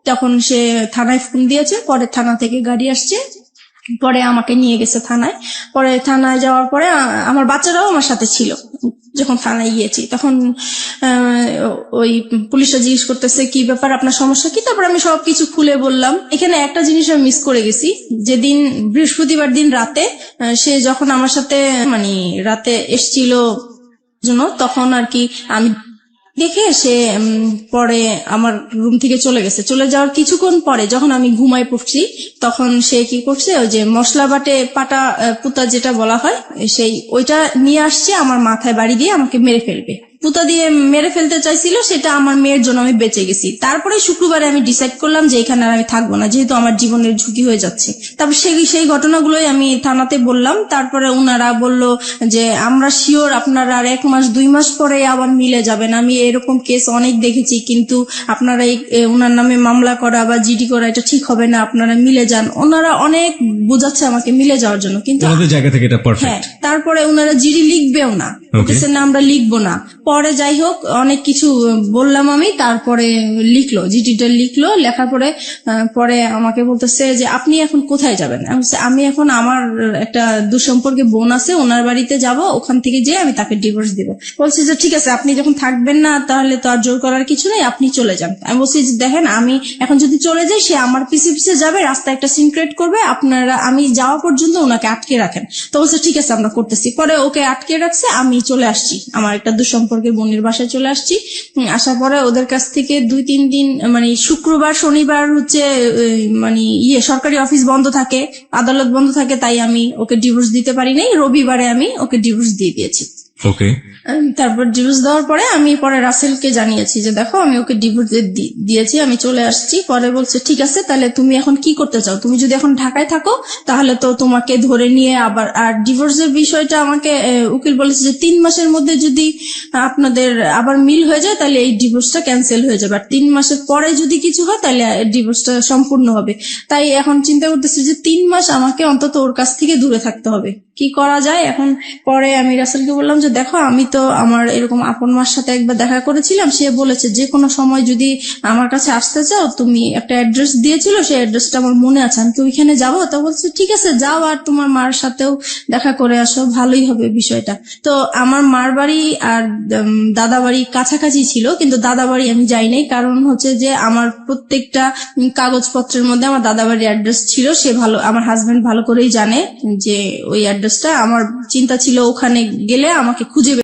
তখন সে থানায় ফোন দিয়েছে। পরে থানা থেকে গাড়ি আসছে, পরে আমাকে নিয়ে গেছে থানায়। পরে থানায় যাওয়ার পরে আমার বাচ্চারাও আমার সাথে ছিল। যখন থানায় গিয়েছি তখন ওই পুলিশরা জিজ্ঞেস করতেছে কি ব্যাপার, আপনার সমস্যা কি? তারপর আমি সবকিছু খুলে বললাম। এখানে একটা জিনিস আমি মিস করে গেছি, যেদিন বৃহস্পতিবার দিন রাতে সে যখন আমার সাথে মানে রাতে এসছিল জন্য, তখন আর কি আমি দেখে সে পরে আমার রুম থেকে চলে গেছে। চলে যাওয়ার কিছুক্ষণ পরে যখন আমি ঘুমায় পড়ছি, তখন সে কি করছে, ওই যে মশলা বাটে পাটা পুতা যেটা বলা হয়, সেই ওইটা নিয়ে আসছে, আমার মাথায় বাড়ি দিয়ে আমাকে মেরে ফেলবে। পুতা দিয়ে মেরে ফেলতে চাইছিল, সেটা আমার মেয়ের জন্য আমি বেঁচে গেছি। তারপরে শুক্রবারে আমি ডিসাইড করলাম যে এখানে আর আমি থাকবো না, যেহেতু আমার জীবনের ঝুঁকি হয়ে যাচ্ছে। তারপর সেই ঘটনাগুলোই আমি থানাতে বললাম। তারপরে ওনারা বলল যে আমরা শিওর আপনারা আর 1 মাস 2 মাস পরে আবার মিলে যাবেন। আমি এরকম কেস অনেক দেখেছি, কিন্তু আপনারা ওনার নামে মামলা করা বা জিডি করা এটা ঠিক হবে না, আপনারা মিলে যান। ওনারা অনেক বোঝাচ্ছে আমাকে মিলে যাওয়ার জন্য, কিন্তু ওনাদের জায়গা থেকে এটা হ্যাঁ, পারফেক্ট। তারপরে ওনারা জিডি লিখবেও না, বলতেছে না আমরা লিখবো না। পরে যাই হোক অনেক কিছু বললাম আমি, তারপরে লিখলো, জিডিটা লিখলো। লেখার পরে পরে আমাকে বলতেছে যে আপনি এখন কোথায় যাবেন? আমি এখন আমার একটা দুঃসম্পর্কে বোন আছে, ওনার বাড়িতে যাব, ওখান থেকে যেয়ে আমি তাকে ডিভোর্স দিব। বলছি যে ঠিক আছে, আপনি যখন থাকবেন না তাহলে তো আর জোর করার কিছু নেই, আপনি চলে যান। আমি বলছি যে দেখেন, আমি এখন যদি চলে যাই, সে আমার পিছে পিছে যাবে, রাস্তায় একটা সিন ক্রিয়েট করবে, আপনারা আমি যাওয়া পর্যন্ত ওনাকে আটকে রাখেন। তো বলছে ঠিক আছে আমরা করতেছি। পরে ওকে আটকে রাখছে, আমি চলে আসছি আমার একটা দুঃসম্পর্কের বোনের বাসায় চলে আসছি। আসার পরে ওদের কাছ থেকে 2-3 দিন মানে শুক্রবার শনিবার হচ্ছে মানে সরকারি অফিস বন্ধ থাকে, আদালত বন্ধ থাকে, তাই আমি ওকে ডিভোর্স দিতে পারি নাই। রবিবারে আমি ওকে ডিভোর্স দিয়ে দিয়েছি। ওকে, তারপর ডিভোর্স দেওয়ার পরে আমি পরে রাসেলকে জানিয়েছি যে দেখো আমি ওকে ডিভোর্স দিয়েছি, আমি চলে আসছি। পরে বলছে ঠিক আছে, তাহলে তুমি এখন কি করতে চাও? তুমি যদি এখন ঢাকায় থাকো তাহলে তো তোমাকে ধরে নিয়ে আবার, আর ডিভোর্সের বিষয়টা আমাকে উকিল বলেছে যে 3 মাসের মধ্যে যদি আপনাদের আবার মিল হয়ে যায় তাহলে এই ডিভোর্সটা ক্যান্সেল হয়ে যাবে, আর 3 মাসের পরে যদি কিছু হয় তাহলে ডিভোর্সটা সম্পূর্ণ হবে। তাই এখন চিন্তা করতেছি যে 3 মাস আমাকে অন্তত ওর কাছ থেকে দূরে থাকতে হবে, কি করা যায় এখন। পরে আমি রাসেলকে বললাম যে দেখো, আমি তো আমার এরকম আপন মার সাথে একবার দেখা করেছিলাম, সে বলেছে যে কোনো সময় যদি আমার কাছে আসতে চাও, তুমি একটা অ্যাড্রেস দিয়েছিল, সেই অ্যাড্রেসটা আমার মনে আছে, আমি কি ওইখানে যাবো? তো বলছে ঠিক আছে যাও, আর তোমার মার সাথেও দেখা করে আসো, ভালোই হবে বিষয়টা। তো আমার মার বাড়ি আর দাদা বাড়ি কাছাকাছি ছিল, কিন্তু দাদা বাড়ি আমি যাই নাই, কারণ হচ্ছে যে আমার প্রত্যেকটা কাগজপত্রের মধ্যে আমার দাদা বাড়ির অ্যাড্রেস ছিল। সে ভালো, আমার হাজবেন্ড ভালো করেই জানে যে ওই অ্যাড্রেসটা, আমার চিন্তা ছিল ওখানে গেলে আমাকে খুঁজে